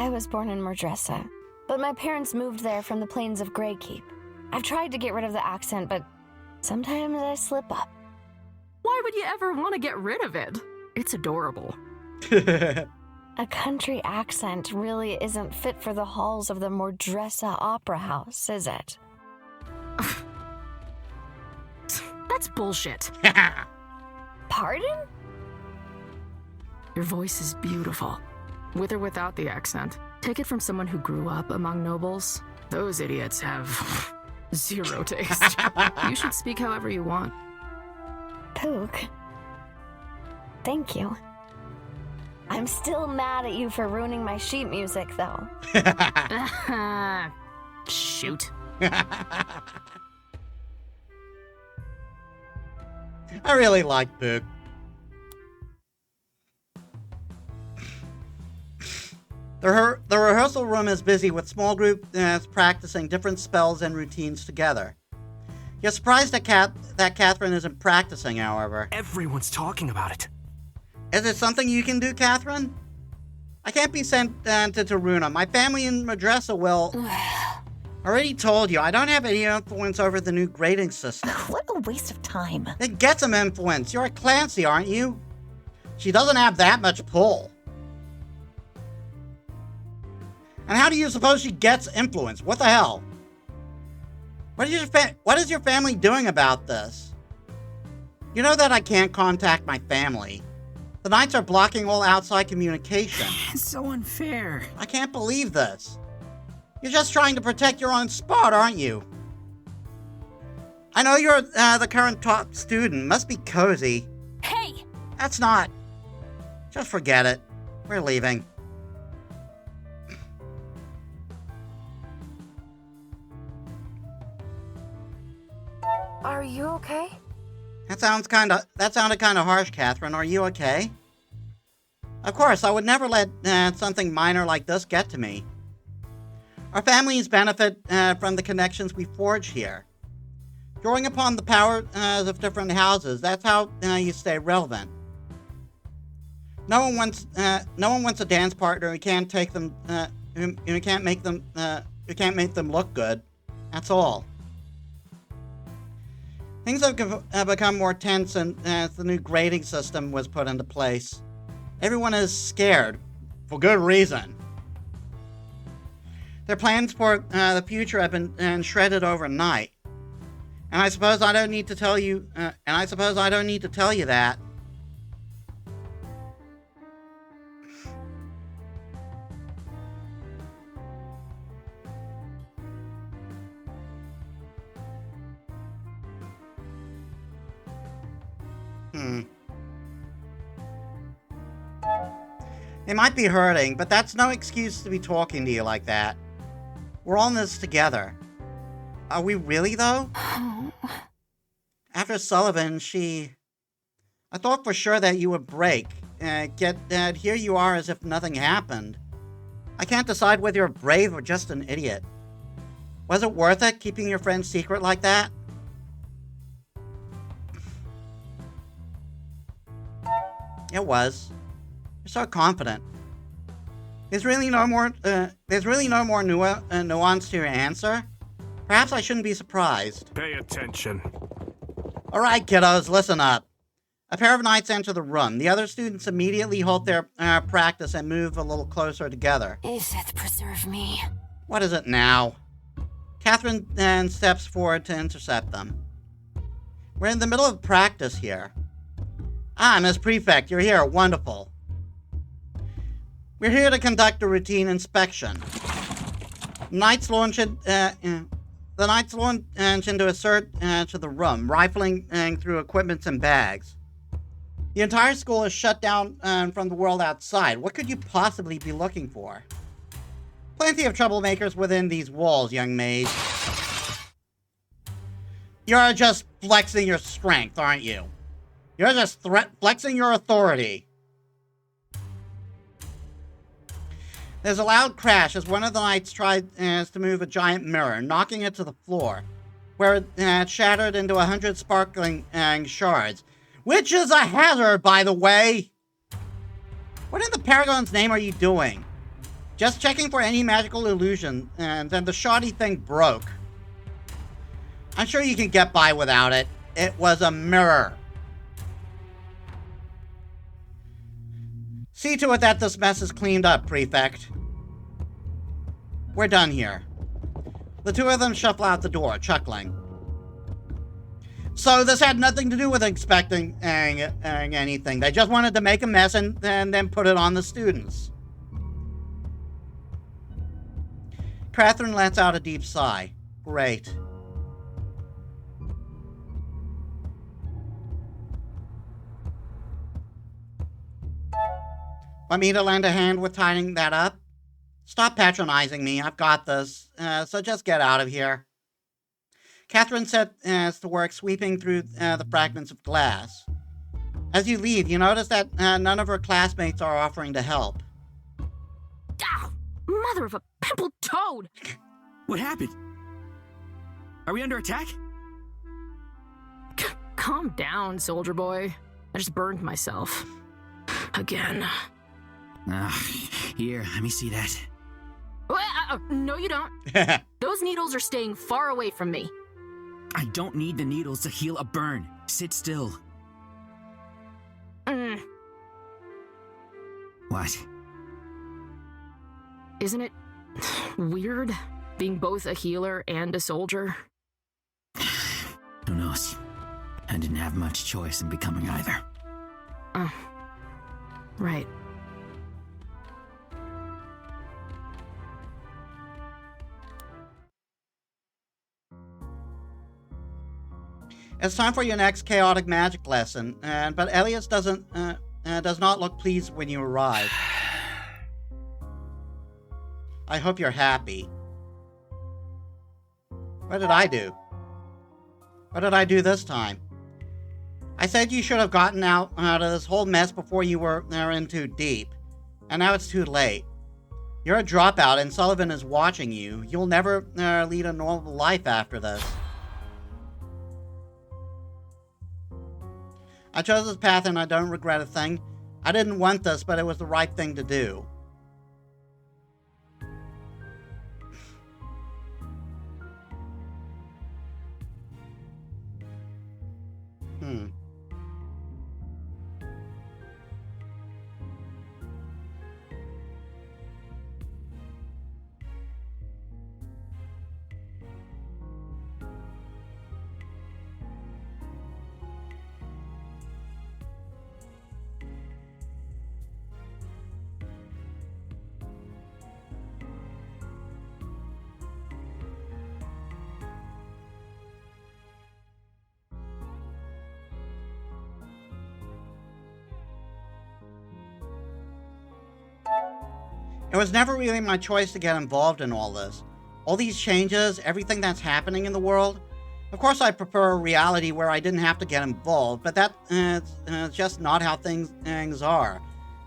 I was born in Mordressa, but my parents moved there from the plains of Greykeep. I've tried to get rid of the accent, but sometimes I slip up. Why would you ever want to get rid of it? It's adorable. A country accent really isn't fit for the halls of the Mordressa Opera House, is it? That's bullshit. Pardon? Your voice is beautiful, with or without the accent. Take it from someone who grew up among nobles. Those idiots have zero taste. You should speak however you want. Pook. Thank you. I'm still mad at you for ruining my sheet music, though. Shoot. I really like Pook. The rehearsal room is busy with small groups practicing different spells and routines together. You're surprised that Catherine isn't practicing, however. Everyone's talking about it. Is it something you can do, Catherine? I can't be sent to Taruna. My family in Mordressa will... I already told you, I don't have any influence over the new grading system. What a waste of time. Then get some influence. You're a Clancy, aren't you? She doesn't have that much pull. And how do you suppose she gets influence? What the hell? What is your family doing about this? You know that I can't contact my family. The Knights are blocking all outside communication. It's so unfair. I can't believe this. You're just trying to protect your own spot, aren't you? I know you're the current top student. Must be cozy. Hey! That's not. Just forget it. We're leaving. Are you okay? That sounded kind of harsh, Catherine. Are you okay? Of course, I would never let something minor like this get to me. Our families benefit from the connections we forge here. Drawing upon the power of different houses, that's how you stay relevant. No one wants a dance partner who can't take them, who can't make them look good. That's all. Things have become more tense as the new grading system was put into place. Everyone is scared, for good reason. Their plans for the future have been shredded overnight. And I suppose I don't need to tell you. That. It might be hurting, but that's no excuse to be talking to you like that. We're all in this together. Are we really, though? after Sullivan, I thought for sure that you would break. Yet here you are as if nothing happened. I can't decide whether you're brave or just an idiot. Was it worth it, keeping your friend's secret like that? It was. You're so confident. There's really no more nuance to your answer. Perhaps I shouldn't be surprised. Pay attention. All right, kiddos, listen up. A pair of knights enter the room. The other students immediately halt their practice and move a little closer together. Iseth, preserve me. What is it now? Catherine then steps forward to intercept them. We're in the middle of practice here. Ah, Miss Prefect, you're here. Wonderful. We're here to conduct a routine inspection. The knights launch into a search to the room, rifling through equipment and bags. The entire school is shut down from the world outside. What could you possibly be looking for? Plenty of troublemakers within these walls, young maid. You're just flexing your strength, aren't you? You're just flexing your authority. There's a loud crash as one of the knights tries to move a giant mirror, knocking it to the floor, where it shattered into 100 sparkling shards. Which is a hazard, by the way! What in the Paragon's name are you doing? Just checking for any magical illusion, and then the shoddy thing broke. I'm sure you can get by without it. It was a mirror. See to it that this mess is cleaned up, Prefect. We're done here. The two of them shuffle out the door, chuckling. So this had nothing to do with expecting anything. They just wanted to make a mess and then put it on the students. Catherine lets out a deep sigh. Great. Want me to lend a hand with tying that up? Stop patronizing me. I've got this. So just get out of here. Catherine sets to work sweeping through the fragments of glass. As you leave, you notice that none of her classmates are offering to help. Ow! Mother of a pimpled toad! What happened? Are we under attack? Calm down, soldier boy. I just burned myself. Again. Here, let me see that. No, you don't. Those needles are staying far away from me. I don't need the needles to heal a burn. Sit still. What? Isn't it weird being both a healer and a soldier? Who knows? I didn't have much choice in becoming either. Right. It's time for your next chaotic magic lesson, but Elias does not look pleased when you arrive. I hope you're happy. What did I do? What did I do this time? I said you should have gotten out of this whole mess before you were in too deep, and now it's too late. You're a dropout and Sullivan is watching you. You'll never lead a normal life after this. I chose this path and I don't regret a thing. I didn't want this, but it was the right thing to do. It was never really my choice to get involved in all this. All these changes, everything that's happening in the world. Of course, I prefer a reality where I didn't have to get involved, but that's just not how things are.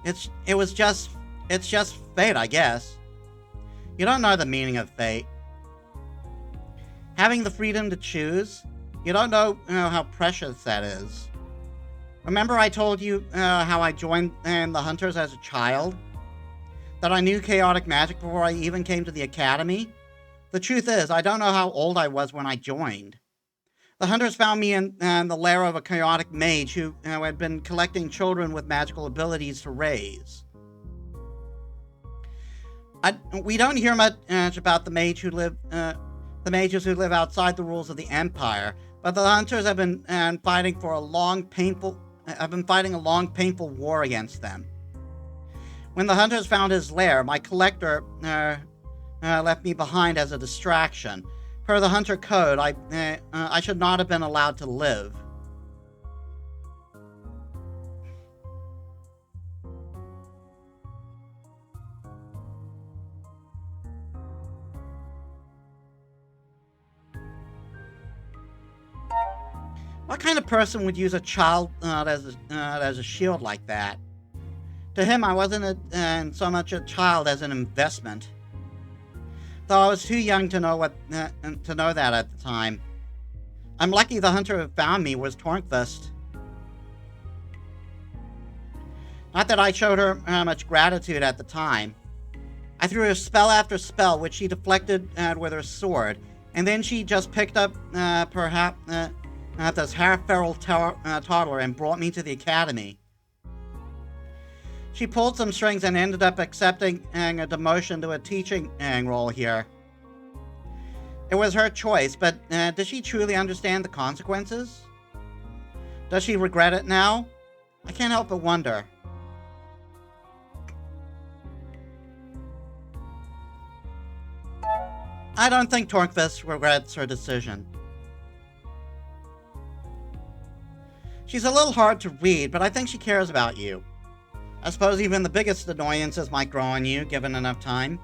It's just fate, I guess. You don't know the meaning of fate. Having the freedom to choose, you don't know how precious that is. Remember I told you how I joined the Hunters as a child? That I knew chaotic magic before I even came to the academy? The truth is, I don't know how old I was when I joined. The Hunters found me in the lair of a chaotic mage who had been collecting children with magical abilities to raise. We don't hear much about the mages who live outside the rules of the Empire, but the Hunters have been fighting a long, painful war against them. When the Hunters found his lair, my collector left me behind as a distraction. Per the Hunter Code, I should not have been allowed to live. What kind of person would use a child as a shield like that? To him, I wasn't so much a child as an investment. Though I was too young to know that at the time. I'm lucky the hunter who found me was Tornquist. Not that I showed her much gratitude at the time. I threw her spell after spell, which she deflected with her sword, and then she just picked up this half-feral toddler and brought me to the academy. She pulled some strings and ended up accepting a demotion to a teaching role here. It was her choice, but does she truly understand the consequences? Does she regret it now? I can't help but wonder. I don't think Tornquist regrets her decision. She's a little hard to read, but I think she cares about you. I suppose even the biggest annoyances might grow on you, given enough time.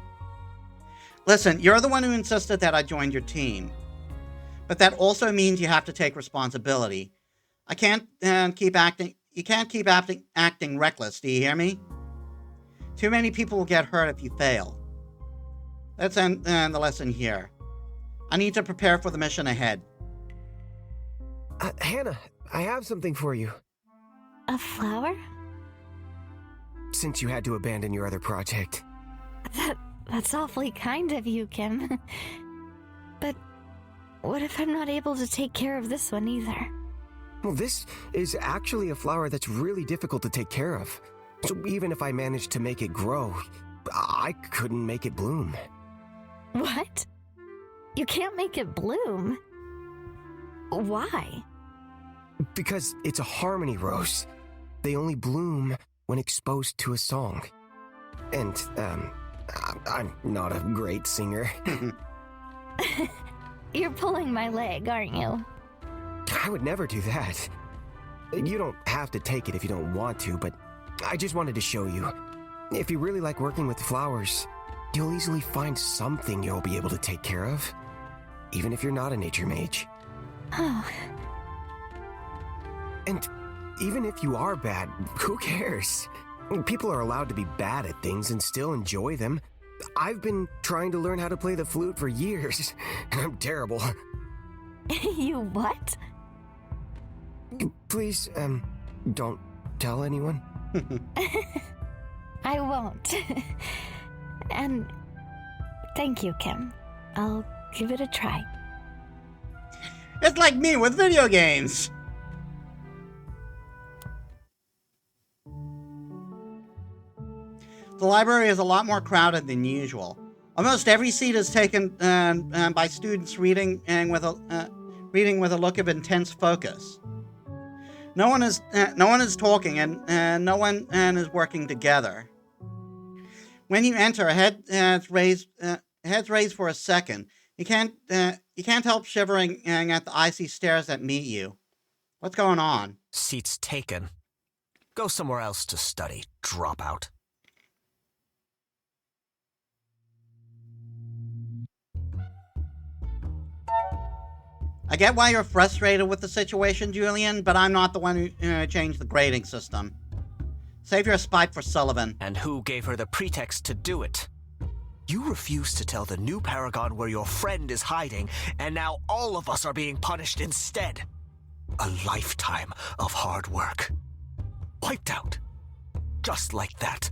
Listen, you're the one who insisted that I joined your team. But that also means you have to take responsibility. You can't keep acting reckless, do you hear me? Too many people will get hurt if you fail. Let's end the lesson here. I need to prepare for the mission ahead. Hannah, I have something for you. A flower? Since you had to abandon your other project. That's awfully kind of you, Kim. But what if I'm not able to take care of this one either? Well, this is actually a flower that's really difficult to take care of. So even if I managed to make it grow, I couldn't make it bloom. What? You can't make it bloom? Why? Because it's a harmony rose. They only bloom when exposed to a song. And, I'm not a great singer. You're pulling my leg, aren't you? I would never do that. You don't have to take it if you don't want to, but I just wanted to show you. If you really like working with flowers, you'll easily find something you'll be able to take care of, even if you're not a nature mage. Oh. And even if you are bad, who cares? People are allowed to be bad at things and still enjoy them. I've been trying to learn how to play the flute for years, and I'm terrible. You what? Please, don't tell anyone. I won't. And thank you, Kim. I'll give it a try. It's like me with video games. The library is a lot more crowded than usual. Almost every seat is taken by students reading with a look of intense focus. No one is talking, and no one is working together. When you enter, heads raised for a second. You can't help shivering at the icy stares that meet you. What's going on? Seats taken. Go somewhere else to study, dropout. I get why you're frustrated with the situation, Julian, but I'm not the one who changed the grading system. Save your spite for Sullivan. And who gave her the pretext to do it? You refused to tell the new Paragon where your friend is hiding, and now all of us are being punished instead. A lifetime of hard work. Wiped out. Just like that.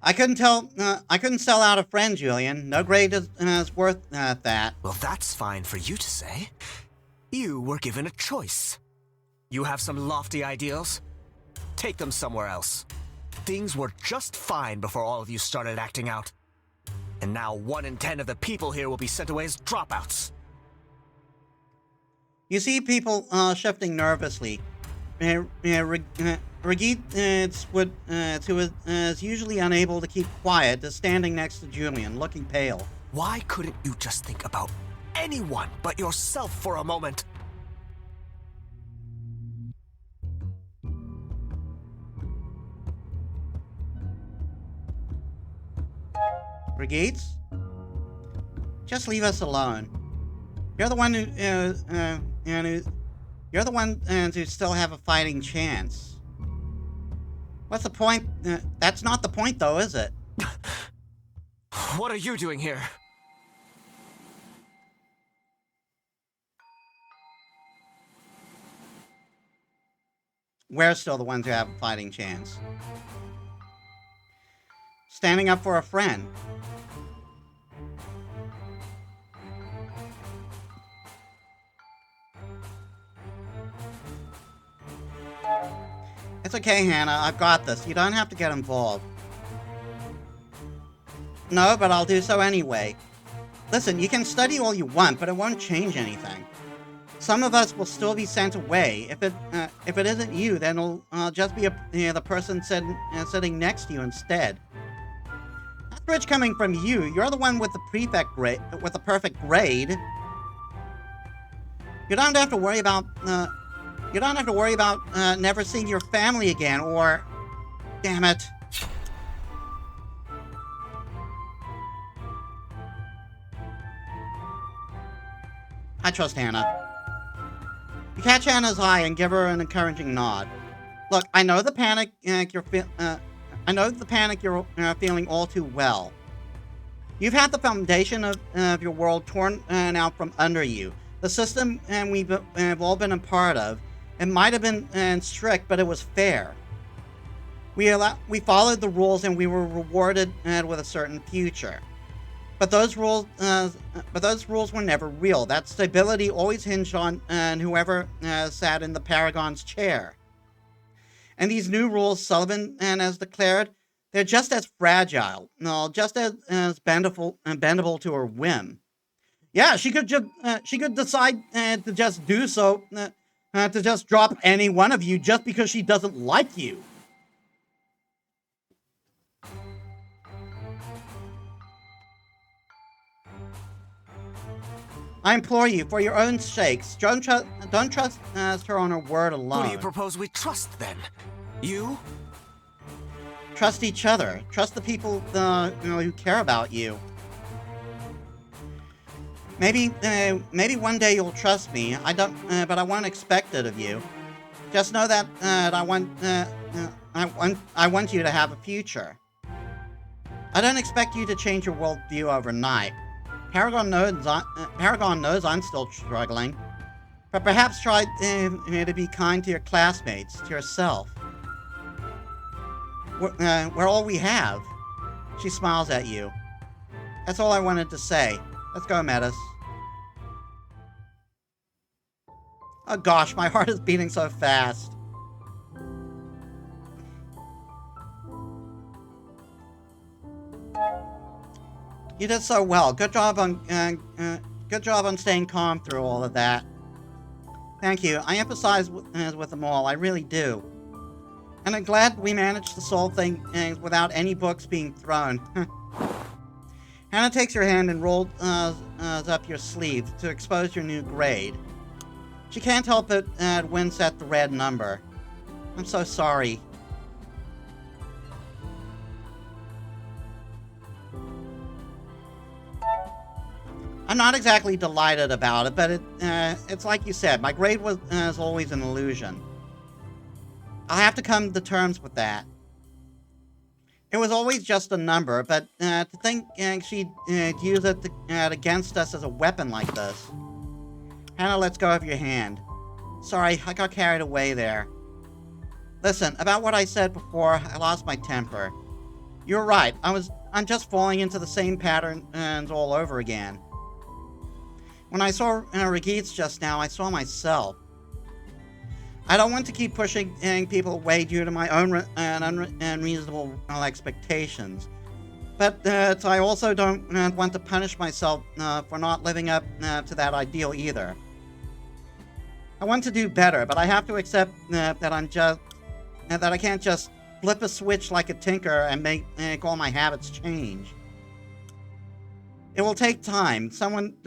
I couldn't sell out a friend, Julian. No grade is worth that. Well, that's fine for you to say. You were given a choice. You have some lofty ideals? Take them somewhere else. Things were just fine before all of you started acting out. And now 1 in 10 of the people here will be sent away as dropouts. You see people shifting nervously. Regis, who is usually unable to keep quiet, is standing next to Julian, looking pale. Why couldn't you just think about anyone but yourself for a moment? Regis? Just leave us alone. You're the one you're the one who still have a fighting chance. What's the point? That's not the point, though, is it? What are you doing here? We're still the ones who have a fighting chance. Standing up for a friend. It's okay, Hannah. I've got this. You don't have to get involved. No, but I'll do so anyway. Listen, you can study all you want, but it won't change anything. Some of us will still be sent away. If it isn't you, then it'll just be the person sitting next to you instead. That's rich coming from you. You're the one with the perfect grade. You don't have to worry about. You don't have to worry about never seeing your family again, or... Damn it. I trust Hannah. You catch Hannah's eye and give her an encouraging nod. Look, I know the panic you're feeling all too well. You've had the foundation of your world torn out from under you. The system we've all been a part of. It might have been strict, but it was fair. We followed the rules, and we were rewarded with a certain future. But those rules were never real. That stability always hinged on whoever sat in the Paragon's chair. And these new rules, Sullivan has declared, they're just as fragile, just as bendable to her whim. Yeah, she could decide to just do so. To just drop any one of you just because she doesn't like you. I implore you, for your own sakes, don't trust her on her word alone. Who do you propose we trust, then? You? Trust each other. Trust the people who care about you. Maybe one day you'll trust me. But I won't expect it of you. Just know that I want you to have a future. I don't expect you to change your worldview overnight. Paragon knows I'm still struggling. But perhaps try to be kind to your classmates, to yourself. We're all we have. She smiles at you. That's all I wanted to say. Let's go, Metis. Oh gosh, my heart is beating so fast. You did so well. Good job on staying calm through all of that. Thank you. I empathize with them all. I really do. And I'm glad we managed to solve things without any books being thrown. Hannah takes your hand and rolls up your sleeve to expose your new grade. She can't help but wince at the red number. I'm so sorry. I'm not exactly delighted about it, but it's like you said, my grade was always an illusion. I'll have to come to terms with that. It was always just a number, but to think she'd use it against us as a weapon like this. Hannah, let's go of your hand. Sorry, I got carried away there. Listen, about what I said before, I lost my temper. You're right, I'm just falling into the same patterns all over again. When I saw Regis just now, I saw myself. I don't want to keep pushing people away due to my own unreasonable expectations. But I also don't want to punish myself for not living up to that ideal either. I want to do better, but I have to accept that I can't just flip a switch like a tinker and make all my habits change. It will take time, someone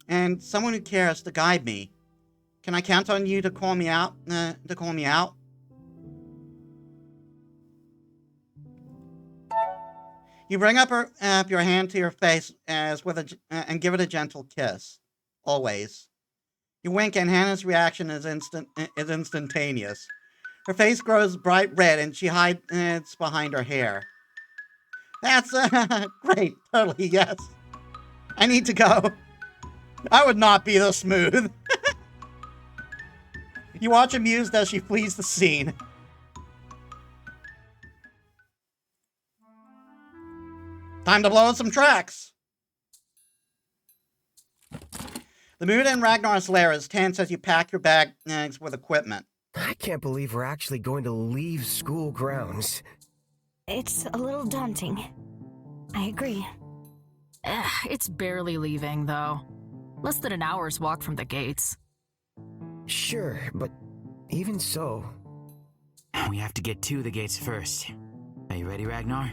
who cares to guide me. Can I count on you to call me out? You bring up your hand to your face and give it a gentle kiss. Always. You wink, and Hannah's reaction is instantaneous. Her face grows bright red, and she hides behind her hair. That's great. Totally, yes. I need to go. I would not be this smooth. You watch amused as she flees the scene. Time to blow on some tracks. The mood in Ragnar's lair is tense as you pack your bags with equipment. I can't believe we're actually going to leave school grounds. It's a little daunting. I agree. It's barely leaving, though. Less than an hour's walk from the gates. Sure, but even so... We have to get to the gates first. Are you ready, Ragnar?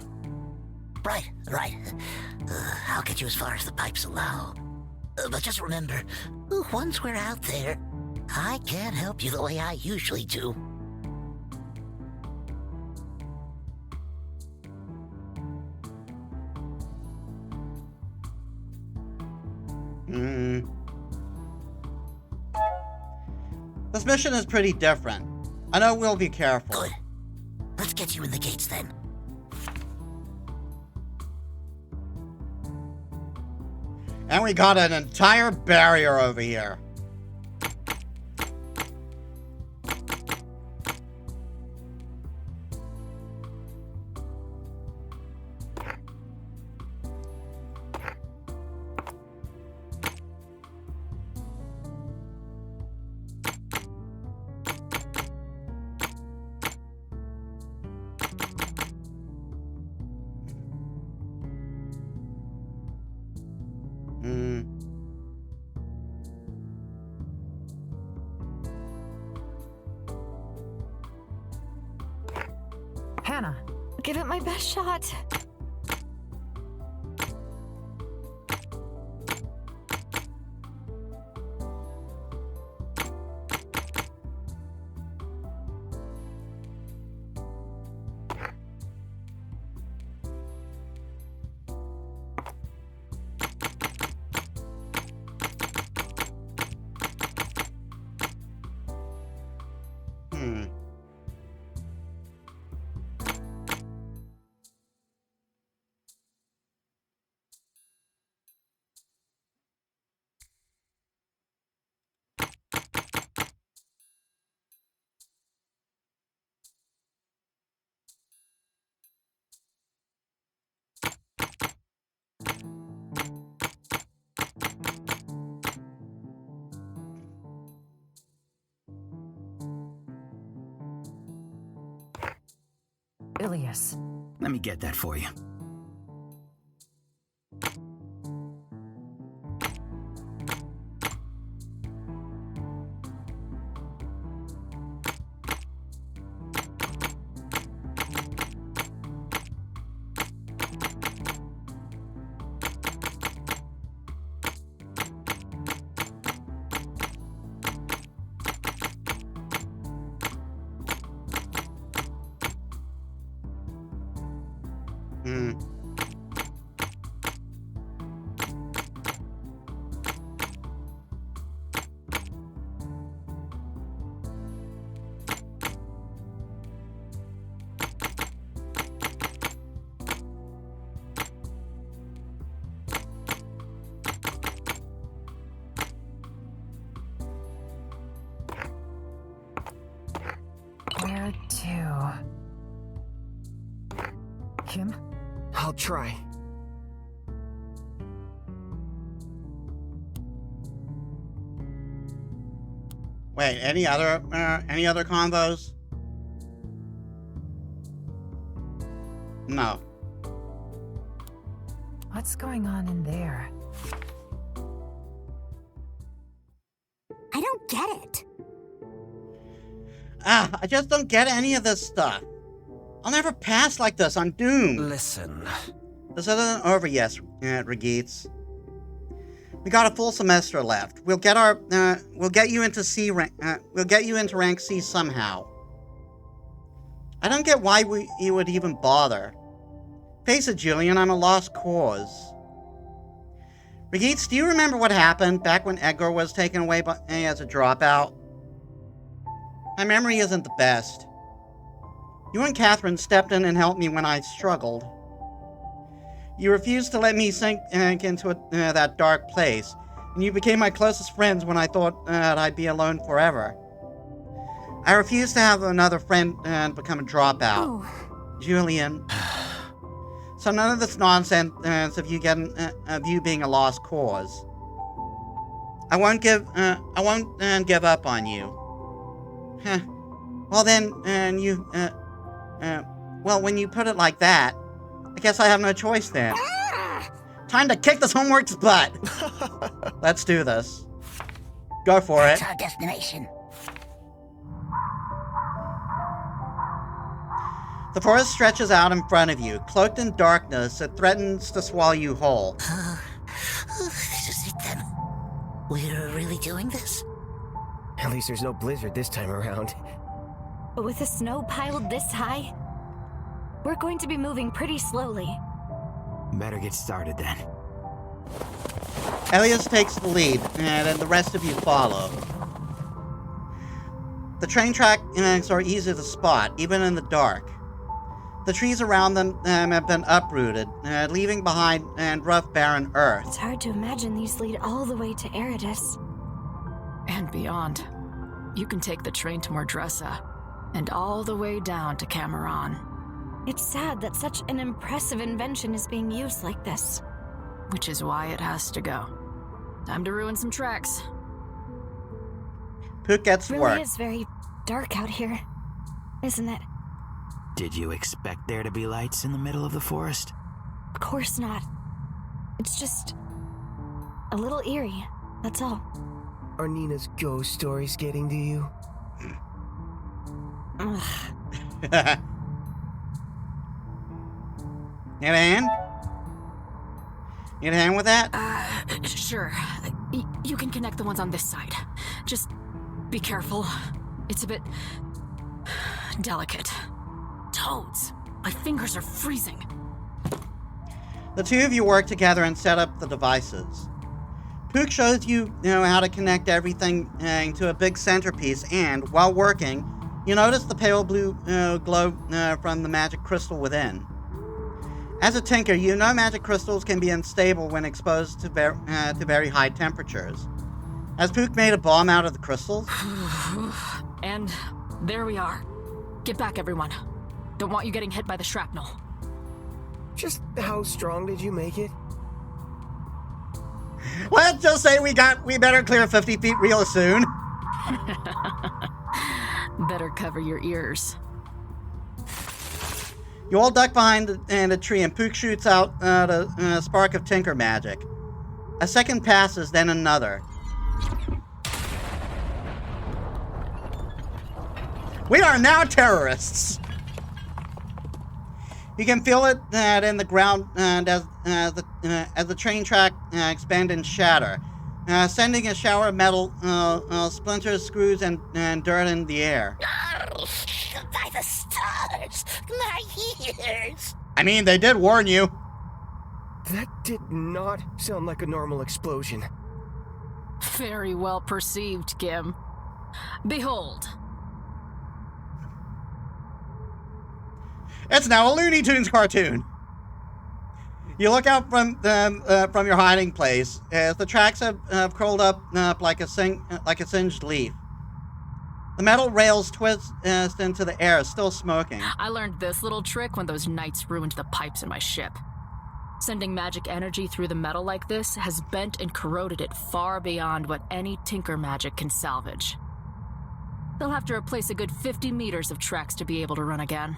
Right. I'll get you as far as the pipes allow. But just remember, once we're out there, I can't help you the way I usually do. This mission is pretty different. I know we'll be careful. Good. Let's get you in the gates then. And we got an entire barrier over here. Hannah. Give it my best shot. Ilias. Let me get that for you. I'll try. Wait, any other combos? No. What's going on in there? I don't get it. I just don't get any of this stuff. I'll never pass like this. I'm doomed. Listen. This isn't over yet, Regeets. We got a full semester left. We'll get you into C rank. We'll get you into rank C somehow. I don't get why you would even bother. Face it, Julian, I'm a lost cause. Regeets, do you remember what happened back when Edgar was taken away as a dropout? My memory isn't the best. You and Catherine stepped in and helped me when I struggled. You refused to let me sink into that dark place, and you became my closest friends when I thought I'd be alone forever. I refused to have another friend become a dropout. Oh. Julian. So none of this nonsense of you being a lost cause. I won't give up on you. Huh. Well then, well, when you put it like that, I guess I have no choice then. Time to kick this homework's butt. Let's do this. Go for it. That's our destination. The forest stretches out in front of you, cloaked in darkness. It threatens to swallow you whole. This is it then. We're really doing this? At least there's no blizzard this time around. But with the snow piled this high, we're going to be moving pretty slowly. Better get started then. Elias takes the lead, and then the rest of you follow. The train tracks are easy to spot, even in the dark. The trees around them have been uprooted, leaving behind rough, barren earth. It's hard to imagine these lead all the way to Eridus. And beyond. You can take the train to Mordressa, and all the way down to Cameron. It's sad that such an impressive invention is being used like this. Which is why it has to go. Time to ruin some tracks. Pook gets to It work. really is very dark out here, isn't it? Did you expect there to be lights in the middle of the forest? Of course not. It's just a little eerie, that's all. Are Nina's ghost stories getting to you? Ugh. Need a hand? Need a hand with that? Sure. You can connect the ones on this side. Just be careful. It's a bit delicate. Toads, my fingers are freezing. The two of you work together and set up the devices. Pook shows you, how to connect everything to a big centerpiece, and while working, you notice the pale blue glow from the magic crystal within. As a tinker, you know magic crystals can be unstable when exposed to very high temperatures. Has Pook made a bomb out of the crystals? And there we are. Get back, everyone. Don't want you getting hit by the shrapnel. Just how strong did you make it? Let's just say we better clear 50 feet real soon. Better cover your ears. You all duck behind a tree, and Pook shoots out a spark of tinker magic. A second passes, then another. We are now terrorists! You can feel it in the ground as the train track expand and shatter, sending a shower of metal splinters, screws, and dirt in the air. By the stars, my ears! I mean, they did warn you. That did not sound like a normal explosion. Very well perceived, Kim. Behold. It's now a Looney Tunes cartoon. You look out from your hiding place as the tracks have curled up like a singed leaf. The metal rails twist into the air, still smoking. I learned this little trick when those knights ruined the pipes in my ship. Sending magic energy through the metal like this has bent and corroded it far beyond what any tinker magic can salvage. They'll have to replace a good 50 meters of tracks to be able to run again.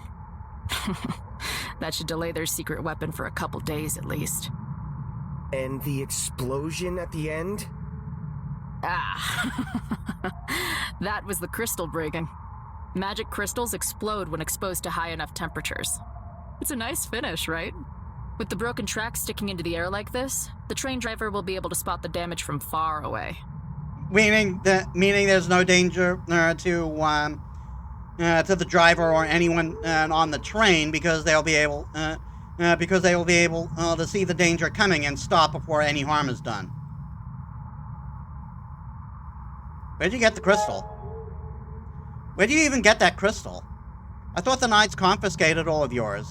That should delay their secret weapon for a couple days at least. And the explosion at the end? Ah. That was the crystal breaking. Magic crystals explode when exposed to high enough temperatures. It's a nice finish, right? With the broken tracks sticking into the air like this, the train driver will be able to spot the damage from far away. Meaning there's no danger to the driver or anyone on the train because they'll be able to see the danger coming and stop before any harm is done. Where'd you get the crystal? Where'd you even get that crystal? I thought the Knights confiscated all of yours.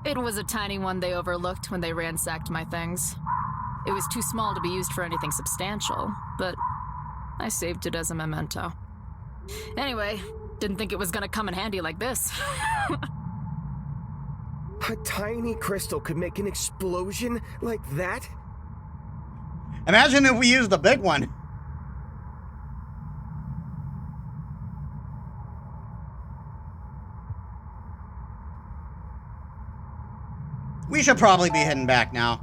It was a tiny one they overlooked when they ransacked my things. It was too small to be used for anything substantial, but I saved it as a memento. Anyway, didn't think it was gonna come in handy like this. A tiny crystal could make an explosion like that? Imagine if we used the big one. We should probably be heading back now.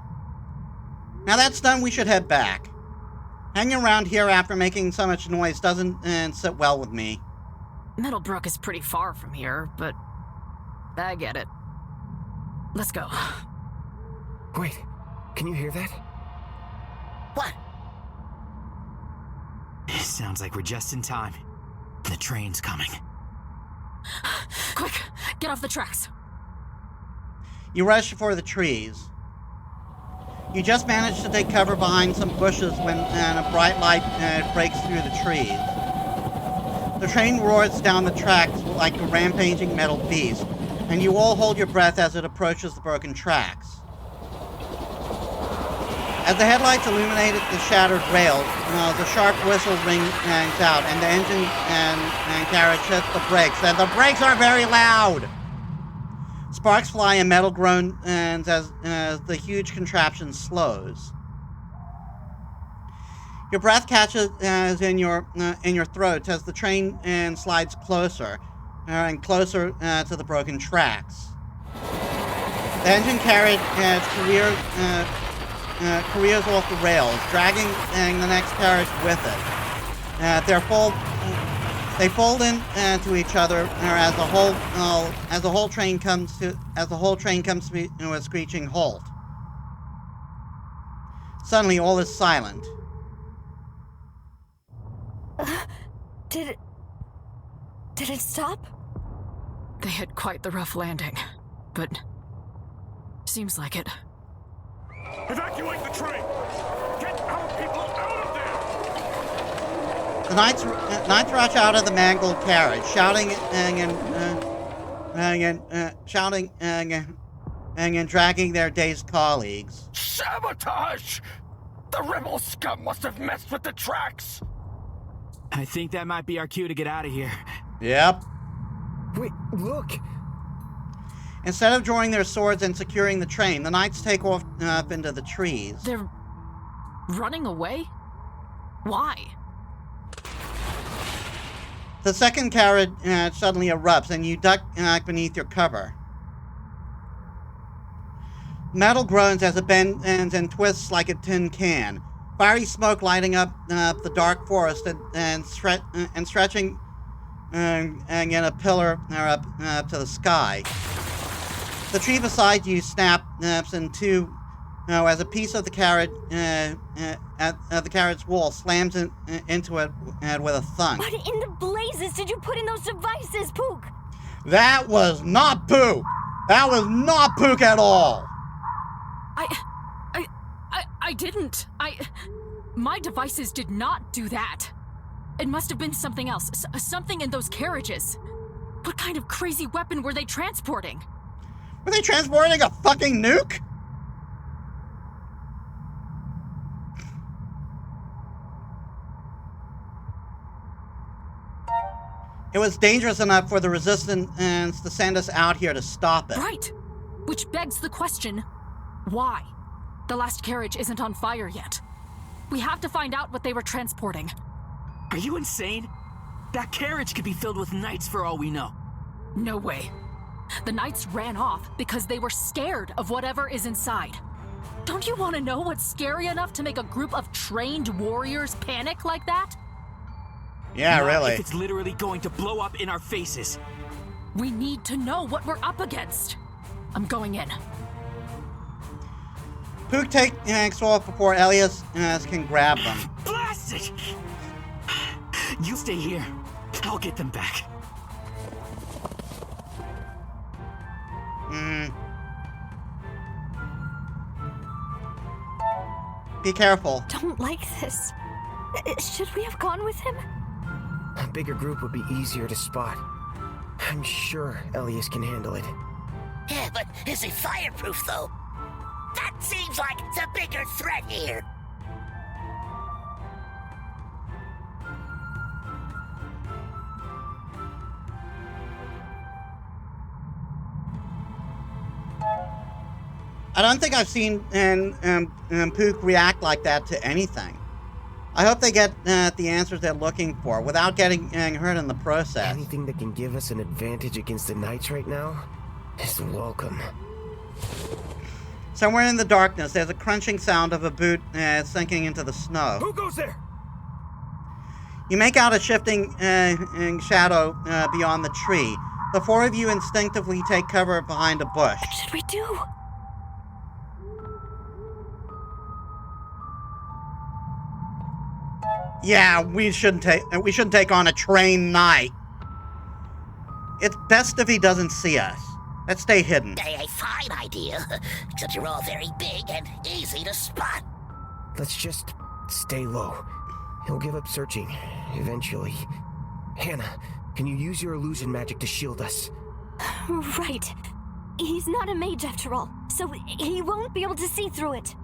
Now that's done, we should head back. Hanging around here after making so much noise doesn't sit well with me. Meadowbrook is pretty far from here, but I get it. Let's go. Wait, can you hear that? What? Sounds like we're just in time. The train's coming. Quick, get off the tracks. You rush for the trees. You just manage to take cover behind some bushes when a bright light breaks through the trees. The train roars down the tracks like a rampaging metal beast, and you all hold your breath as it approaches the broken tracks. As the headlights illuminated the shattered rails, the sharp whistle rings out, and the engine and carriage hits the brakes, and the brakes are very loud! Sparks fly and metal groans as the huge contraption slows. Your breath catches in your throat as the train slides closer and closer to the broken tracks. The engine carriage careers off the rails, dragging the next carriage with it. They fold into each other as the whole train comes to a screeching halt. Suddenly, all is silent. Did it stop? They had quite the rough landing, but seems like it. Evacuate the train! Get our people out of there! The Knights rush out of the mangled carriage, shouting and dragging their dazed colleagues. Sabotage! The rebel scum must have messed with the tracks! I think that might be our cue to get out of here. Yep. Wait, look! Instead of drawing their swords and securing the train, the Knights take off up into the trees. They're running away? Why? The second carriage suddenly erupts, and you duck beneath your cover. Metal groans as it bends and twists like a tin can. Fiery smoke lighting up the dark forest and stretching in a pillar up to the sky. The tree beside you snaps in two as a piece of the carriage the carriage wall slams into it with a thunk. What in the blazes did you put in those devices, Pook? That was not Pook! That was not Pook at all! I didn't. My devices did not do that. It must have been something else. Something in those carriages. What kind of crazy weapon were they transporting? Were they transporting a fucking nuke? It was dangerous enough for the Resistance to send us out here to stop it. Right. Which begs the question, Why? The last carriage isn't on fire yet. We have to find out what they were transporting. Are you insane? That carriage could be filled with knights for all we know. No way. The knights ran off because they were scared of whatever is inside. Don't you want to know what's scary enough to make a group of trained warriors panic like that? Yeah, Not really. if it's literally going to blow up in our faces. We need to know what we're up against. I'm going in. Pook takes off before Elias can grab them. Blast it! You stay here. I'll get them back. Be careful. Don't like this. Should we have gone with him? A bigger group would be easier to spot. I'm sure Elias can handle it. Yeah, but is he fireproof, though? That seems like the bigger threat here. I don't think I've seen Pook react like that to anything. I hope they get the answers they're looking for without getting hurt in the process. Anything that can give us an advantage against the Knights right now is welcome. Somewhere in the darkness, there's a crunching sound of a boot sinking into the snow. Who goes there? You make out a shifting shadow beyond the tree. The four of you instinctively take cover behind a bush. What should we do? Yeah, we shouldn't take on a trained knight. It's best if he doesn't see us. Let's stay hidden. A fine idea, except you're all very big and easy to spot. Let's just stay low. He'll give up searching, eventually. Hannah, can you use your illusion magic to shield us? Right. He's not a mage after all, so he won't be able to see through it.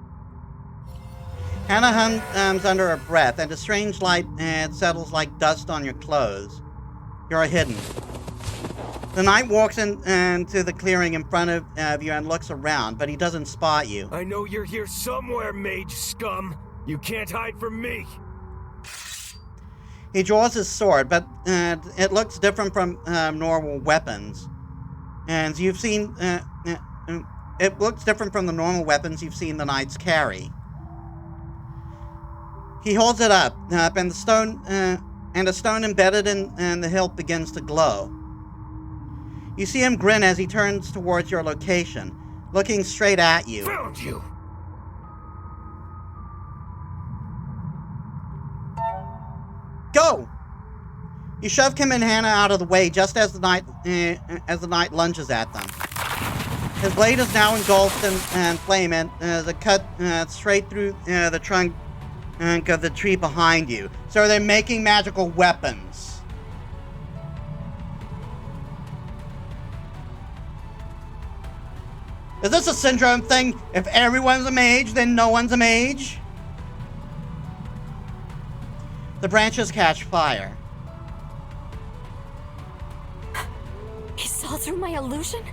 Hannah hums under her breath, and a strange light settles like dust on your clothes. You're hidden. The knight walks into the clearing in front of you and looks around, but he doesn't spot you. I know you're here somewhere, mage scum. You can't hide from me. He draws his sword, but it looks different from normal weapons. And you've seen... it looks different from the normal weapons you've seen the knights carry. He holds it up, and a stone embedded in the hilt begins to glow. You see him grin as he turns towards your location, looking straight at you. Found you! Go! You shove Kim and Hannah out of the way just as the knight lunges at them. His blade is now engulfed in flame, and the cut straight through the trunk of the tree behind you. So they're making magical weapons. Is this a syndrome thing? If everyone's a mage, then no one's a mage? The branches catch fire. He saw through my illusion?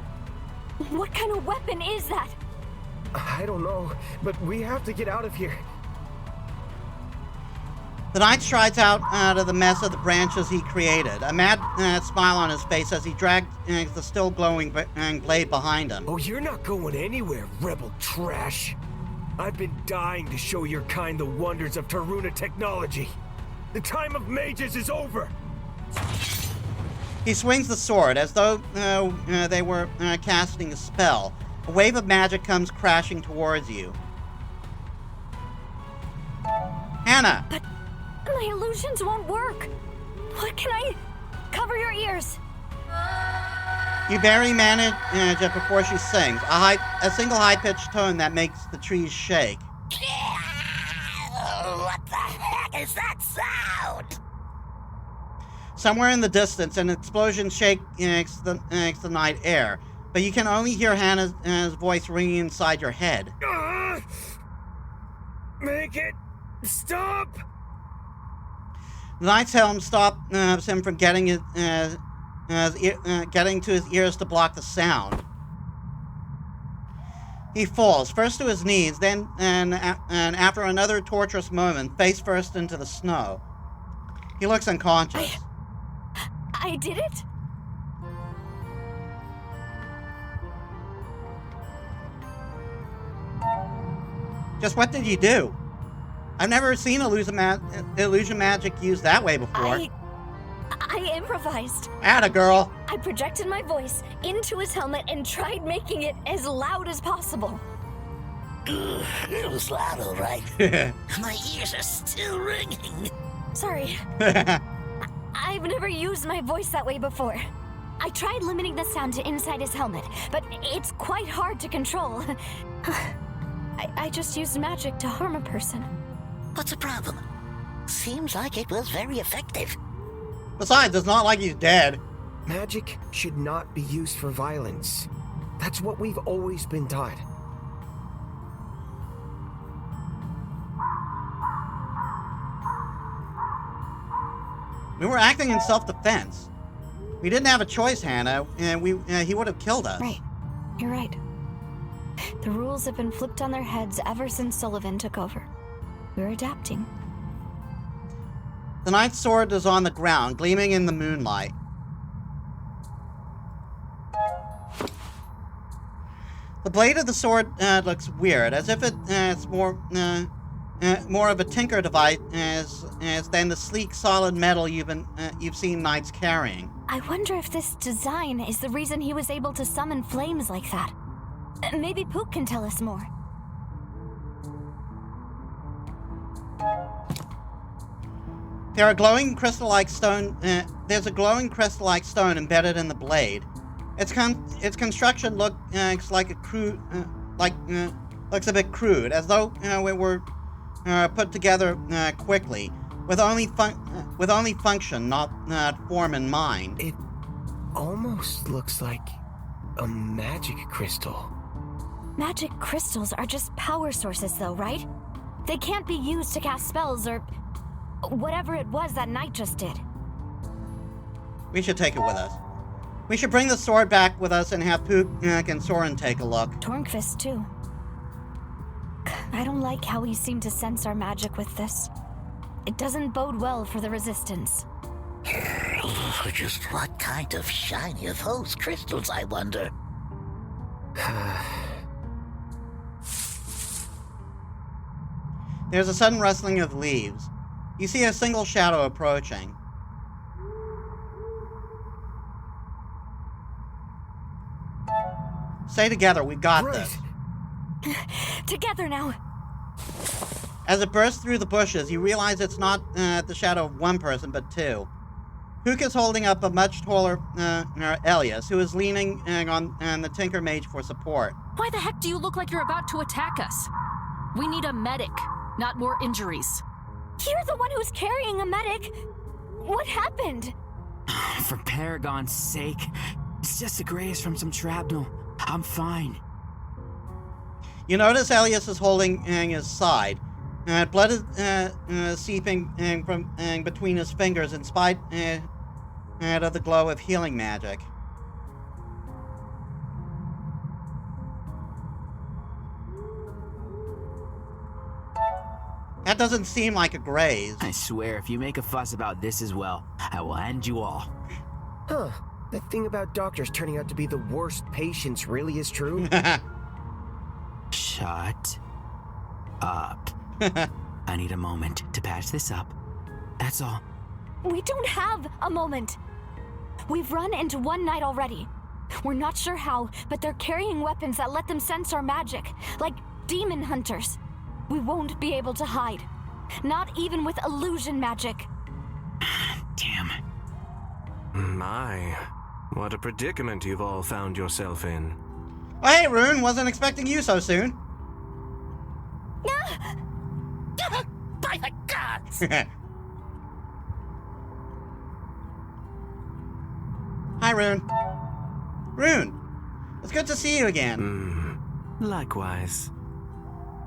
What kind of weapon is that? I don't know, but we have to get out of here. The knight strides out of the mess of the branches he created, a mad smile on his face as he drags the still glowing blade behind him. Oh, you're not going anywhere, rebel trash. I've been dying to show your kind the wonders of Taruna technology. The time of mages is over. He swings the sword as though they were casting a spell. A wave of magic comes crashing towards you. Hannah! But my illusions won't work. What can I... Cover your ears. You barely manage it before she sings, a single high-pitched tone that makes the trees shake. What the heck is that sound? Somewhere in the distance, an explosion shakes the night air, but you can only hear Hannah's voice ringing inside your head. Make it stop! The knight's helm stops him from getting to his ears to block the sound. He falls, first to his knees, then, and after another torturous moment, face first into the snow. He looks unconscious. I did it? Just what did you do? I've never seen illusion magic used that way before. I improvised. Atta girl. I projected my voice into his helmet and tried making it as loud as possible. It was loud, all right. My ears are still ringing. Sorry. I've never used my voice that way before. I tried limiting the sound to inside his helmet, but it's quite hard to control. I just used magic to harm a person. What's the problem? Seems like it was very effective. Besides, it's not like he's dead. Magic should not be used for violence. That's what we've always been taught. We were acting in self-defense. We didn't have a choice, Hannah, and he would have killed us. Right. You're right. The rules have been flipped on their heads ever since Sullivan took over. We're adapting. The knight's sword is on the ground, gleaming in the moonlight. The blade of the sword looks weird, as if it's more of a tinker device than the sleek, solid metal you've seen knights carrying. I wonder if this design is the reason he was able to summon flames like that. Maybe Pook can tell us more. There's a glowing crystal-like stone embedded in the blade. Its construction looks like looks a bit crude, as though it were put together quickly, with only function, not form in mind. It almost looks like a magic crystal. Magic crystals are just power sources, though, right? They can't be used to cast spells or whatever it was that knight just did. We should take it with us. We should bring the sword back with us and have Pook and Soren take a look. Tornquist, too. I don't like how he seemed to sense our magic with this. It doesn't bode well for the Resistance. Just what kind of shiny are those crystals, I wonder? There's a sudden rustling of leaves. You see a single shadow approaching. Stay together, we got this. Together now. As it bursts through the bushes, you realize it's not the shadow of one person, but two. Pook is holding up a much taller Elias, who is leaning on the Tinker Mage for support. Why the heck do you look like you're about to attack us? We need a medic, not more injuries. You're the one who's carrying a medic. What happened? For Paragon's sake, it's just a graze from some shrapnel. I'm fine. You notice Elias is holding his side. Blood is seeping from between his fingers in spite of the glow of healing magic. That doesn't seem like a graze. I swear, if you make a fuss about this as well, I will end you all. Huh. The thing about doctors turning out to be the worst patients really is true? Shut up. I need a moment to patch this up. That's all. We don't have a moment. We've run into one knight already. We're not sure how, but they're carrying weapons that let them sense our magic, like demon hunters. We won't be able to hide. Not even with illusion magic. Damn. My, what a predicament you've all found yourself in. Oh, hey, Rune, wasn't expecting you so soon. By the gods! Hi, Rune. Rune, it's good to see you again. Likewise.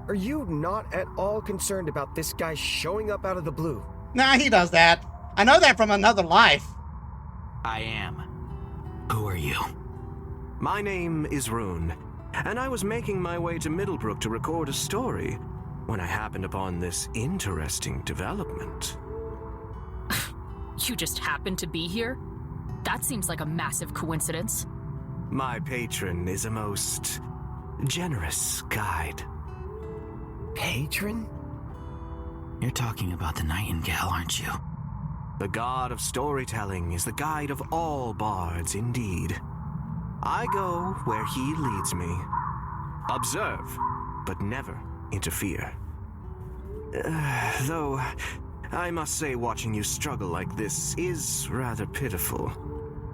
Are you not at all concerned about this guy showing up out of the blue? Nah, he does that. I know that from another life. I am. Who are you? My name is Rune, and I was making my way to Middlebrook to record a story when I happened upon this interesting development. You just happened to be here? That seems like a massive coincidence. My patron is a most generous guide. Patron? You're talking about the Nightingale, aren't you? The god of storytelling is the guide of all bards, indeed. I go where he leads me. Observe, but never interfere. Though, I must say watching you struggle like this is rather pitiful.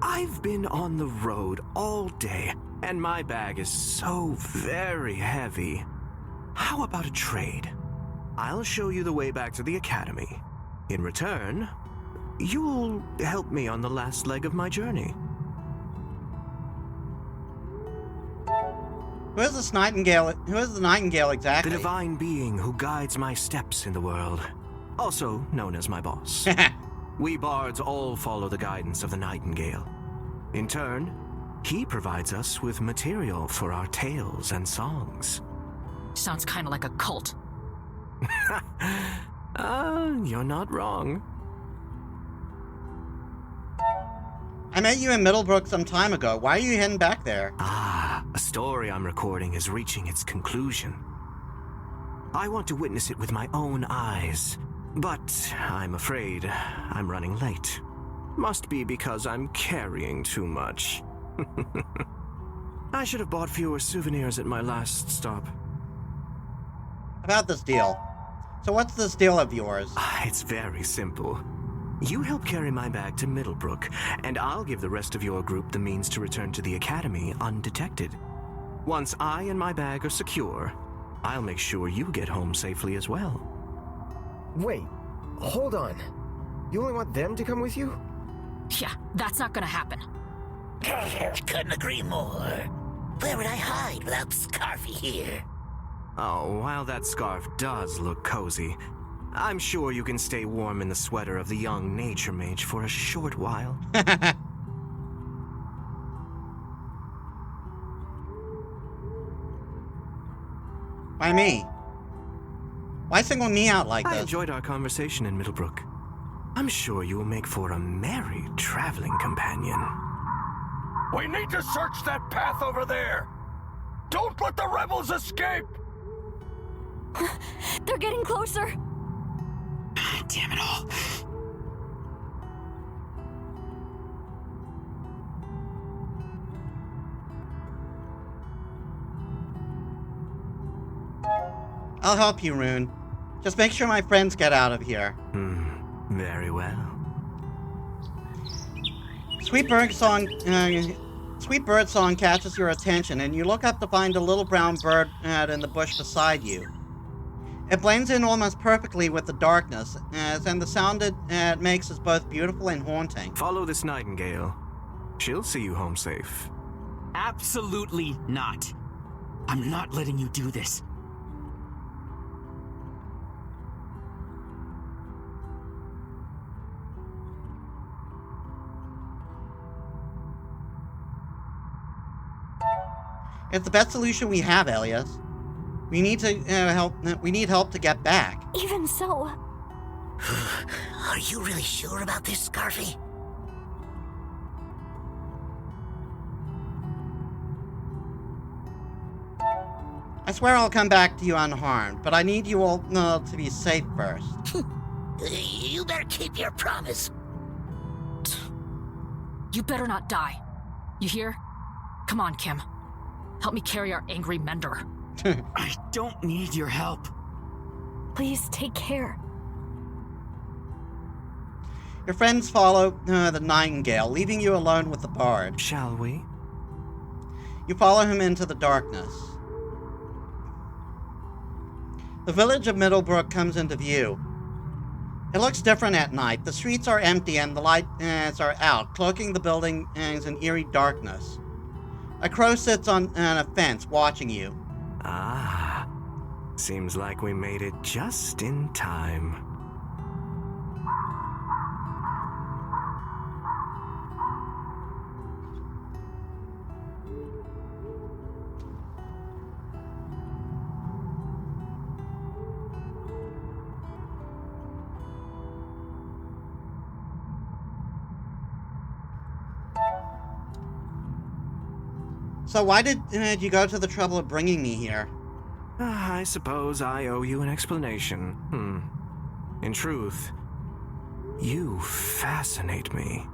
I've been on the road all day, and my bag is so very heavy. How about a trade? I'll show you the way back to the Academy. In return, you'll help me on the last leg of my journey. Who is this Nightingale? Who is the Nightingale exactly? The divine being who guides my steps in the world, also known as my boss. We bards all follow the guidance of the Nightingale. In turn, he provides us with material for our tales and songs. Sounds kind of like a cult. You're not wrong. I met you in Middlebrook some time ago. Why are you heading back there? A story I'm recording is reaching its conclusion. I want to witness it with my own eyes, but I'm afraid I'm running late. Must be because I'm carrying too much. I should have bought fewer souvenirs at my last stop. About this deal. So what's this deal of yours? It's very simple. You help carry my bag to Middlebrook, and I'll give the rest of your group the means to return to the Academy undetected. Once I and my bag are secure, I'll make sure you get home safely as well. Wait, hold on. You only want them to come with you? Yeah, that's not gonna happen. Couldn't agree more. Where would I hide without Scarfy here? Oh, while that scarf does look cozy, I'm sure you can stay warm in the sweater of the young nature mage for a short while. Why me? Why single me out like this? I enjoyed our conversation in Middlebrook. I'm sure you will make for a merry traveling companion. We need to search that path over there! Don't let the rebels escape! They're getting closer. Damn it all. I'll help you, Rune. Just make sure my friends get out of here. Very well. Sweet bird song catches your attention, and you look up to find a little brown bird in the bush beside you. It blends in almost perfectly with the darkness, and the sound it makes is both beautiful and haunting. Follow this nightingale. She'll see you home safe. Absolutely not. I'm not letting you do this. It's the best solution we have, Elias. We need to help. We need help to get back. Even so. Are you really sure about this, Scarfy? I swear I'll come back to you unharmed, but I need you all to be safe first. You better keep your promise. You better not die. You hear? Come on, Kim. Help me carry our angry mender. I don't need your help. Please take care. Your friends follow the nightingale, leaving you alone with the bard. Shall we? You follow him into the darkness. The village of Middlebrook comes into view. It looks different at night. The streets are empty and the lights are out, cloaking the buildings in eerie darkness. A crow sits on a fence, watching you. Ah, seems like we made it just in time. So why did you go to the trouble of bringing me here? I suppose I owe you an explanation. In truth, you fascinate me.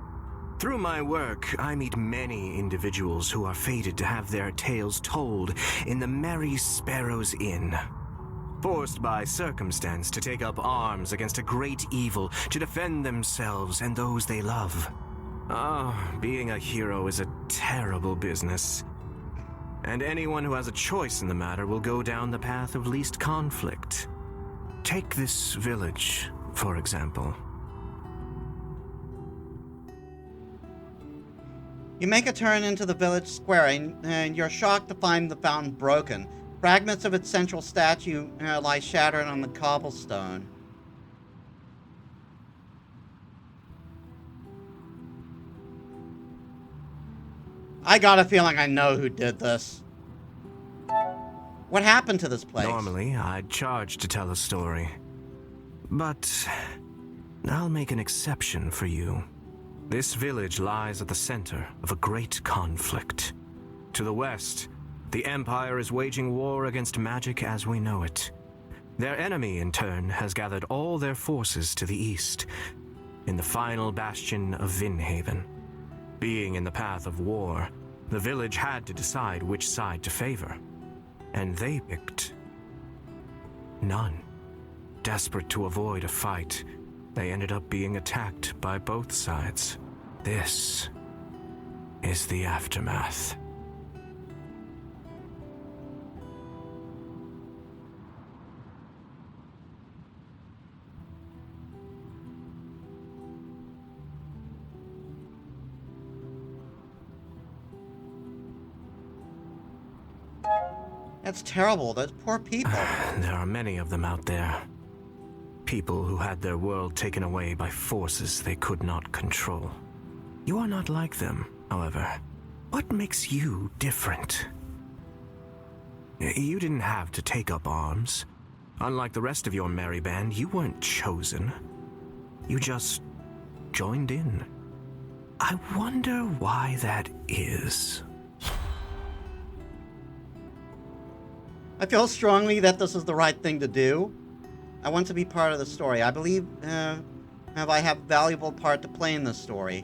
Through my work, I meet many individuals who are fated to have their tales told in the Merry Sparrow's Inn. Forced by circumstance to take up arms against a great evil to defend themselves and those they love. Being a hero is a terrible business. And anyone who has a choice in the matter will go down the path of least conflict. Take this village, for example. You make a turn into the village square, and you're shocked to find the fountain broken. Fragments of its central statue lie shattered on the cobblestone. I got a feeling I know who did this. What happened to this place? Normally, I'd charge to tell a story. But I'll make an exception for you. This village lies at the center of a great conflict. To the west, the Empire is waging war against magic as we know it. Their enemy, in turn, has gathered all their forces to the east, in the final bastion of Vinhaven. Being in the path of war, the village had to decide which side to favor. And they picked none. Desperate to avoid a fight, they ended up being attacked by both sides. This is the aftermath. That's terrible. Those poor people. There are many of them out there. People who had their world taken away by forces they could not control. You are not like them, however. What makes you different? You didn't have to take up arms. Unlike the rest of your merry band, you weren't chosen. You just joined in. I wonder why that is. I feel strongly that this is the right thing to do. I want to be part of the story. I believe I have a valuable part to play in this story.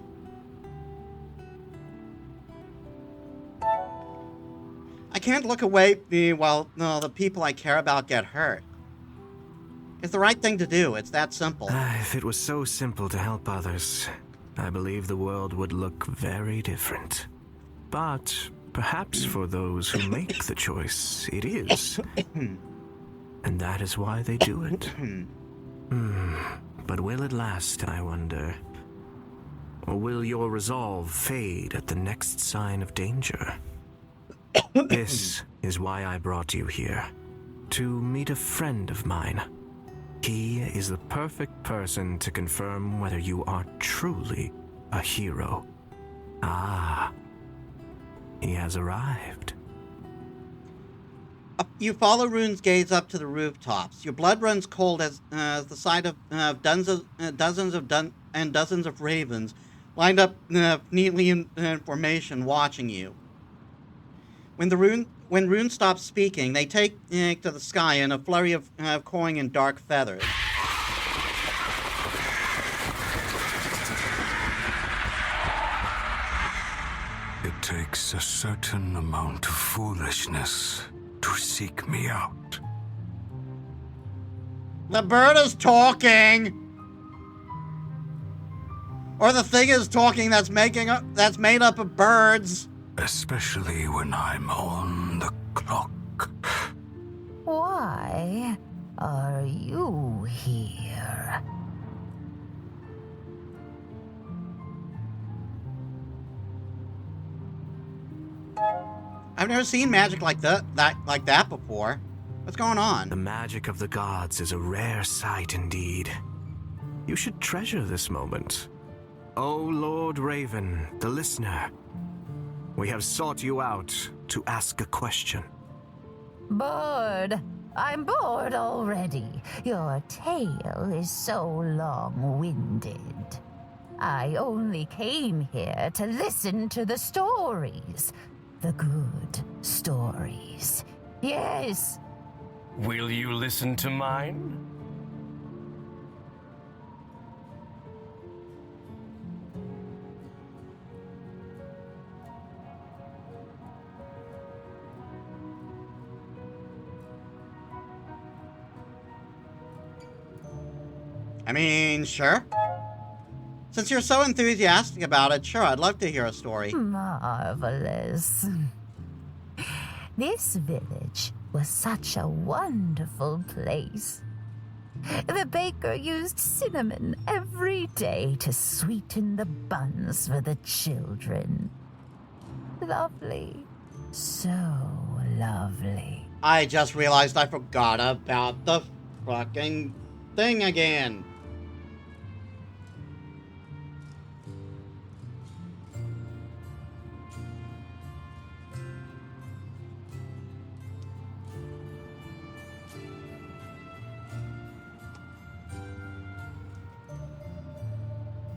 I can't look away while the people I care about get hurt. It's the right thing to do. It's that simple. If it was so simple to help others, I believe the world would look very different. But perhaps for those who make the choice, it is. And that is why they do it. But will it last, I wonder? Or will your resolve fade at the next sign of danger? This is why I brought you here. To meet a friend of mine. He is the perfect person to confirm whether you are truly a hero. He has arrived. You follow Rune's gaze up to the rooftops. Your blood runs cold as the sight of dozens of ravens lined up neatly in formation, watching you. When Rune stops speaking, they take to the sky in a flurry of cawing and dark feathers. It takes a certain amount of foolishness to seek me out. The bird is talking! Or the thing is talking that's made up of birds. Especially when I'm on the clock. Why are you here? I've never seen magic like that before. What's going on? The magic of the gods is a rare sight indeed. You should treasure this moment. O Lord Raven, the listener, we have sought you out to ask a question. Bored. I'm bored already. Your tale is so long-winded. I only came here to listen to the stories. the good stories. Yes. Will you listen to mine? I mean, sure. Since you're so enthusiastic about it, sure, I'd love to hear a story. Marvelous. This village was such a wonderful place. The baker used cinnamon every day to sweeten the buns for the children. Lovely. So lovely. I just realized I forgot about the fucking thing again.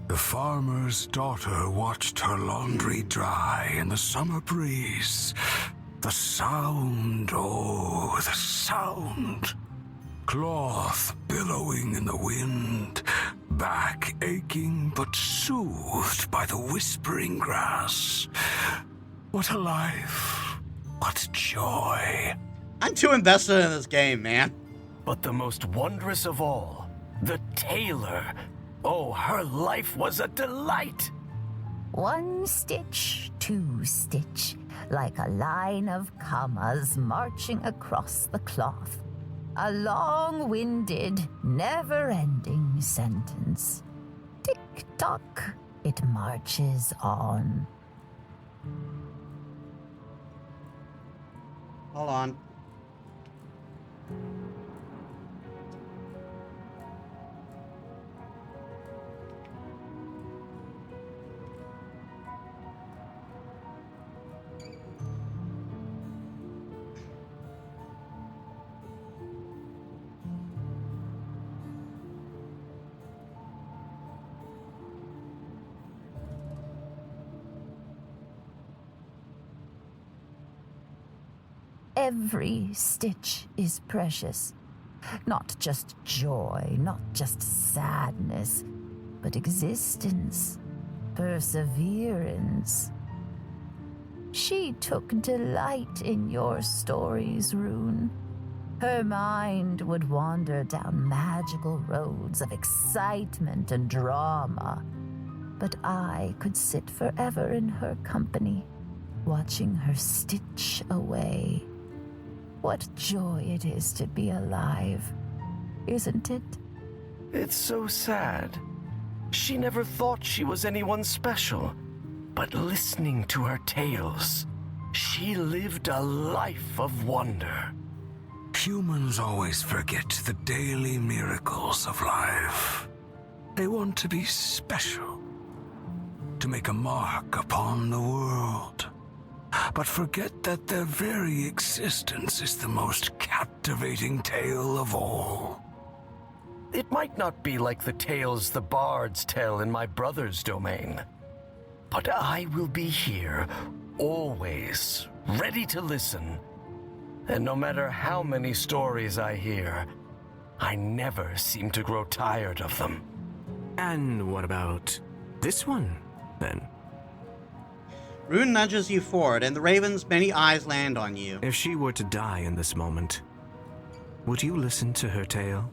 The farmer's daughter watched her laundry dry in the summer breeze. The sound, oh, the sound. Cloth billowing in the wind, back aching but soothed by the whispering grass. What a life, what joy. I'm too invested in this game, man. But the most wondrous of all, the tailor. Oh, her life was a delight! 1 stitch, 2 stitch, like a line of commas marching across the cloth. A long-winded, never-ending sentence. Tick-tock, it marches on. Hold on. Every stitch is precious. Not just joy, not just sadness, but existence, perseverance. She took delight in your stories, Rune. Her mind would wander down magical roads of excitement and drama, but I could sit forever in her company, watching her stitch away. What joy it is to be alive, isn't it? It's so sad. She never thought she was anyone special. But listening to her tales, she lived a life of wonder. Humans always forget the daily miracles of life. They want to be special, to make a mark upon the world, but forget that their very existence is the most captivating tale of all. It might not be like the tales the bards tell in my brother's domain, but I will be here, always, ready to listen. And no matter how many stories I hear, I never seem to grow tired of them. And what about this one, then? Rune nudges you forward, and the raven's many eyes land on you. If she were to die in this moment, would you listen to her tale?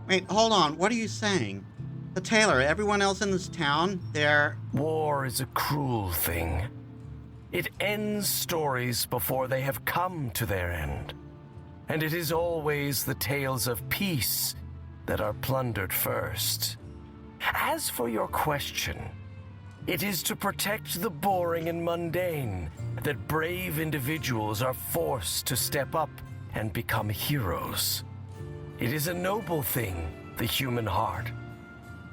Wait, hold on. What are you saying? The tailor, everyone else in this town, they're... War is a cruel thing. It ends stories before they have come to their end. And it is always the tales of peace that are plundered first. As for your question, it is to protect the boring and mundane that brave individuals are forced to step up and become heroes. It is a noble thing, the human heart,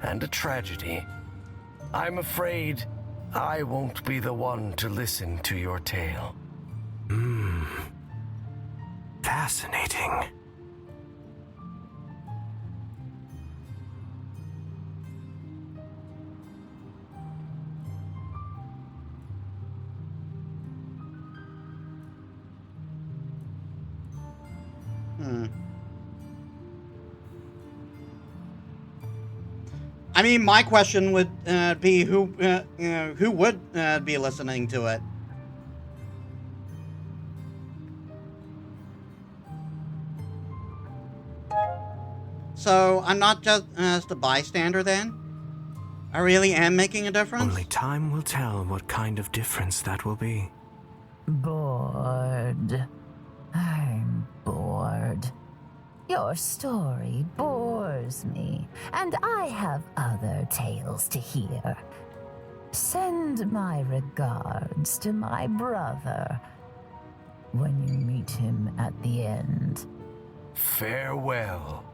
and a tragedy. I'm afraid I won't be the one to listen to your tale. Fascinating. I mean, my question would be who would be listening to it? So I'm not just a bystander then? I really am making a difference? Only time will tell what kind of difference that will be. Bored. I'm bored. Your story bores me, and I have other tales to hear. Send my regards to my brother when you meet him at the end. Farewell.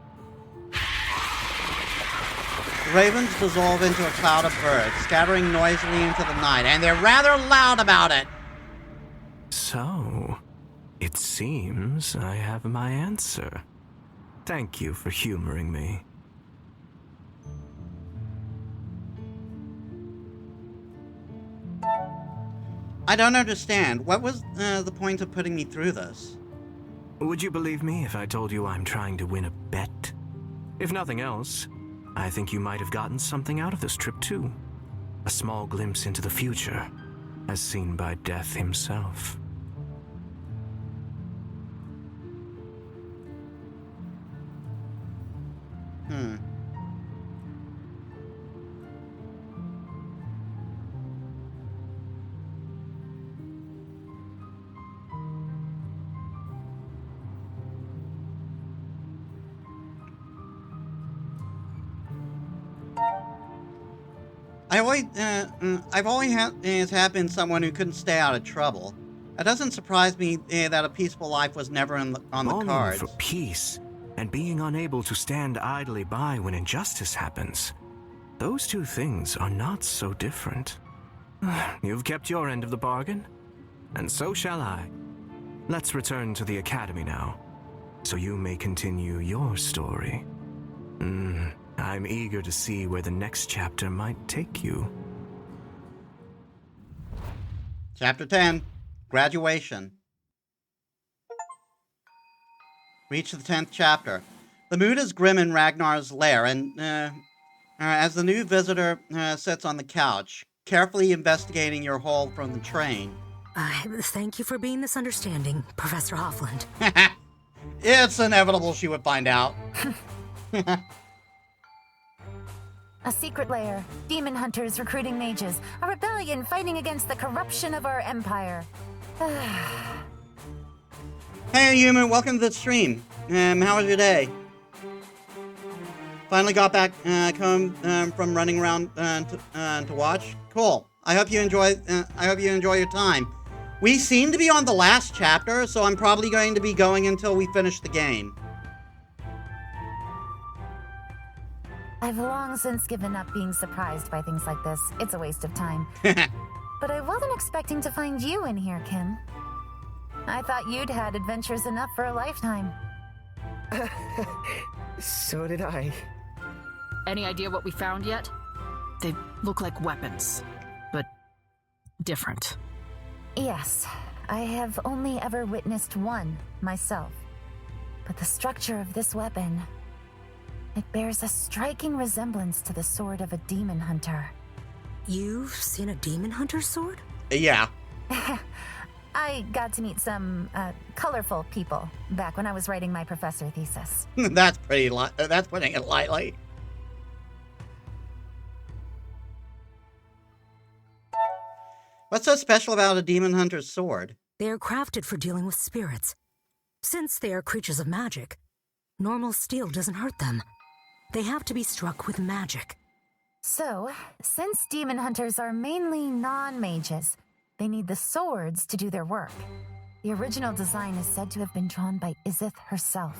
The ravens dissolve into a cloud of birds, scattering noisily into the night, and they're rather loud about it. So, it seems I have my answer. Thank you for humoring me. I don't understand. What was the point of putting me through this? Would you believe me if I told you I'm trying to win a bet? If nothing else, I think you might have gotten something out of this trip too. A small glimpse into the future, as seen by Death himself. I've always been someone who couldn't stay out of trouble. It doesn't surprise me that a peaceful life was never on the cards. For peace, and being unable to stand idly by when injustice happens. Those two things are not so different. You've kept your end of the bargain, and so shall I. Let's return to the Academy now, so you may continue your story. I'm eager to see where the next chapter might take you. Chapter 10, Graduation. Reach the 10th chapter. The mood is grim in Ragnar's lair, and as the new visitor sits on the couch, carefully investigating your haul from the train. Thank you for being this understanding, Professor Hoffland. It's inevitable she would find out. A secret lair, demon hunters recruiting mages, a rebellion fighting against the corruption of our empire. Hey, human, welcome to the stream. How was your day? Finally got back home from running around to watch. Cool. I hope you enjoy your time. We seem to be on the last chapter, so I'm probably going to be going until we finish the game. I've long since given up being surprised by things like this. It's a waste of time. But I wasn't expecting to find you in here, Kim. I thought you'd had adventures enough for a lifetime. So did I. Any idea what we found yet? They look like weapons, but different. Yes, I have only ever witnessed one myself. But the structure of this weapon, it bears a striking resemblance to the sword of a demon hunter. You've seen a demon hunter's sword? Yeah. I got to meet some colorful people back when I was writing my professor thesis. That's putting it lightly. What's so special about a demon hunter's sword? They are crafted for dealing with spirits. Since they are creatures of magic, normal steel doesn't hurt them. They have to be struck with magic. So, since demon hunters are mainly non-mages, they need the swords to do their work. The original design is said to have been drawn by Izith herself,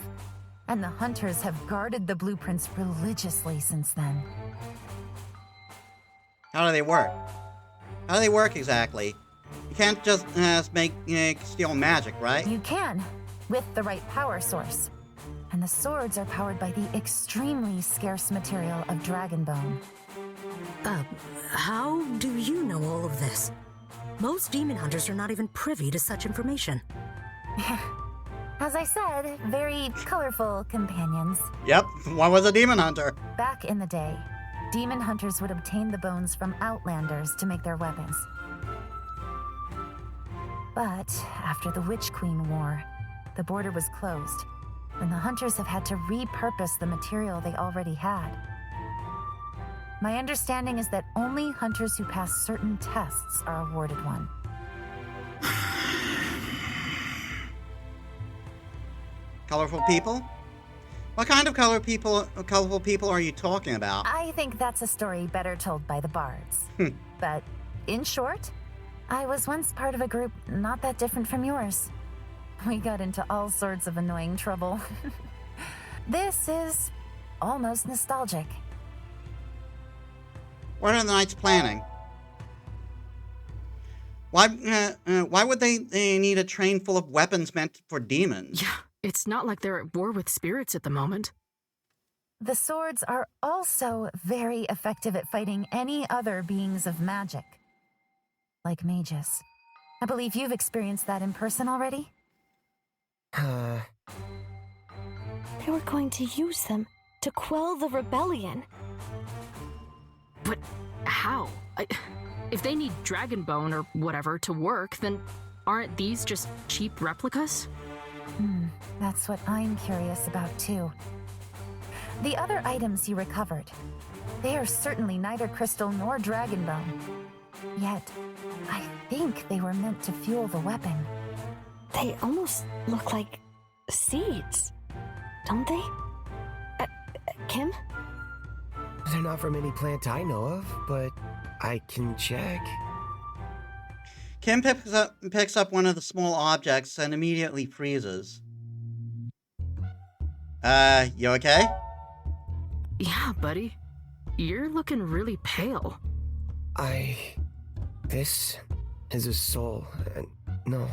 and the hunters have guarded the blueprints religiously since then. How do they work? How do they work exactly? You can't just make steal magic, right? You can, with the right power source. And the swords are powered by the extremely scarce material of dragon bone. How do you know all of this? Most demon hunters are not even privy to such information. As I said, very colorful companions. Yep, one was a demon hunter. Back in the day, demon hunters would obtain the bones from outlanders to make their weapons. But after the Witch Queen War, the border was closed, and the hunters have had to repurpose the material they already had. My understanding is that only hunters who pass certain tests are awarded one. Colorful people? What kind of colorful people are you talking about? I think that's a story better told by the bards. But in short, I was once part of a group not that different from yours. We got into all sorts of annoying trouble. This is almost nostalgic. What are the Knights planning? Why would they need a train full of weapons meant for demons? Yeah, it's not like they're at war with spirits at the moment. The swords are also very effective at fighting any other beings of magic, like mages. I believe you've experienced that in person already? They were going to use them to quell the rebellion. But how? If they need dragon bone or whatever to work, then aren't these just cheap replicas? That's what I'm curious about too. The other items you recovered, they are certainly neither crystal nor dragon bone. Yet, I think they were meant to fuel the weapon. They almost look like seeds, don't they? Kim? They're not from any plant I know of, but I can check. Kim picks up one of the small objects and immediately freezes. You okay? Yeah, buddy. You're looking really pale. This is a soul. No.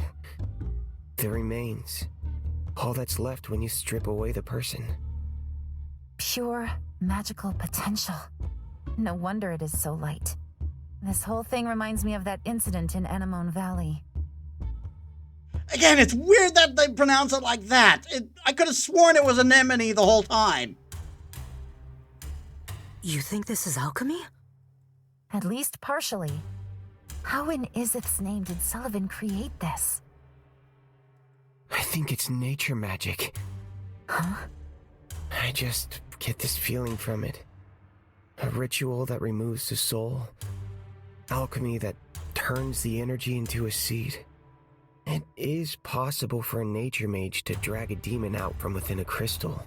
The remains. All that's left when you strip away the person. Pure magical potential. No wonder it is so light. This whole thing reminds me of that incident in Anemone Valley. Again, it's weird that they pronounce it like that. I could have sworn it was anemone the whole time. You think this is alchemy? At least partially. How in Izith's name did Sullivan create this? I think it's nature magic. Huh? I just get this feeling from it. A ritual that removes the soul. Alchemy that turns the energy into a seed. It is possible for a nature mage to drag a demon out from within a crystal.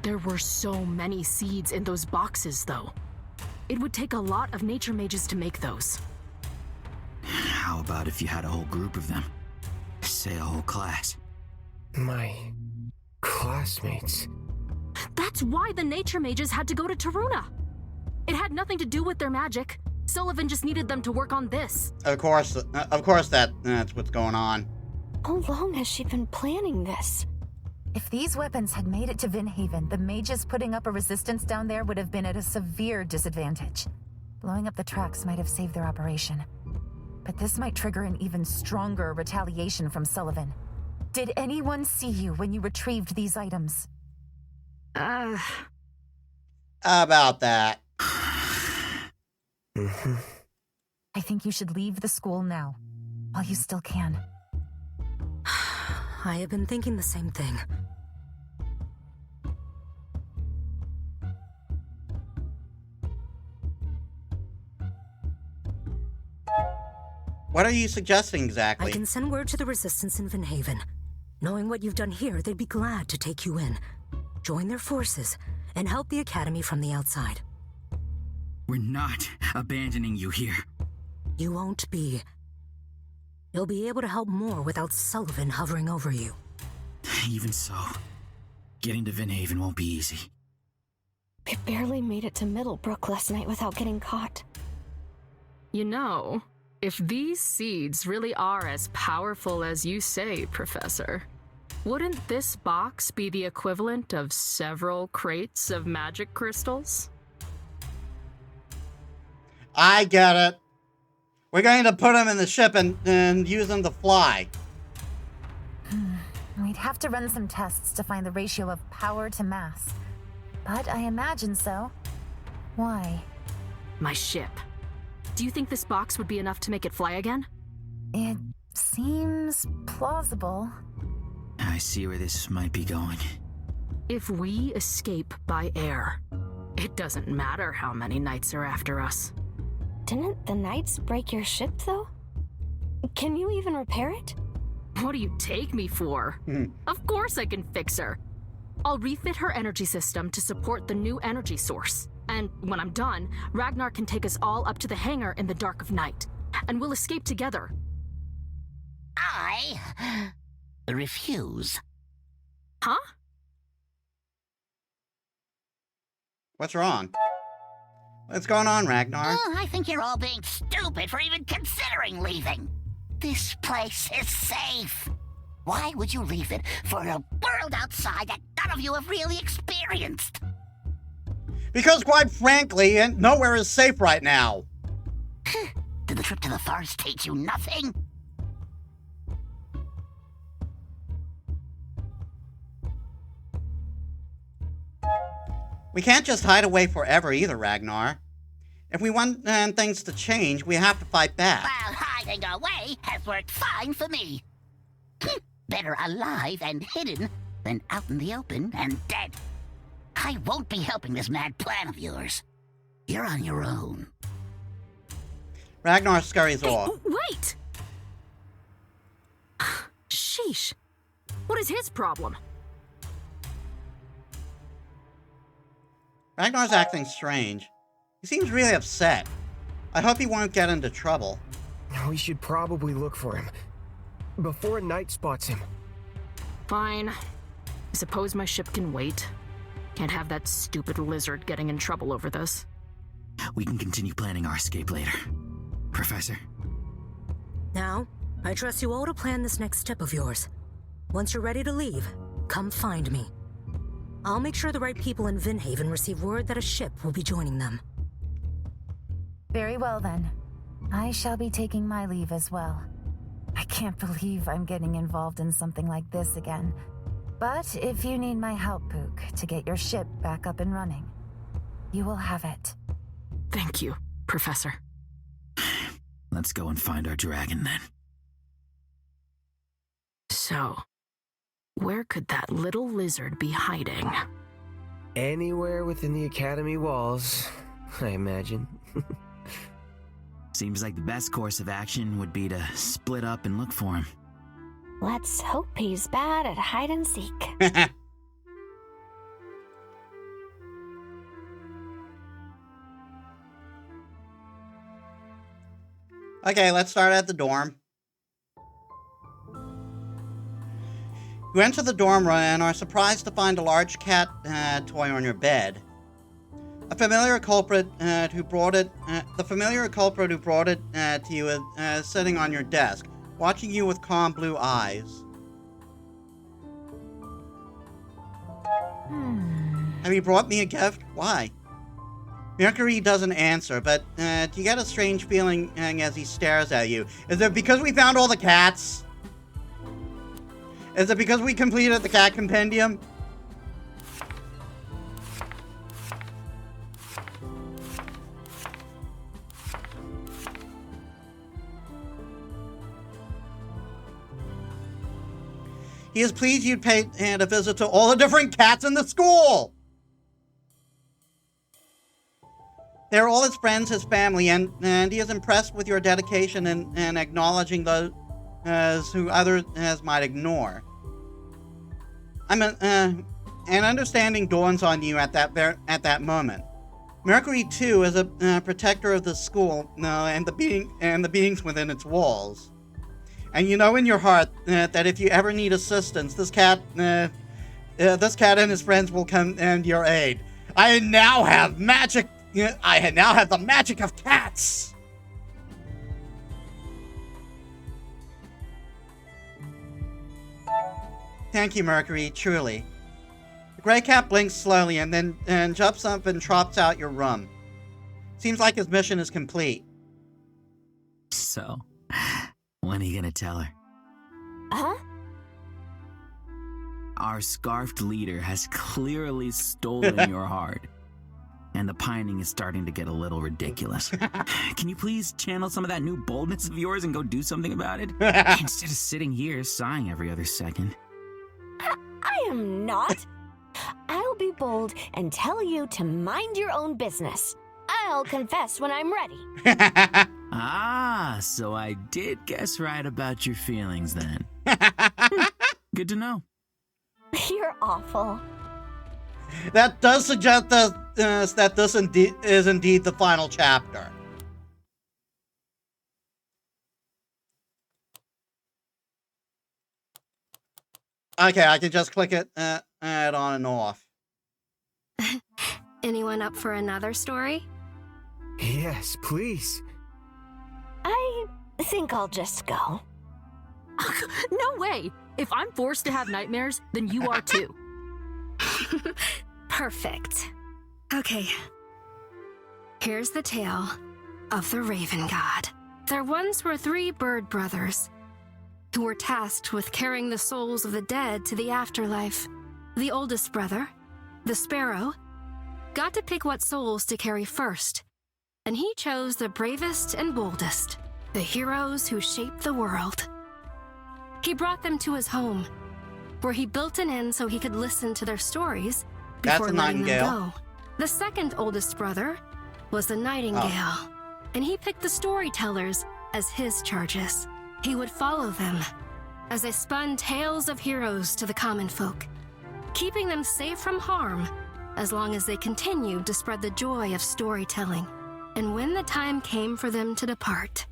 There were so many seeds in those boxes, though. It would take a lot of nature mages to make those. How about if you had a whole group of them? Say a whole class. My classmates. That's why the nature mages had to go to Taruna. It had nothing to do with their magic. Sullivan just needed them to work on this. Of course that's what's going on. How long has she been planning this? If these weapons had made it to Vinhaven, the mages putting up a resistance down there would have been at a severe disadvantage. Blowing up the tracks might have saved their operation. But this might trigger an even stronger retaliation from Sullivan. Did anyone see you when you retrieved these items? About that. I think you should leave the school now, while you still can. I have been thinking the same thing. What are you suggesting exactly? I can send word to the Resistance in Vinhaven. Knowing what you've done here, they'd be glad to take you in. Join their forces, and help the Academy from the outside. We're not abandoning you here. You won't be. You'll be able to help more without Sullivan hovering over you. Even so, getting to Vinhaven won't be easy. We barely made it to Middlebrook last night without getting caught. You know, if these seeds really are as powerful as you say, Professor, wouldn't this box be the equivalent of several crates of magic crystals? I get it. We're going to put them in the ship and use them to fly. We'd I'd have to run some tests to find the ratio of power to mass. But I imagine so. Why? My ship. Do you think this box would be enough to make it fly again? It seems plausible. I see where this might be going. If we escape by air, it doesn't matter how many knights are after us. Didn't the knights break your ship, though? Can you even repair it? What do you take me for? Of course I can fix her. I'll refit her energy system to support the new energy source. And when I'm done, Ragnar can take us all up to the hangar in the dark of night. And we'll escape together. I refuse. Huh? What's wrong? What's going on, Ragnar? Oh, I think you're all being stupid for even considering leaving. This place is safe. Why would you leave it for a world outside that none of you have really experienced? Because quite frankly, nowhere is safe right now. Did the trip to the forest teach you nothing? We can't just hide away forever either, Ragnar. If we want things to change, we have to fight back. Well, hiding away has worked fine for me. Better alive and hidden than out in the open and dead. I won't be helping this mad plan of yours. You're on your own. Ragnar scurries off. Wait! Sheesh. What is his problem? Ragnar's acting strange. He seems really upset. I hope he won't get into trouble. We should probably look for him before a knight spots him. Fine. I suppose my ship can wait. Can't have that stupid lizard getting in trouble over this. We can continue planning our escape later. Professor? Now, I trust you all to plan this next step of yours. Once you're ready to leave, come find me. I'll make sure the right people in Vinhaven receive word that a ship will be joining them. Very well then. I shall be taking my leave as well. I can't believe I'm getting involved in something like this again. But if you need my help, Pook, to get your ship back up and running, you will have it. Thank you, Professor. Let's go and find our dragon then. So, where could that little lizard be hiding? Anywhere within the Academy walls, I imagine. Seems like the best course of action would be to split up and look for him. Let's hope he's bad at hide and seek. Okay, let's start at the dorm. You enter the dorm room and are surprised to find a large cat toy on your bed. A familiar culprit who brought it. The familiar culprit who brought it to you is sitting on your desk, watching you with calm blue eyes. Have you brought me a gift? Why? Mercury doesn't answer, but you get a strange feeling as he stares at you. Is it because we found all the cats? Is it because we completed the cat compendium? He is pleased you'd paid a visit to all the different cats in the school! They're all his friends, his family, and he is impressed with your dedication and acknowledging those who others might ignore. An understanding dawns on you at that moment. Mercury too is a protector of the school and the beings within its walls. And you know in your heart that if you ever need assistance, this cat and his friends will come and your aid. I now have magic. I now have the magic of cats. Thank you, Mercury, truly. The gray cat blinks slowly and then jumps up and trots out your room. Seems like his mission is complete. So, when are you gonna tell her? Huh? Our scarfed leader has clearly stolen your heart. And the pining is starting to get a little ridiculous. Can you please channel some of that new boldness of yours and go do something about it? Instead of sitting here sighing every other second. I am not. I'll be bold and tell you to mind your own business. I'll confess when I'm ready. Ah, so I did guess right about your feelings then. Good to know. You're awful. That does suggest that this is indeed the final chapter. Okay, I can just click it on and off. Anyone up for another story? Yes, please. I think I'll just go. No way! If I'm forced to have nightmares, then you are too. Perfect. Okay. Here's the tale of the Raven God. There once were 3 bird brothers who were tasked with carrying the souls of the dead to the afterlife. The oldest brother, the Sparrow, got to pick what souls to carry first, and he chose the bravest and boldest, the heroes who shaped the world. He brought them to his home, where he built an inn so he could listen to their stories before letting them go. The second oldest brother was the Nightingale, and he picked the storytellers as his charges. He would follow them as they spun tales of heroes to the common folk, keeping them safe from harm as long as they continued to spread the joy of storytelling. And when the time came for them to depart,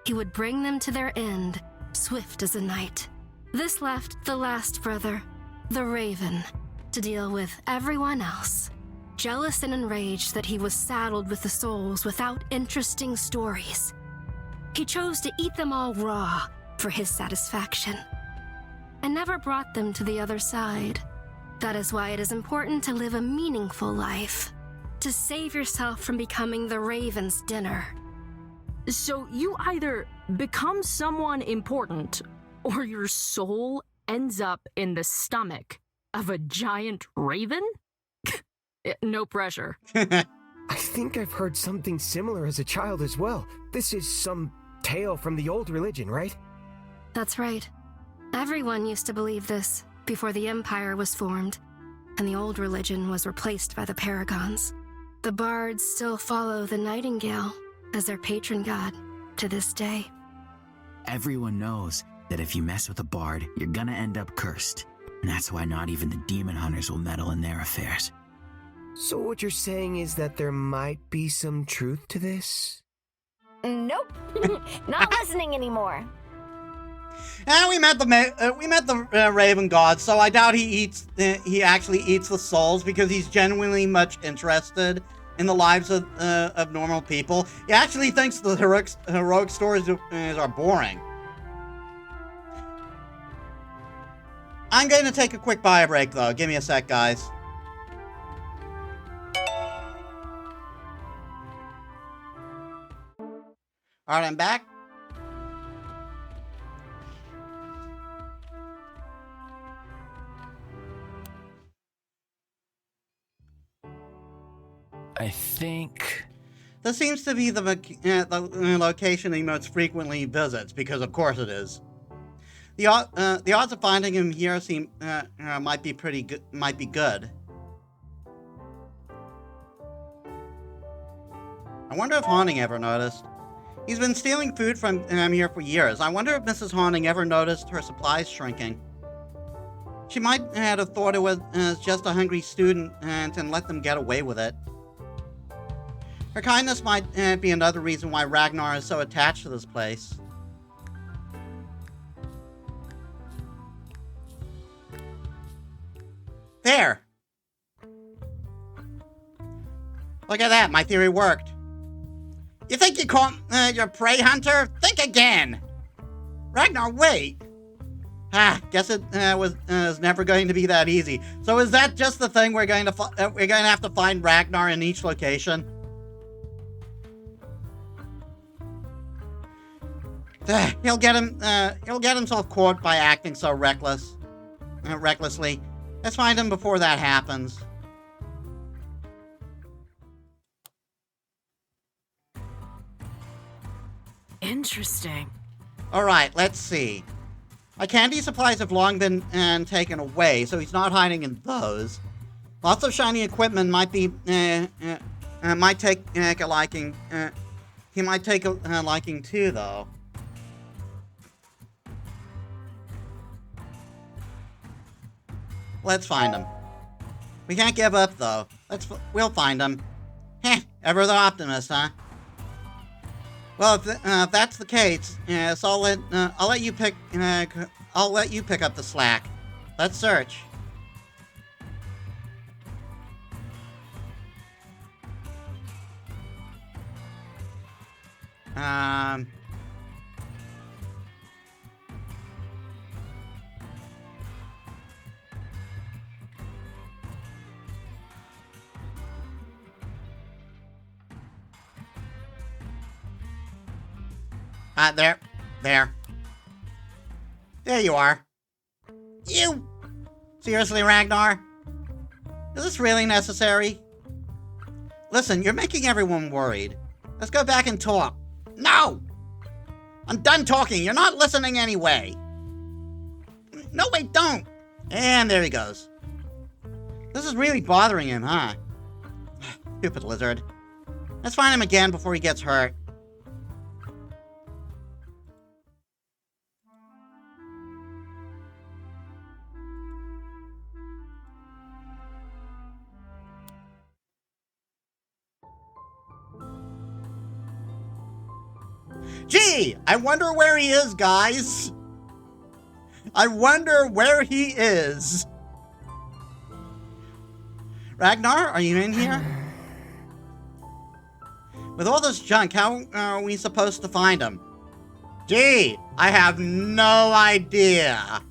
he would bring them to their end, swift as a night. This left the last brother, the Raven, to deal with everyone else. Jealous and enraged that he was saddled with the souls without interesting stories, he chose to eat them all raw for his satisfaction, and never brought them to the other side. That is why it is important to live a meaningful life, to save yourself from becoming the Raven's dinner. So you either become someone important, or your soul ends up in the stomach of a giant raven? No pressure. I think I've heard something similar as a child as well. This is some tale from the old religion, right? That's right. Everyone used to believe this before the Empire was formed, and the old religion was replaced by the Paragons. The bards still follow the Nightingale as their patron god to this day. Everyone knows that if you mess with a bard, you're gonna end up cursed. And that's why not even the demon hunters will meddle in their affairs. So what you're saying is that there might be some truth to this? Nope. Not listening anymore. And we met the Raven God, so I doubt he actually eats the souls because he's genuinely much interested in the lives of normal people. He actually thinks the heroic stories are boring. I'm going to take a quick bio break, though. Give me a sec, guys. All right, I'm back. I think... This seems to be the location he most frequently visits, because of course it is. The odds of finding him here seem might be good. I wonder if Haunting ever noticed. He's been stealing food from here for years. I wonder if Mrs. Haunting ever noticed her supplies shrinking. She might have thought it was just a hungry student and let them get away with it. Her kindness might be another reason why Ragnar is so attached to this place. There! Look at that, my theory worked. You think you caught your prey hunter? Think again! Ragnar, wait! Guess it was never going to be that easy. So is that just the thing we're going to have to find Ragnar in each location? He'll get himself caught by acting so reckless. recklessly. Let's find him before that happens. Interesting. Alright, let's see. My candy supplies have long been taken away, so he's not hiding in those. Lots of shiny equipment might be, might take a liking, he might take a liking too, though. Let's find him. We can't give up, though. We'll find him. Heh, ever the optimist, huh? Well, if that's the case, so I'll let you pick up the slack. Let's search. There. There you are. You! Seriously, Ragnar? Is this really necessary? Listen, you're making everyone worried. Let's go back and talk. No! I'm done talking. You're not listening anyway. No, wait, don't. And there he goes. This is really bothering him, huh? Stupid lizard. Let's find him again before he gets hurt. Gee, I wonder where he is, guys. I wonder where he is. Ragnar, are you in here? With all this junk, how are we supposed to find him? Gee, I have no idea.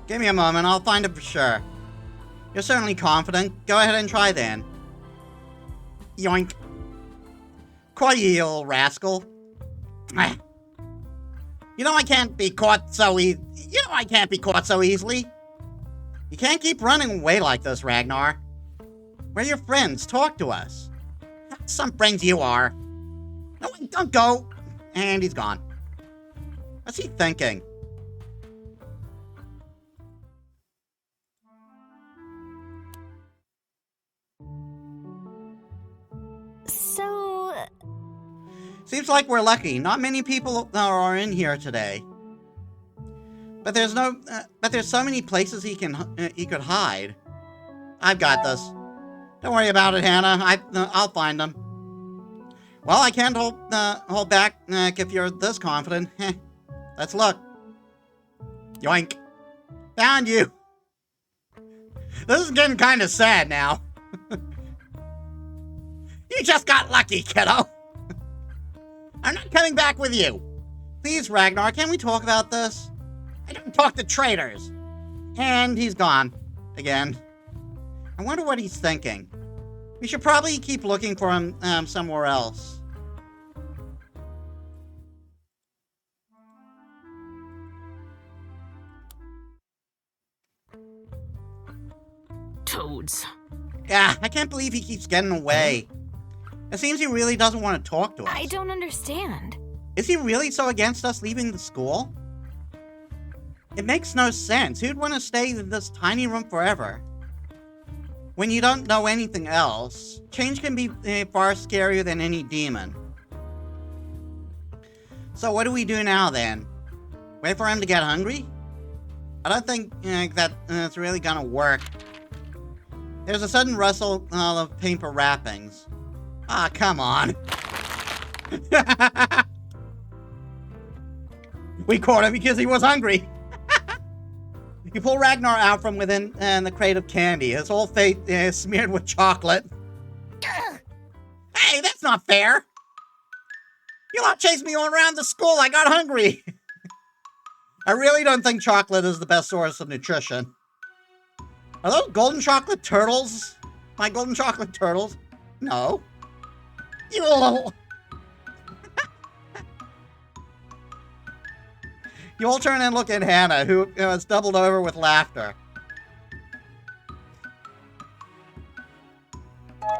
Give me a moment, I'll find it for sure. You're certainly confident. Go ahead and try then. Yoink. Quiet, you old rascal. You know I can't be caught so easily. You can't keep running away like this, Ragnar. We're your friends. Talk to us. Some friends you are. No, wait, don't go. And he's gone. What's he thinking? So... Seems like we're lucky. Not many people are in here today. But there's so many places he could hide. I've got this. Don't worry about it, Hannah. I'll find them. Well, I can't hold back if you're this confident. Let's look. Yoink. Found you. This is getting kind of sad now. You just got lucky, kiddo. I'm not coming back with you. Please, Ragnar, can we talk about this? I don't talk to traitors. And he's gone. Again. I wonder what he's thinking. We should probably keep looking for him somewhere else. Toads. Yeah, I can't believe he keeps getting away. It seems he really doesn't want to talk to us. I don't understand. Is he really so against us leaving the school? It makes no sense. Who'd want to stay in this tiny room forever? When you don't know anything else, change can be far scarier than any demon. So what do we do now then? Wait for him to get hungry? I don't think that's really gonna work. There's a sudden rustle of paper wrappings. Ah, come on. We caught him because he was hungry. You pull Ragnar out from within the crate of candy. His whole face is smeared with chocolate. Hey, that's not fair. You lot chased me all around the school. I got hungry. I really don't think chocolate is the best source of nutrition. Are those golden chocolate turtles? My golden chocolate turtles? No. You all... You all turn and look at Hannah, who is doubled over with laughter.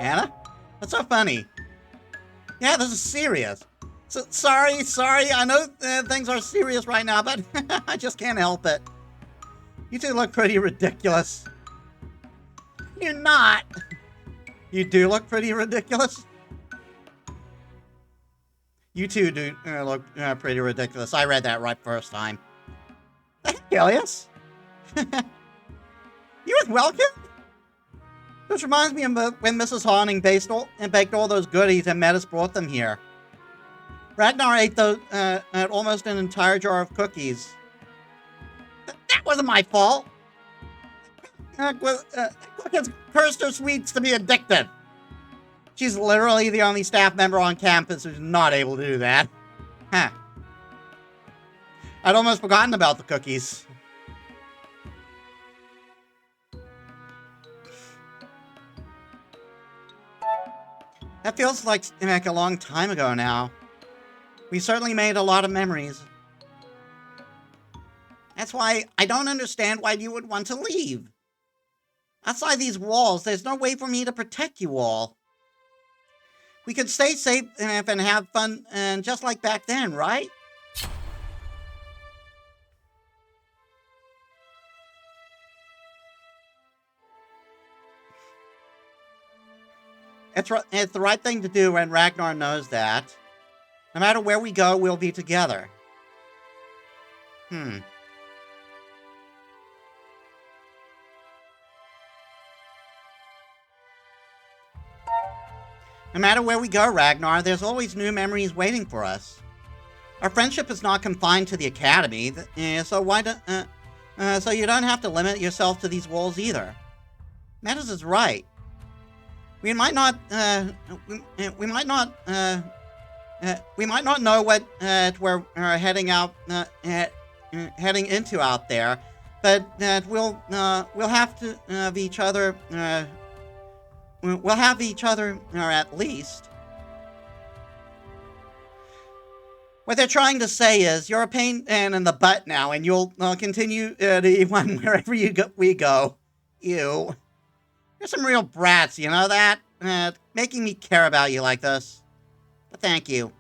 Hannah? What's so funny? Yeah, this is serious. So, sorry, I know things are serious right now, but I just can't help it. You two look pretty ridiculous. You're not. You do look pretty ridiculous. You two do look pretty ridiculous. I read that right first time. Thank you, Elias. You was welcome? This reminds me of when Mrs. Hawning baked all those goodies and Metis brought them here. Ragnar ate those, almost an entire jar of cookies. That wasn't my fault. Cookies cursed her sweets to be addictive. She's literally the only staff member on campus who's not able to do that. Huh. I'd almost forgotten about the cookies. That feels like a long time ago now. We certainly made a lot of memories. That's why I don't understand why you would want to leave. Outside these walls, there's no way for me to protect you all. We could stay safe and have fun, and just like back then, right? It's the right thing to do, and Ragnar knows that. No matter where we go, we'll be together. No matter where we go, Ragnar, there's always new memories waiting for us. Our friendship is not confined to the academy, so so you don't have to limit yourself to these walls either. Metis is right. We might not know what we're heading into out there, but we'll have to have each other. We'll have each other, or at least. What they're trying to say is, you're a pain in the butt now, and you'll continue to be one wherever we go. You. You're some real brats, you know that? Making me care about you like this. But thank you.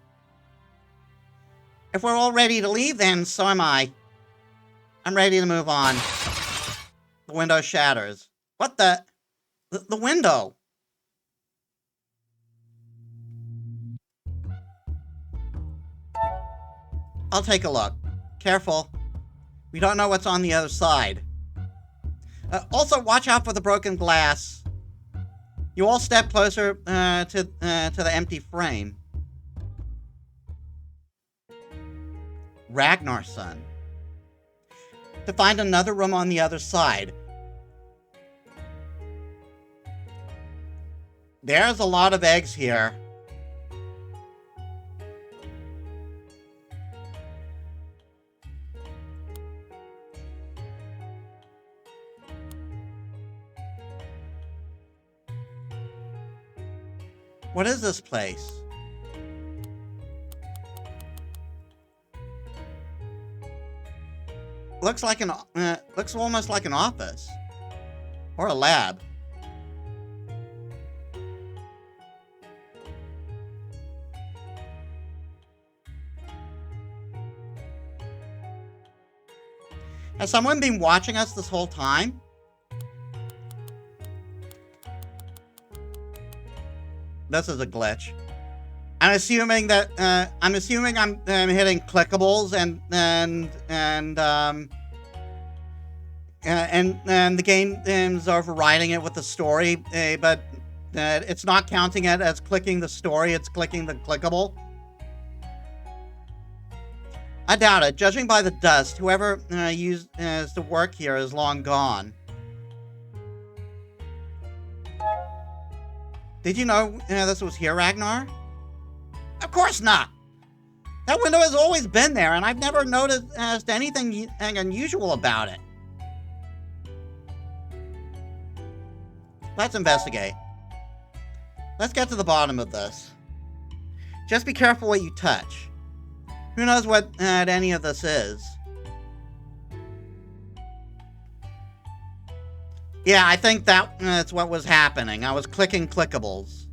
If we're all ready to leave, then so am I. I'm ready to move on. The window shatters. What the window? I'll take a look. Careful. We don't know what's on the other side. Also, watch out for the broken glass. You all step closer to the empty frame. Ragnar's son. To find another room on the other side. There's a lot of eggs here. What is this place? Looks almost like an office. Or a lab. Has someone been watching us this whole time? This is a glitch. I'm assuming that I'm hitting clickables and the game is overriding it with the story, but it's not counting it as clicking the story. It's clicking the clickable. I doubt it. Judging by the dust, whoever used to work here is long gone. Did you know this was here, Ragnar? Of course not. That window has always been there, and I've never noticed anything unusual about it. Let's investigate. Let's get to the bottom of this. Just be careful what you touch. Who knows what any of this is? Yeah, I think that's what was happening. I was clicking clickables.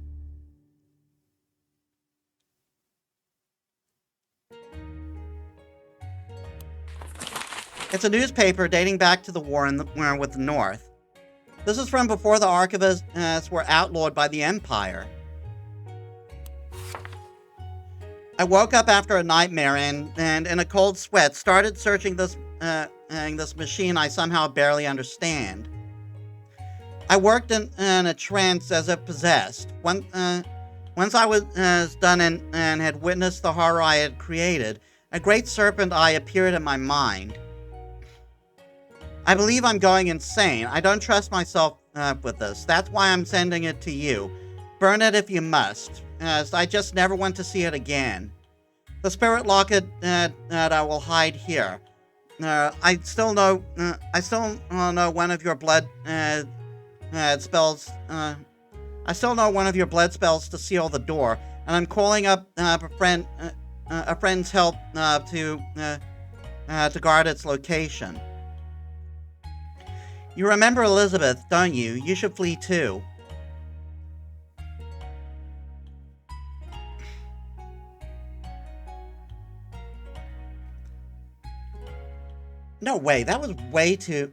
It's a newspaper dating back to the war with the North. This is from before the archivists were outlawed by the Empire. I woke up after a nightmare and in a cold sweat started searching this machine I somehow barely understand. I worked in a trance as if possessed. Once I was done and had witnessed the horror I had created, a great serpent eye appeared in my mind. I believe I'm going insane. I don't trust myself with this. That's why I'm sending it to you. Burn it if you must. I just never want to see it again. The spirit locket that I will hide here. I still know one of your blood spells. I still know one of your blood spells to seal the door, and I'm calling up a friend's help to guard its location. You remember Elizabeth, don't you? You should flee too. No way. That was way too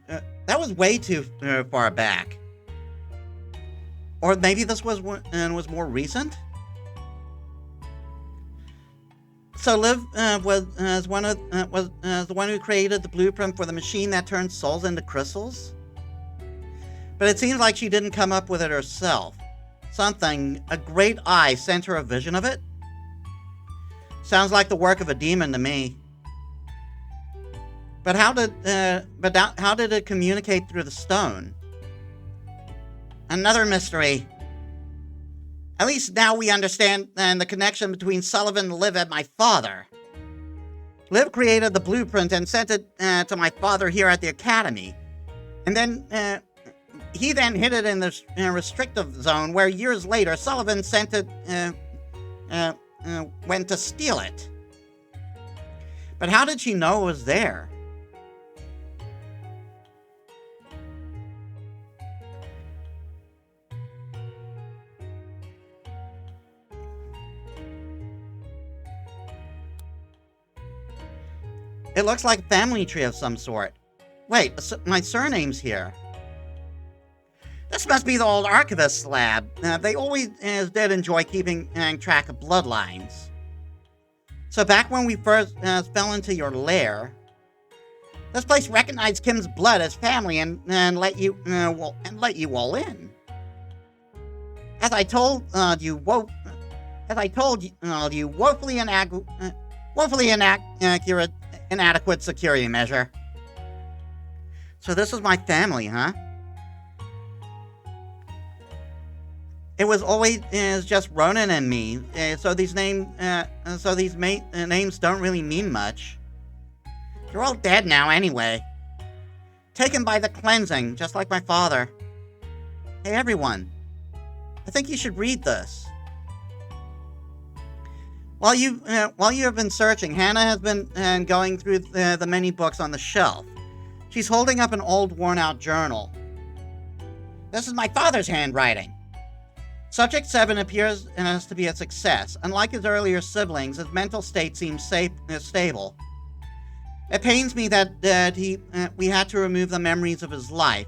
far back. Or maybe this was more recent. So Liv was the one who created the blueprint for the machine that turns souls into crystals. But it seems like she didn't come up with it herself. A great eye sent her a vision of it. Sounds like the work of a demon to me. But how did it communicate through the stone? Another mystery. At least now we understand the connection between Sullivan, Liv, and my father. Liv created the blueprint and sent it to my father here at the Academy. And then he then hid it in the restrictive zone where years later Sullivan sent it, went to steal it. But how did she know it was there? It looks like a family tree of some sort. Wait, my surname's here. This must be the old archivist's lab. They always did enjoy keeping track of bloodlines. So back when we first fell into your lair, this place recognized Kim's blood as family and let you all in. As I told you, woefully inadequate security measure. So this is my family, huh? It was always just Ronan and me, so these names don't really mean much. You're all dead now anyway. Taken by the cleansing, just like my father. Hey everyone, I think you should read this. While you have been searching, Hannah has been going through the many books on the shelf. She's holding up an old, worn-out journal. This is my father's handwriting. Subject 7 appears to be a success. Unlike his earlier siblings, his mental state seems stable. It pains me that we had to remove the memories of his life.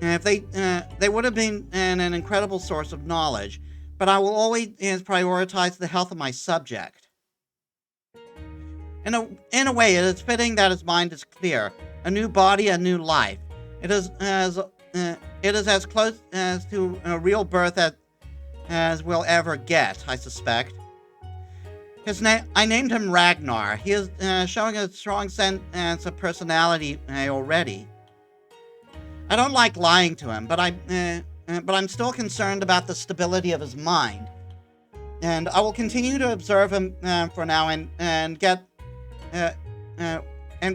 If they would have been an incredible source of knowledge, but I will always prioritize the health of my subject. In a way, it is fitting that his mind is clear. A new body, a new life. It is as close as to a real birth as we'll ever get, I suspect. I named him Ragnar. He is showing a strong sense of personality already. I don't like lying to him, but I'm still concerned about the stability of his mind. And I will continue to observe him for now and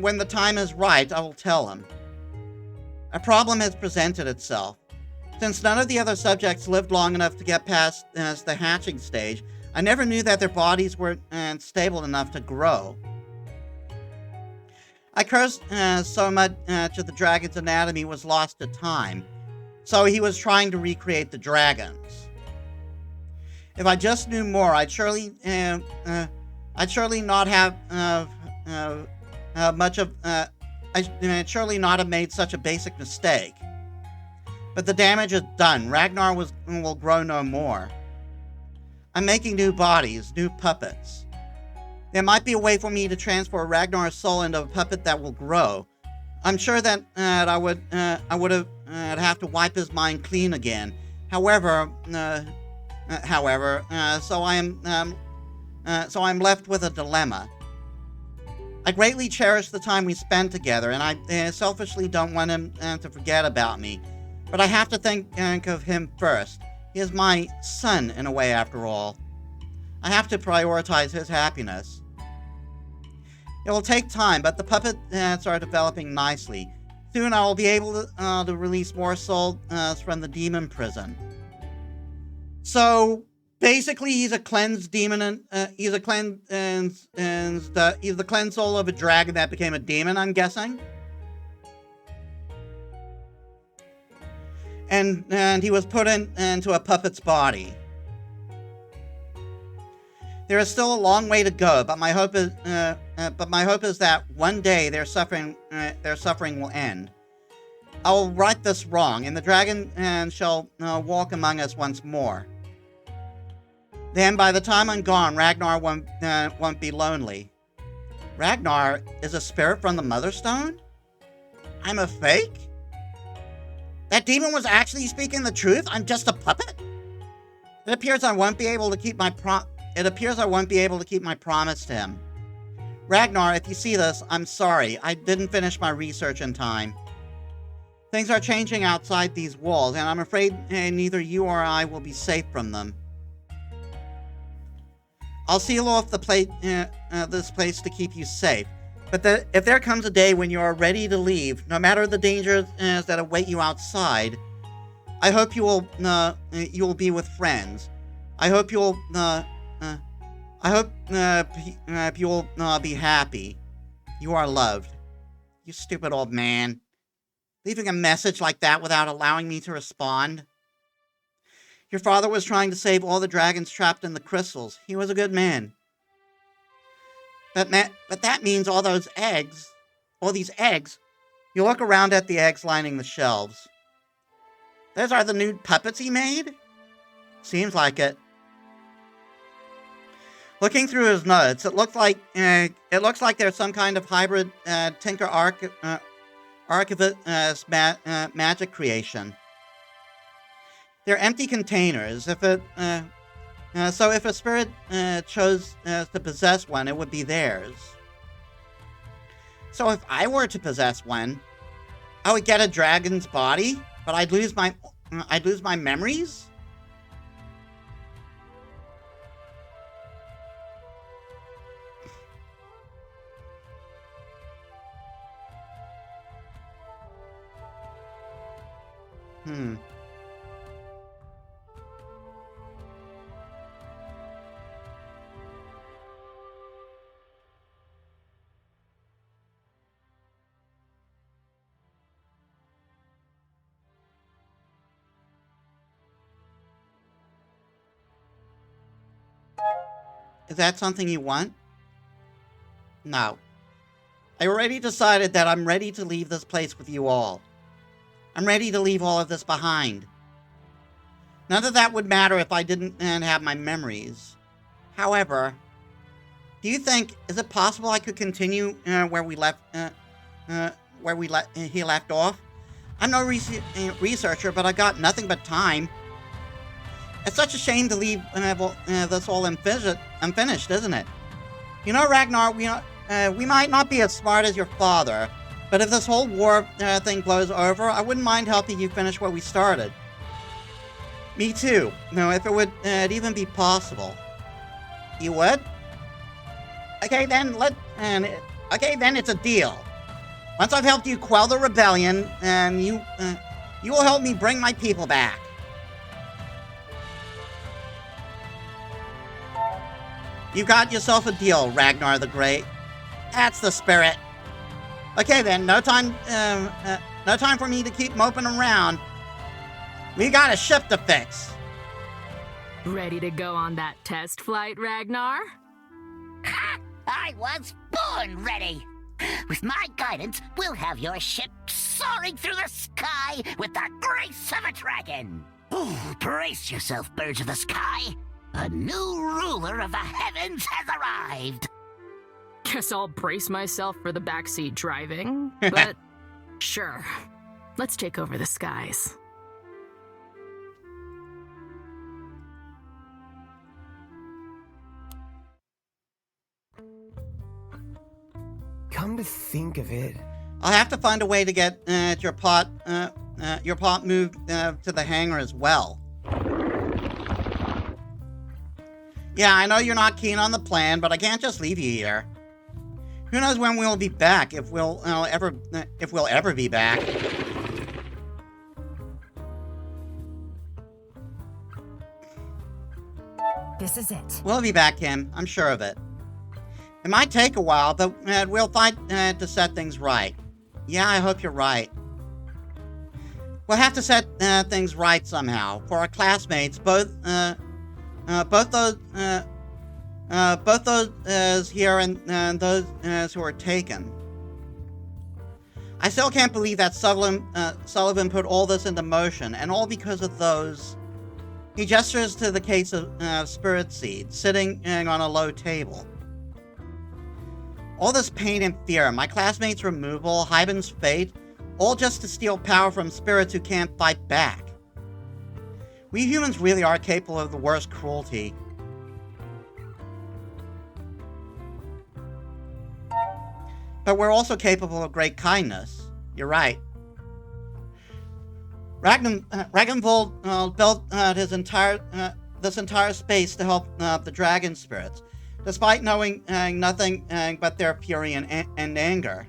when the time is right, I will tell him. A problem has presented itself. Since none of the other subjects lived long enough to get past the hatching stage, I never knew that their bodies were stable enough to grow. I cursed so much of the dragon's anatomy was lost to time, so he was trying to recreate the dragons. If I just knew more, I'd surely not have I'd surely not have made such a basic mistake. But the damage is done. Ragnar will grow no more. I'm making new bodies, new puppets. There might be a way for me to transfer Ragnar's soul into a puppet that will grow. I'm sure that I would have to wipe his mind clean again. However, so I'm left with a dilemma. I greatly cherish the time we spend together, and I selfishly don't want him to forget about me. But I have to think of him first. He is my son, in a way, after all. I have to prioritize his happiness. It will take time, but the puppets are developing nicely. Soon I will be able to release more souls from the demon prison. So basically, he's a cleansed demon, and he's the cleansed soul of a dragon that became a demon, I'm guessing. And he was put into a puppet's body. There is still a long way to go, but my hope is that one day their suffering will end. I will right this wrong, and the dragon shall walk among us once more. Then, by the time I'm gone, Ragnar won't be lonely. Ragnar is a spirit from the Mother Stone? I'm a fake? That demon was actually speaking the truth? I'm just a puppet? It appears I won't be able to keep my promise to him. Ragnar, if you see this, I'm sorry. I didn't finish my research in time. Things are changing outside these walls, and I'm afraid neither you or I will be safe from them. I'll seal off this place to keep you safe. But if there comes a day when you are ready to leave, no matter the dangers that await you outside, I hope you will be with friends. I hope you'll be happy. You are loved. You stupid old man. Leaving a message like that without allowing me to respond. Your father was trying to save all the dragons trapped in the crystals. He was a good man. But that means all these eggs. You look around at the eggs lining the shelves. Those are the new puppets he made? Seems like it. Looking through his notes, it looks like there's some kind of hybrid Tinker Archivist magic creation. They're empty containers. If a spirit chose to possess one, it would be theirs. So if I were to possess one, I would get a dragon's body, but I'd lose my memories? Is that something you want? No. I already decided that I'm ready to leave this place with you all. I'm ready to leave all of this behind. None of that would matter if I didn't have my memories. However, do you think, is it possible I could continue where he left off? I'm no researcher, but I got nothing but time. It's such a shame to leave this all unfinished, isn't it? You know, Ragnar, we might not be as smart as your father, but if this whole war thing blows over, I wouldn't mind helping you finish what we started. Me too. No, if it would even be possible. You would? Okay, then it's a deal. Once I've helped you quell the rebellion, and You will help me bring my people back. You got yourself a deal, Ragnar the Great. That's the spirit. Okay then, no time for me to keep moping around. We got a ship to fix. Ready to go on that test flight, Ragnar? I was born ready. With my guidance, we'll have your ship soaring through the sky with the grace of a dragon. Ooh, brace yourself, birds of the sky. A new ruler of the heavens has arrived. Guess I'll brace myself for the backseat driving, but sure. Let's take over the skies. Come to think of it, I'll have to find a way to get your pot moved to the hangar as well. Yeah, I know you're not keen on the plan, but I can't just leave you here. Who knows when we'll be back, if we'll ever be back. This is it. We'll be back, Kim. I'm sure of it. It might take a while, but we'll fight to set things right. Yeah, I hope you're right. We'll have to set things right somehow for our classmates, both those here and those who are taken. I still can't believe that Sullivan put all this into motion, and all because of those. He gestures to the case of spirit seed sitting on a low table. All this pain and fear, my classmates' removal, Hyben's fate, all just to steal power from spirits who can't fight back. We humans really are capable of the worst cruelty. But we're also capable of great kindness. You're right. Ragnvald built this entire space to help the dragon spirits, despite knowing nothing but their fury and anger.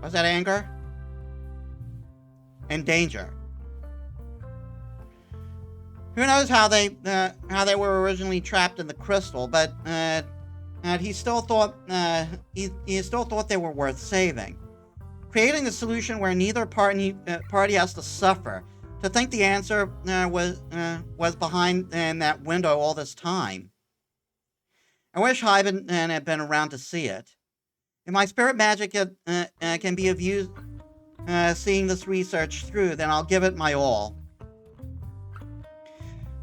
Was that anger? And danger. Who knows how they were originally trapped in the crystal, but he still thought he still thought they were worth saving. Creating a solution where neither party has to suffer. To think the answer was behind that window all this time. I wish Hyben had been around to see it. If my spirit magic can be of use seeing this research through, then I'll give it my all.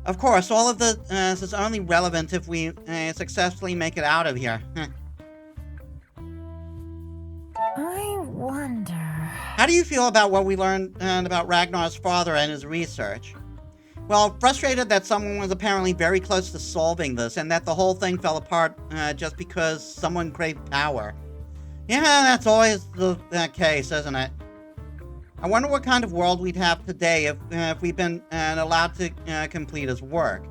Of course, all of this is only relevant if we successfully make it out of here. I wonder... How do you feel about what we learned about Ragnar's father and his research? Well, frustrated that someone was apparently very close to solving this and that the whole thing fell apart just because someone craved power. Yeah, that's always the case, isn't it? I wonder what kind of world we'd have today if we'd been allowed to complete his work.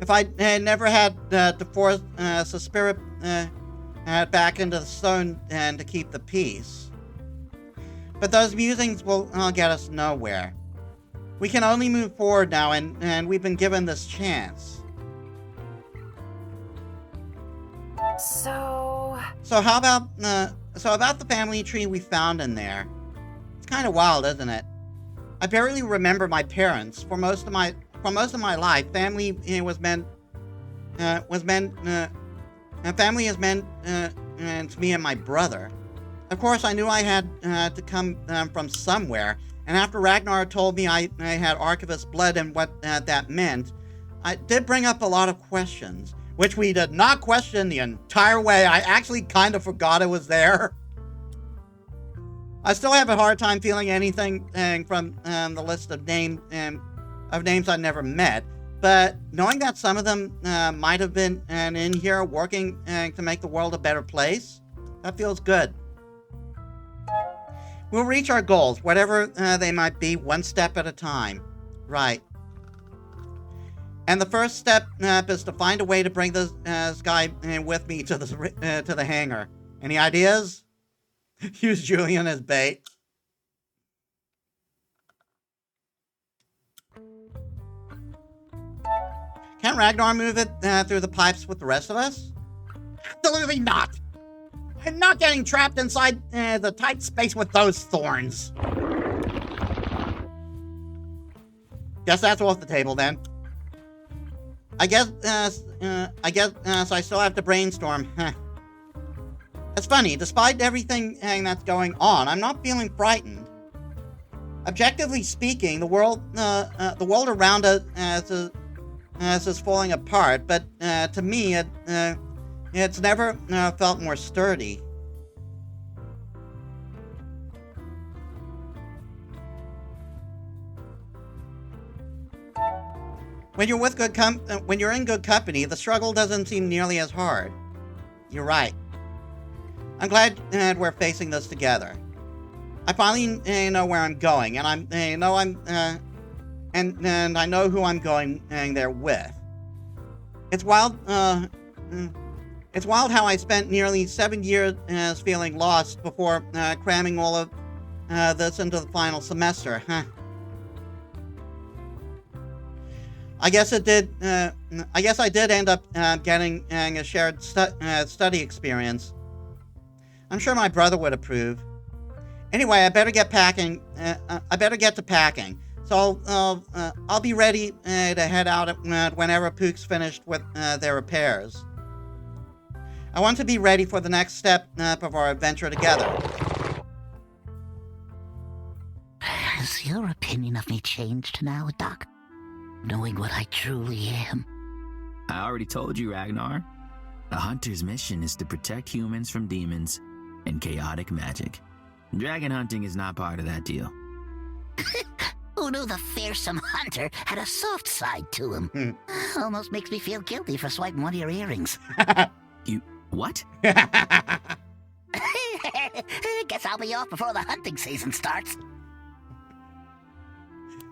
If I never had to force the spirit back into the stone and to keep the peace. But those musings will get us nowhere. We can only move forward now, and we've been given this chance. So how about the family tree we found in there? It's kind of wild, isn't it? I barely remember my parents. For most of my life, family was meant family has meant to me and my brother. Of course, I knew I had to come from somewhere, and after Ragnar told me I had Archivist blood and what that meant, I did bring up a lot of questions, which we did not question the entire way. I actually kind of forgot it was there. I still have a hard time feeling anything from the list of names I never met, but knowing that some of them might have been in here working to make the world a better place, that feels good. We'll reach our goals, whatever they might be, one step at a time. Right. And the first step is to find a way to bring this guy with me to the hangar. Any ideas? Use Julian as bait. Can't Ragnar move it through the pipes with the rest of us? Absolutely not! I'm not getting trapped inside the tight space with those thorns. Guess that's off the table then. I guess so I still have to brainstorm. It's funny, despite everything that's going on, I'm not feeling frightened. Objectively speaking, the world around us is falling apart, but to me, it's never felt more sturdy. When you're in good company, the struggle doesn't seem nearly as hard. You're right. I'm glad we're facing this together. I finally know where I'm going, and I know who I'm going there with. It's wild. It's wild how I spent nearly 7 years feeling lost before cramming all of this into the final semester. I guess I did end up getting a shared study experience. I'm sure my brother would approve. Anyway, I better get packing. I better get to packing. So I'll be ready to head out whenever Pook's finished with their repairs. I want to be ready for the next step of our adventure together. Has your opinion of me changed now, Doc? Knowing what I truly am? I already told you, Ragnar. A hunter's mission is to protect humans from demons and chaotic magic. Dragon hunting is not part of that deal. Who knew the fearsome hunter had a soft side to him? Almost makes me feel guilty for swiping one of your earrings. You... what? Guess I'll be off before the hunting season starts.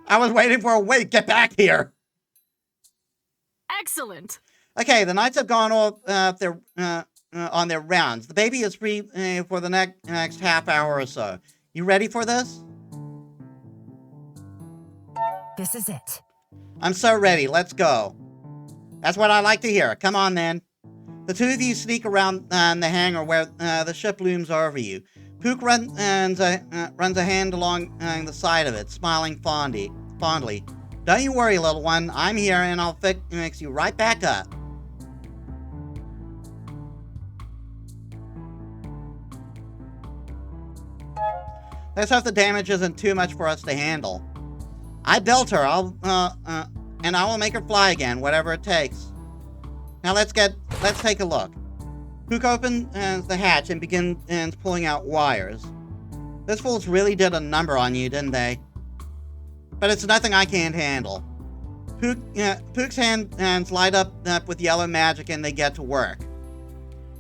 I was waiting for a week. Get back here. Excellent. Okay, the knights have gone off on their rounds. The baby is free for the next half hour or so. You ready for this? This is it. I'm so ready. Let's go. That's what I like to hear. Come on, then. The two of you sneak around the hangar where the ship looms over you. Pook runs a hand along the side of it, smiling fondly. Don't you worry, little one. I'm here, and I'll fix you right back up. Let's hope the damage isn't too much for us to handle. I built her. And I will make her fly again, whatever it takes. Now let's take a look. Pook opens the hatch and begins pulling out wires. Those fools really did a number on you, didn't they? But it's nothing I can't handle. Pook's hands light up with yellow magic and they get to work.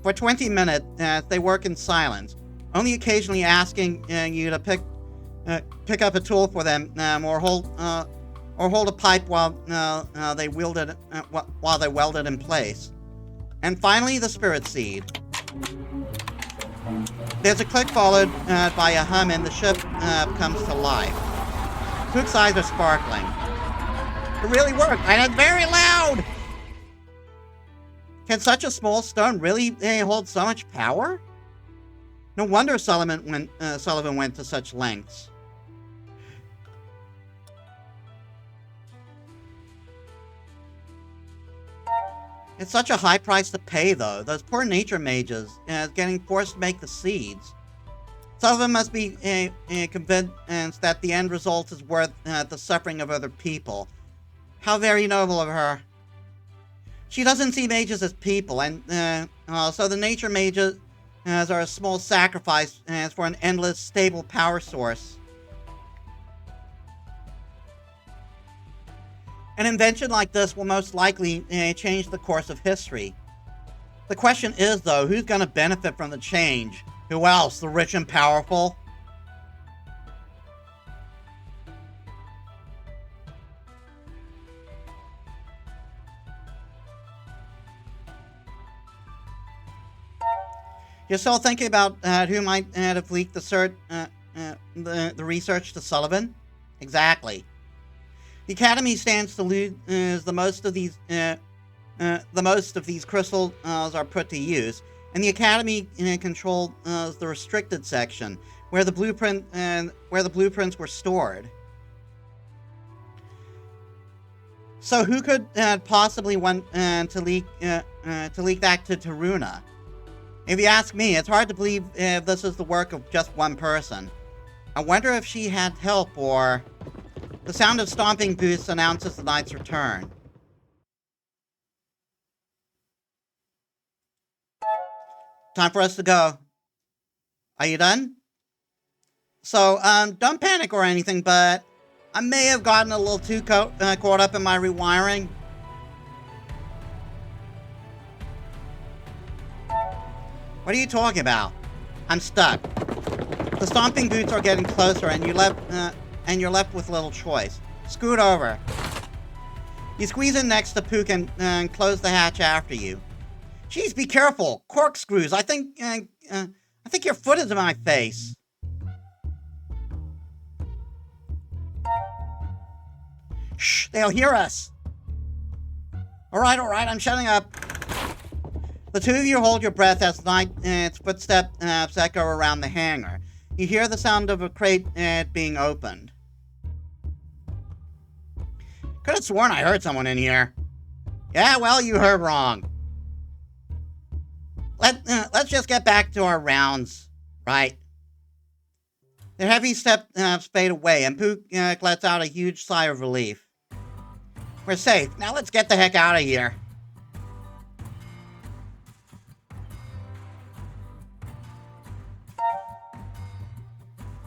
For 20 minutes, they work in silence, only occasionally asking you to pick up a tool for them or hold a pipe while they welded it in place. And finally, the spirit seed. There's a click followed by a hum, and the ship comes to life. Pook's eyes are sparkling. It really worked, and it's very loud! Can such a small stone really hold so much power? No wonder Sullivan went to such lengths. It's such a high price to pay, though. Those poor nature mages getting forced to make the seeds. Sullivan must be convinced that the end result is worth the suffering of other people. How very noble of her. She doesn't see mages as people, and so the nature mages are a small sacrifice for an endless, stable power source. An invention like this will most likely change the course of history. The question is, though, who's going to benefit from the change? Who else? The rich and powerful? You're still thinking about who might have leaked the research to Sullivan? Exactly. The Academy stands to lose the most of these crystals are put to use, and the Academy controls the restricted section where the blueprints were stored. So who could possibly want to leak that to Taruna? If you ask me, it's hard to believe this is the work of just one person. I wonder if she had help, or... The sound of stomping boots announces the knight's return. Time for us to go. Are you done? So, don't panic or anything, but I may have gotten a little too caught up in my rewiring. What are you talking about? I'm stuck. The stomping boots are getting closer, and you're left with little choice. Scoot over. You squeeze in next to Pook and close the hatch after you. Jeez, be careful. Corkscrews. I think your foot is in my face. Shh, they'll hear us. All right, I'm shutting up. The two of you hold your breath as its footsteps echo around the hangar. You hear the sound of a crate being opened. Could have sworn I heard someone in here. Yeah, well, you heard wrong. Let's just get back to our rounds, right? The heavy steps fade away, and Pook lets out a huge sigh of relief. We're safe. Now let's get the heck out of here.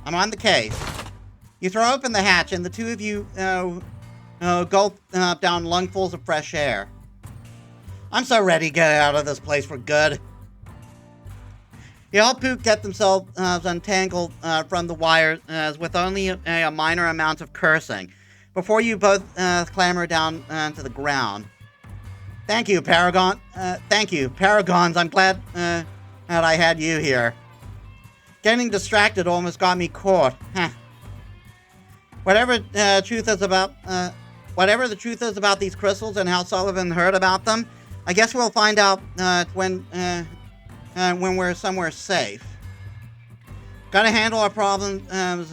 I'm on the case. You throw open the hatch, and the two of you gulp down lungfuls of fresh air. I'm so ready to get out of this place for good. You help Pook get themselves untangled from the wires with only a minor amount of cursing, before you both clamber down to the ground. Thank you, Paragon. Thank you, Paragons. I'm glad that I had you here. Getting distracted almost got me caught. Whatever the truth is about these crystals and how Sullivan heard about them, I guess we'll find out when we're somewhere safe. Gotta handle our problems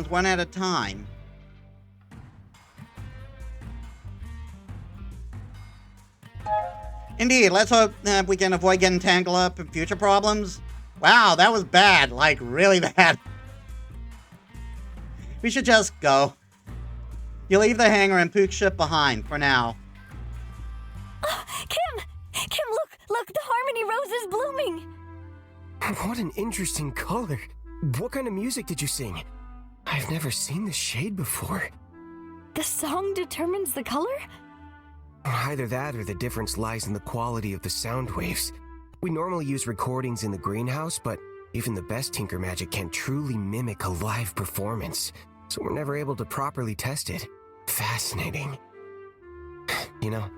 one at a time. Indeed, let's hope we can avoid getting tangled up in future problems. Wow, that was bad, like really bad. We should just go. You leave the hangar and Pook's ship behind for now. Oh, Kim, look, the Harmony Rose is blooming. What an interesting color. What kind of music did you sing? I've never seen this shade before. The song determines the color? Either that or the difference lies in the quality of the sound waves. We normally use recordings in the greenhouse, but even the best Tinker Magic can't truly mimic a live performance, so we're never able to properly test it. Fascinating. You know,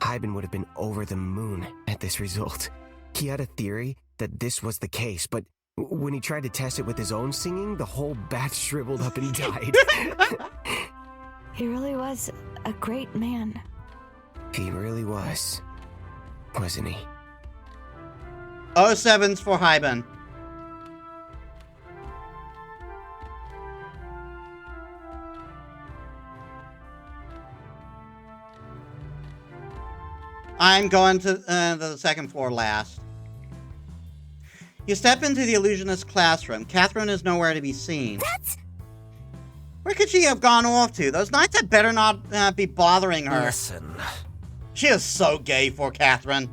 Hyben would have been over the moon at this result. He had a theory that this was the case, but when he tried to test it with his own singing, the whole batch shriveled up and died. He really was a great man. He really was, wasn't he? 07's for Hyben. I'm going to the second floor last. You step into the illusionist's classroom. Catherine is nowhere to be seen. Where could she have gone off to? Those knights had better not be bothering her. Listen. She is so gay for Catherine.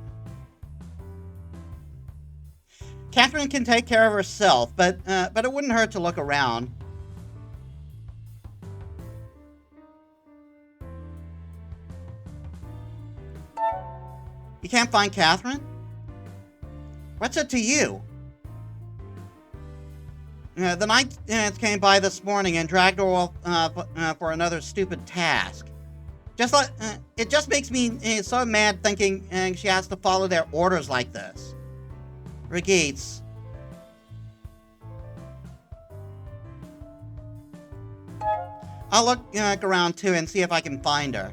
Catherine can take care of herself, but it wouldn't hurt to look around. You can't find Catherine? What's it to you? The knights came by this morning and dragged her off for another stupid task. It just makes me so mad thinking she has to follow their orders like this. Regates. I'll look around too and see if I can find her.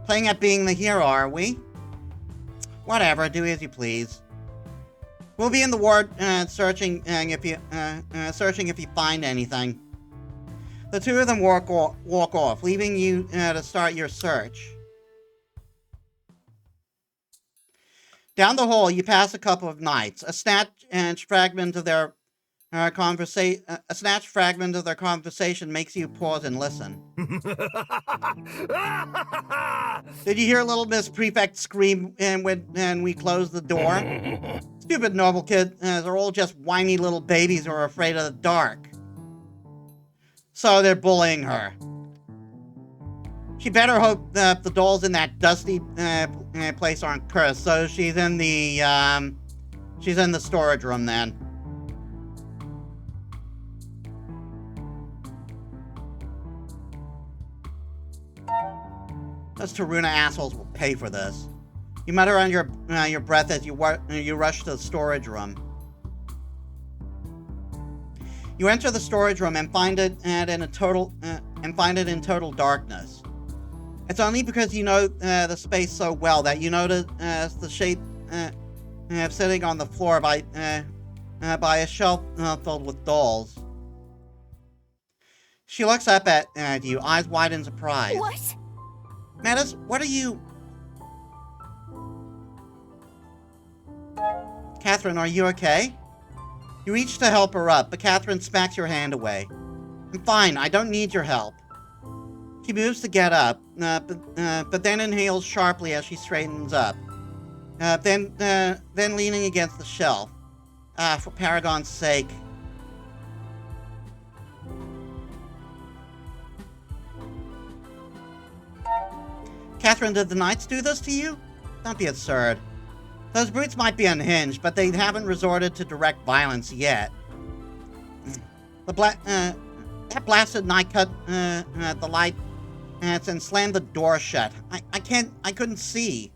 Playing at being the hero, are we? Whatever, do as you please. We'll be in the ward searching if you find anything. The two of them walk off, leaving you to start your search. Down the hall, you pass a couple of knights. A snatched fragment of their conversation makes you pause and listen. Did you hear little Miss Prefect scream when we closed the door? Stupid noble kids are all just whiny little babies who are afraid of the dark. So they're bullying her. She better hope that the dolls in that dusty place aren't cursed. So she's in the storage room then. Those Taruna assholes will pay for this. You mutter under your breath as you rush to the storage room. You enter the storage room and find it in total darkness. It's only because you know the space so well that you notice the shape sitting on the floor by a shelf filled with dolls. She looks up at you, eyes wide in surprise. What? Metis, what are you... Catherine, are you okay? You reach to help her up, but Catherine smacks your hand away. I'm fine, I don't need your help. She moves to get up, but then inhales sharply as she straightens up. Then leaning against the shelf. For Paragon's sake. Catherine, did the knights do this to you? Don't be absurd. Those brutes might be unhinged, but they haven't resorted to direct violence yet. That blasted knight cut the light and slammed the door shut. I couldn't see.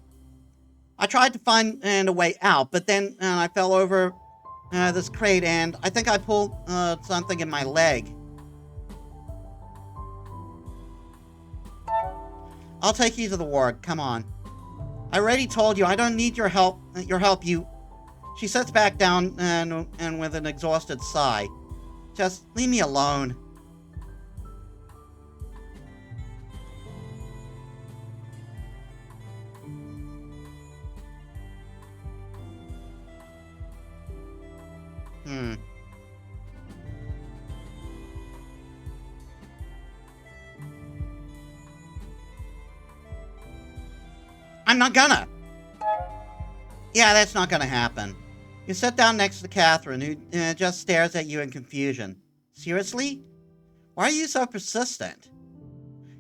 I tried to find a way out, but then I fell over this crate and I think I pulled something in my leg. I'll take you to the ward. Come on. I already told you I don't need your help. She sits back down and with an exhausted sigh. Just leave me alone. I'm not gonna. Yeah, that's not gonna happen. You sit down next to Catherine, who just stares at you in confusion. Seriously? Why are you so persistent?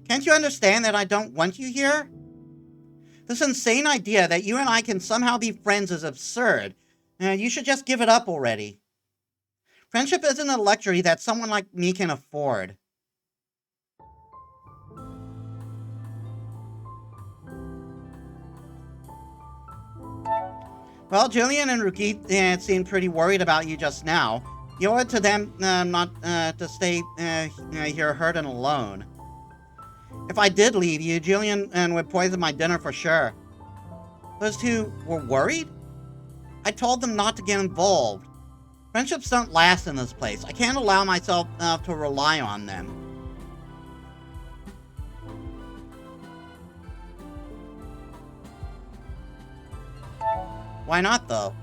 Can't you understand that I don't want you here? This insane idea that you and I can somehow be friends is absurd. You should just give it up already. Friendship isn't a luxury that someone like me can afford. Well, Julian and Rukit seemed pretty worried about you just now. You owe it to them not to stay here hurt and alone. If I did leave you, Julian would poison my dinner for sure. Those two were worried? I told them not to get involved. Friendships don't last in this place. I can't allow myself to rely on them. Why not, though?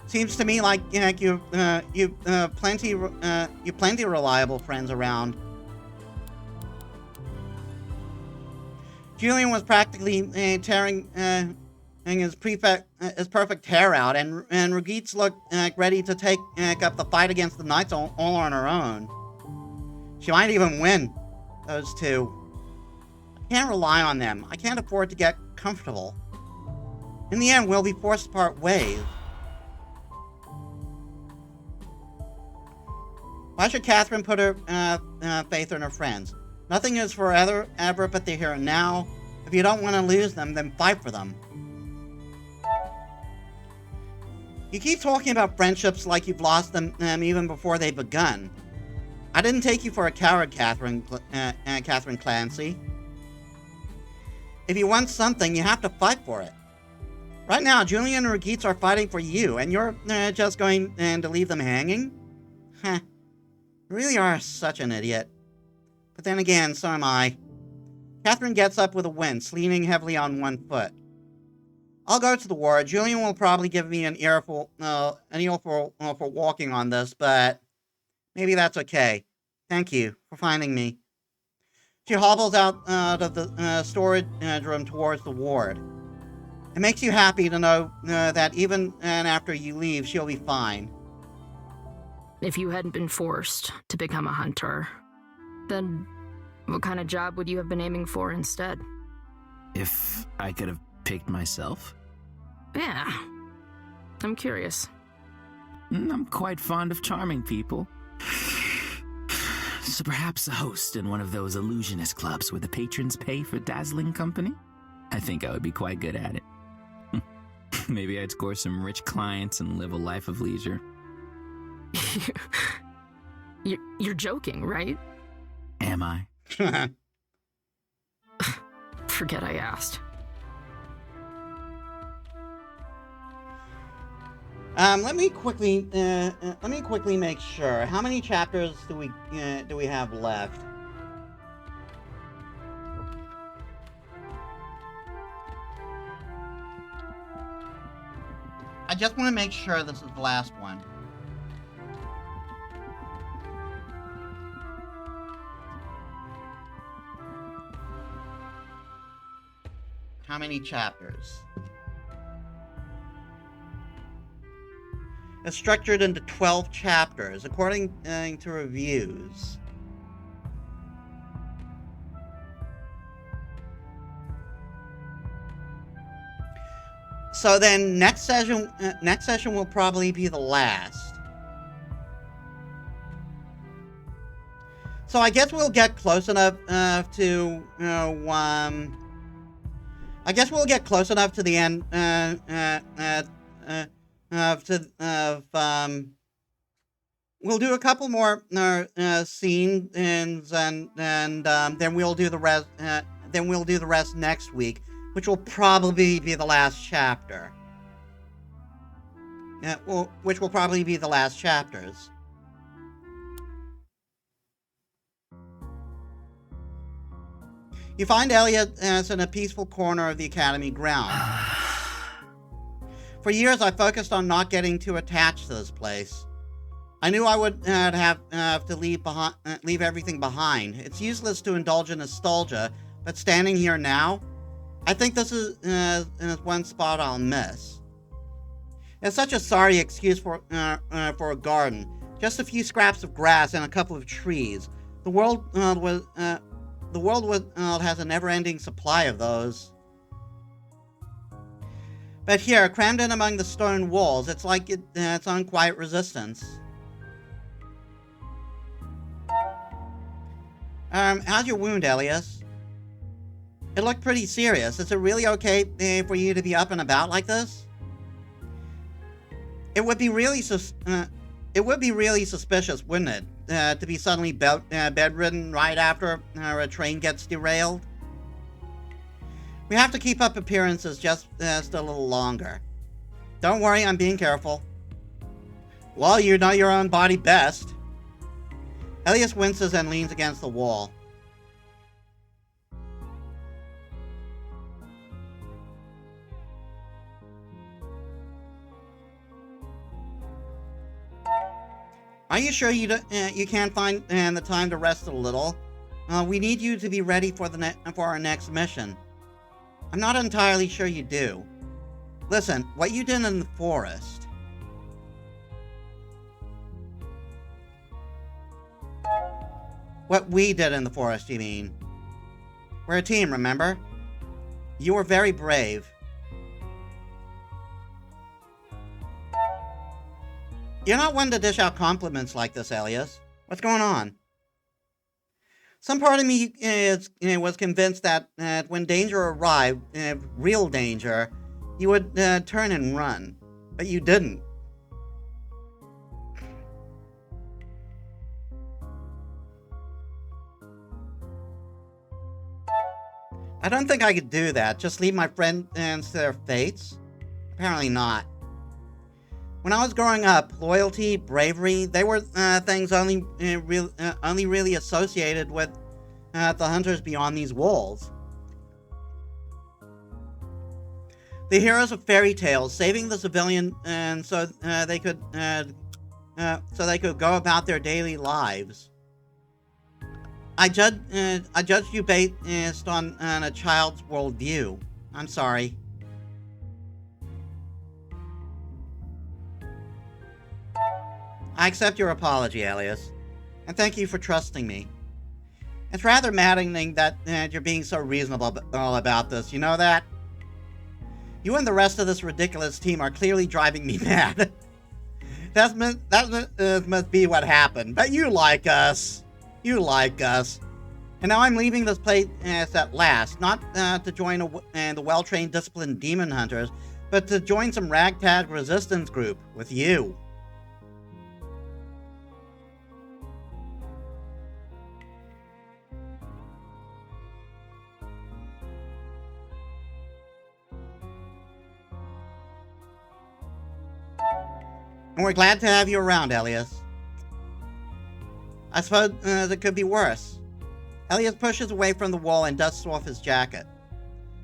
Seems to me like you plenty reliable friends around. Julian was practically tearing his perfect hair out, and Rugit's looked ready to take up the fight against the knights all on her own. She might even win. Those two. I can't rely on them. I can't afford to get comfortable. In the end, we'll be forced to part ways. Why should Catherine put her faith in her friends? Nothing is forever, but they're here and now. If you don't want to lose them, then fight for them. You keep talking about friendships like you've lost them even before they've begun. I didn't take you for a coward, Catherine Clancy. If you want something, you have to fight for it. Right now, Julian and Regitz are fighting for you, and you're just going to leave them hanging? Huh. You really are such an idiot. But then again, so am I. Catherine gets up with a wince, leaning heavily on one foot. I'll go to the ward. Julian will probably give me an earful for walking on this, but maybe that's okay. Thank you for finding me. She hobbles out of the storage room towards the ward. It makes you happy to know that even after you leave, she'll be fine. If you hadn't been forced to become a hunter, then what kind of job would you have been aiming for instead? If I could have picked myself? Yeah. I'm curious. I'm quite fond of charming people. So perhaps a host in one of those illusionist clubs where the patrons pay for dazzling company? I think I would be quite good at it. Maybe I'd score some rich clients and live a life of leisure. You're joking, right? Am I? Forget I asked. Let me quickly make sure. How many chapters do we have left? I just want to make sure this is the last one. How many chapters? It's structured into 12 chapters, according to reviews. So then next session will probably be the last. So I guess we'll get close enough to I guess we'll get close enough to the end we'll do a couple more scenes and then we'll do the rest next week, which will probably be the last chapter. Which will probably be the last chapters. You find Elliot in a peaceful corner of the academy ground. For years, I focused on not getting too attached to this place. I knew I would have to leave everything behind. It's useless to indulge in nostalgia, but standing here now, I think this is one spot I'll miss. It's such a sorry excuse for a garden. Just a few scraps of grass and a couple of trees. The world has a never-ending supply of those. But here, crammed in among the stone walls, it's like it's on quiet resistance. How's your wound, Elias? It looked pretty serious. Is it really okay for you to be up and about like this? It would be really suspicious, wouldn't it? To be suddenly bedridden right after a train gets derailed. We have to keep up appearances just a little longer. Don't worry, I'm being careful. Well, you know your own body best. Elias winces and leans against the wall. Are you sure you can't find the time to rest a little? We need you to be ready for our next mission. I'm not entirely sure you do. Listen, what you did in the forest. What we did in the forest, you mean? We're a team, remember? You were very brave. You're not one to dish out compliments like this, Elias. What's going on? Some part of me was convinced that when danger arrived, real danger, you would turn and run. But you didn't. I don't think I could do that. Just leave my friends to their fates? Apparently not. When I was growing up, loyalty, bravery, they were things only really associated with the hunters beyond these walls. The heroes of fairy tales, saving the civilian, and so they could go about their daily lives. I judged you based on a child's worldview. I'm sorry. I accept your apology, Elias, and thank you for trusting me. It's rather maddening that you're being so reasonable about this, you know that? You and the rest of this ridiculous team are clearly driving me mad. that must be what happened, but you like us. You like us. And now I'm leaving this place at last, not to join the well-trained, disciplined demon hunters, but to join some ragtag resistance group with you. And we're glad to have you around, Elias. I suppose it could be worse. Elias pushes away from the wall and dusts off his jacket.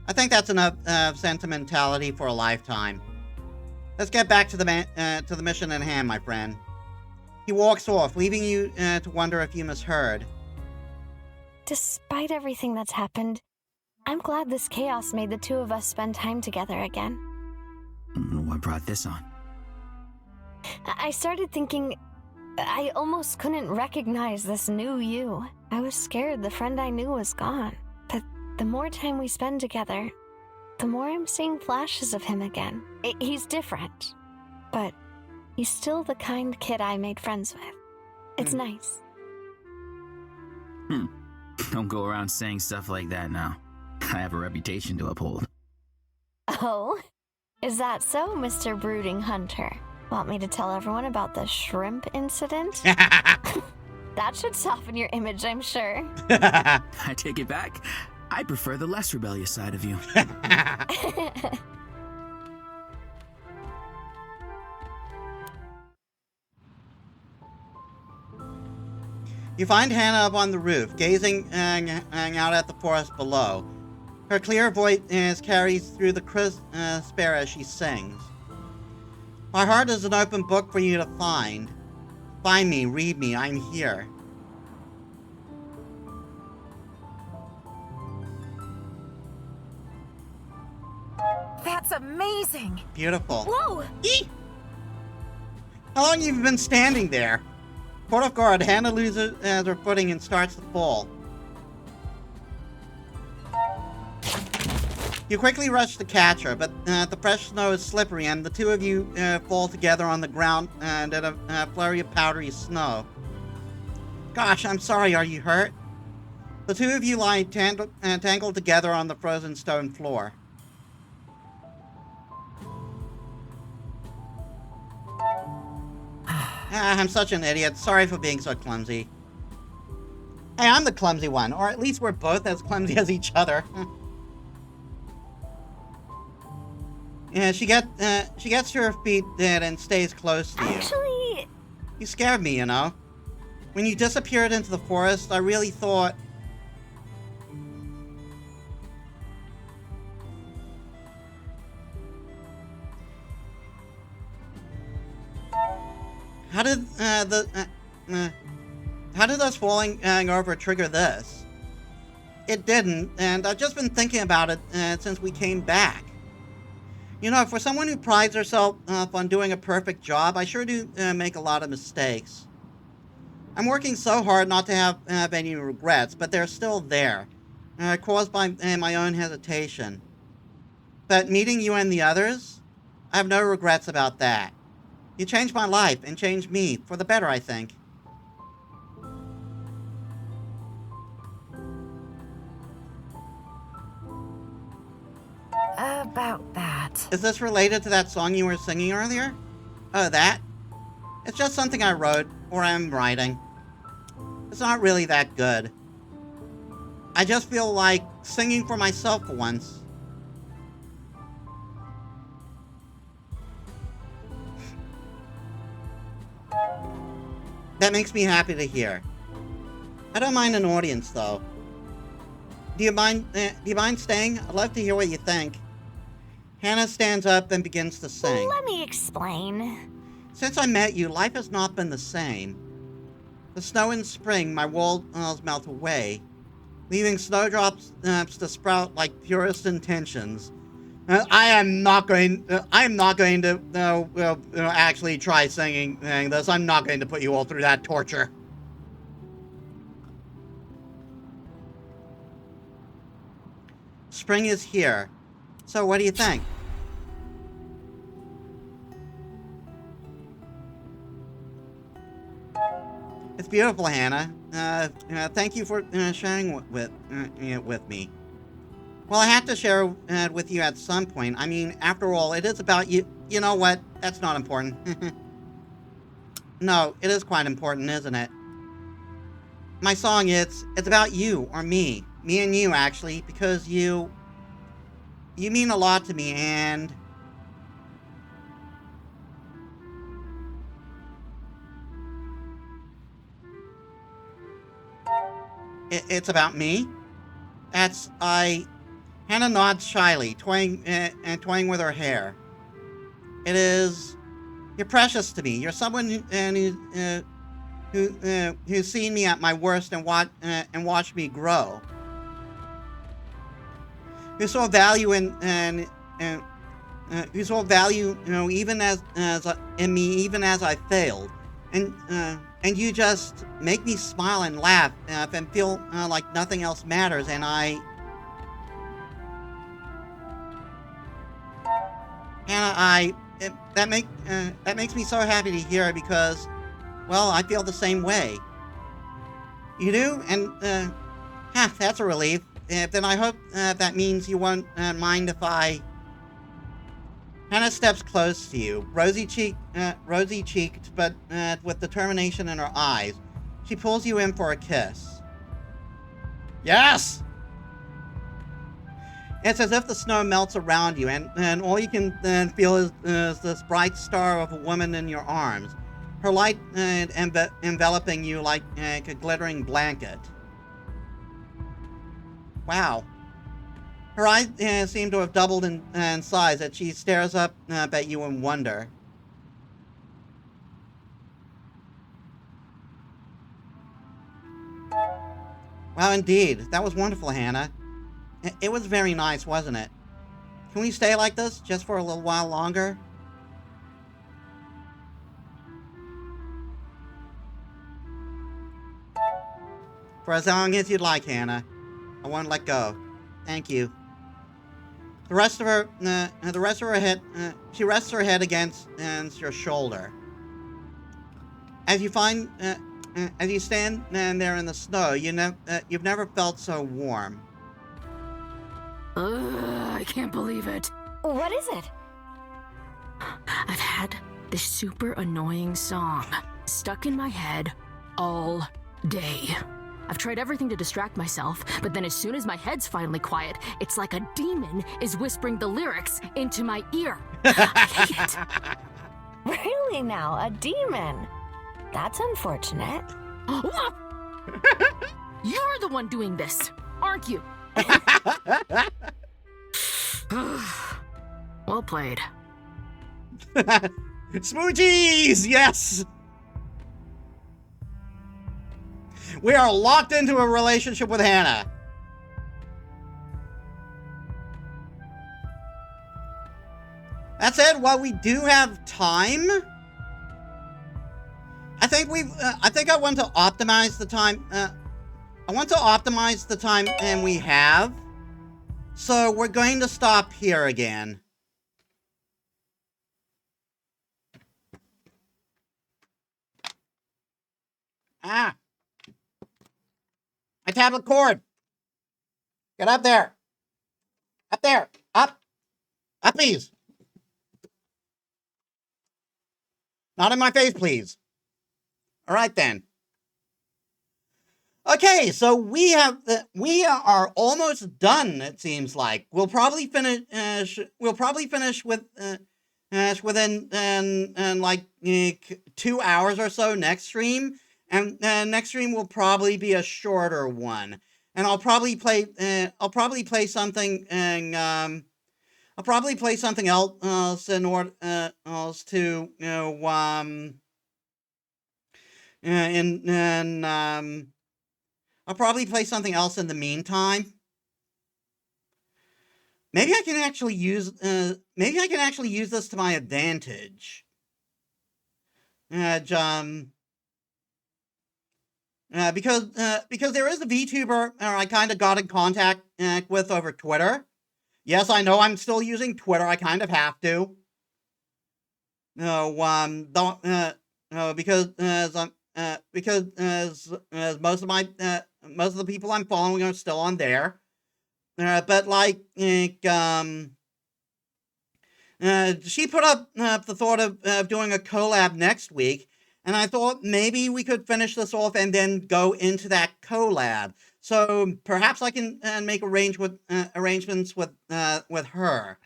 I think that's enough sentimentality for a lifetime. Let's get back to the mission at hand, my friend. He walks off, leaving you to wonder if you misheard. Despite everything that's happened, I'm glad this chaos made the two of us spend time together again. What brought this on? I started thinking I almost couldn't recognize this new you. I was scared the friend I knew was gone. But the more time we spend together, the more I'm seeing flashes of him again. He's different, but he's still the kind kid I made friends with. It's nice. Don't go around saying stuff like that now. I have a reputation to uphold. Oh, is that so, Mr. Brooding Hunter? Want me to tell everyone about the shrimp incident? That should soften your image, I'm sure. I take it back. I prefer the less rebellious side of you. You find Hannah up on the roof, gazing out at the forest below. Her clear voice carries through the crisp air as she sings. My heart is an open book for you to find. Find me, read me, I'm here. That's amazing! Beautiful. Whoa! Eek! How long have you been standing there? Port of guard, Hannah loses her footing and starts to fall. You quickly rush to catch her, but the fresh snow is slippery and the two of you fall together on the ground and in a flurry of powdery snow. Gosh, I'm sorry, are you hurt? The two of you lie tangled together on the frozen stone floor. I'm such an idiot. Sorry for being so clumsy. Hey, I'm the clumsy one, or at least we're both as clumsy as each other. Yeah, she gets to her feet and stays close to you. Actually, you scared me, you know. When you disappeared into the forest, I really thought. How did us falling over trigger this? It didn't, and I've just been thinking about it since we came back. You know, for someone who prides herself on doing a perfect job, I sure do make a lot of mistakes. I'm working so hard not to have any regrets, but they're still there, caused by my own hesitation. But meeting you and the others, I have no regrets about that. You changed my life and changed me for the better, I think. About that. Is this related to that song you were singing earlier? Oh, that? It's just something I wrote, or am writing. It's not really that good. I just feel like singing for myself for once. That makes me happy to hear. I don't mind an audience, though. Do you mind staying? I'd love to hear what you think. Hannah stands up and begins to sing. Let me explain. Since I met you, life has not been the same. The snow in spring, my walls melt away, leaving snowdrops to sprout like purest intentions. I am not going to actually try singing this. I'm not going to put you all through that torture. Spring is here. So what do you think? It's beautiful, Hannah. Thank you for sharing with me. Well, I have to share with you at some point. I mean, after all, it is about you. You know what? That's not important. No, it is quite important, isn't it? My song, it's about you, or me. Me and you, actually, because you mean a lot to me, and it's about me. Hannah nods shyly, toying with her hair. You're precious to me. You're someone who's seen me at my worst and watched me grow. Who saw value in even in me, even as I failed, and you just make me smile and laugh and feel like nothing else matters. And that makes me so happy to hear, because, well, I feel the same way. You do, and that's a relief. Then I hope that means you won't mind if I... Hannah steps close to you, rosy-cheeked, but with determination in her eyes. She pulls you in for a kiss. Yes! It's as if the snow melts around you, and all you can feel is this bright star of a woman in your arms, her light enveloping you like a glittering blanket. Wow. Her eyes seem to have doubled in size as she stares up at you in wonder. Wow, indeed. That was wonderful, Hannah. It was very nice, wasn't it? Can we stay like this just for a little while longer? For as long as you'd like, Hannah. I won't let go. Thank you. The rest of her head, she rests her head against your shoulder. As you stand there in the snow, you've never felt so warm. I can't believe it. What is it? I've had this super annoying song stuck in my head all day. I've tried everything to distract myself, but then as soon as my head's finally quiet, it's like a demon is whispering the lyrics into my ear. I hate it. Really now? A demon? That's unfortunate. You're the one doing this, aren't you? Well played. Smoochies! Yes! We are locked into a relationship with Hannah. That's it. While we do have time, I think I want to optimize the time. I want to optimize the time, and we have. So we're going to stop here again. Ah. My tablet cord. Get up there. Up there. Up. Up, please. Not in my face, please. All right, then. Okay, so we are almost done. It seems like we'll probably finish. We'll probably finish with within like 2 hours or so next stream, and next stream will probably be a shorter one. And I'll probably play. I'll probably play something and I'll probably play something else in order else to I'll probably play something else in the meantime. Maybe I can actually use this to my advantage. Because there is a VTuber I kind of got in contact with over Twitter. Yes, I know I'm still using Twitter. I kind of have to. Because most of the people I'm following are still on there. But like, she put up the thought of doing a collab next week, and I thought maybe we could finish this off and then go into that collab. So perhaps I can make arrangements with her.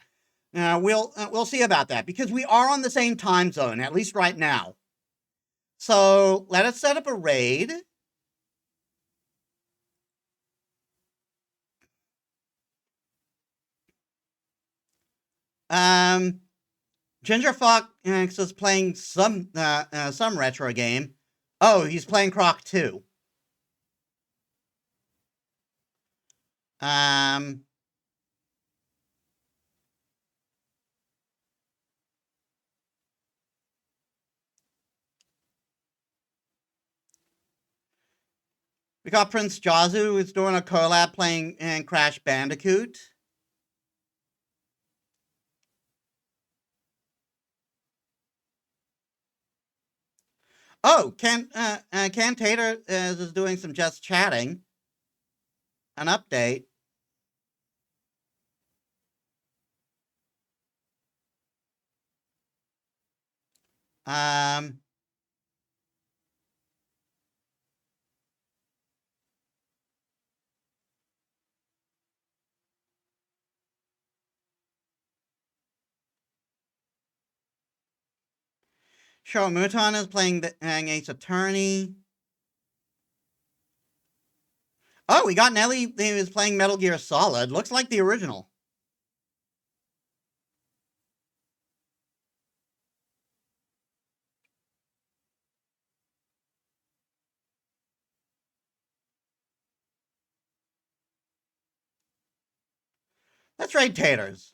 We'll see about that, because we are on the same time zone, at least right now. So let us set up a raid. Ginger Fox is playing some retro game. Oh, he's playing Croc 2. We got Prince Jazu, who's doing a collab playing Crash Bandicoot. Oh, Can Tater is doing some just chatting. An update. Cheryl Mouton is playing the Ace Attorney. Oh, we got Nelly, who is playing Metal Gear Solid. Looks like the original. Let's raid Taters.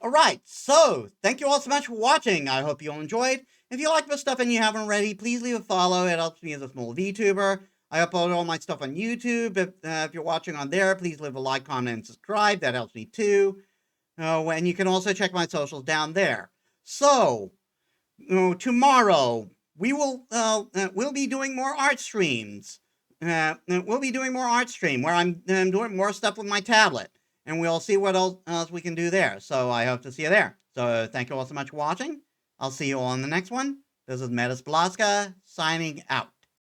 Alright, so, thank you all so much for watching. I hope you all enjoyed. If you like this stuff and you haven't already, please leave a follow. It helps me as a small VTuber. I upload all my stuff on YouTube. If you're watching on there, please leave a like, comment, and subscribe. That helps me too. And you can also check my socials down there. So, tomorrow, we'll be doing more art streams. We'll be doing more art stream where I'm doing more stuff with my tablet. And we'll see what else we can do there. So I hope to see you there. So thank you all so much for watching. I'll see you all on the next one. This is Metis Balaska, signing out.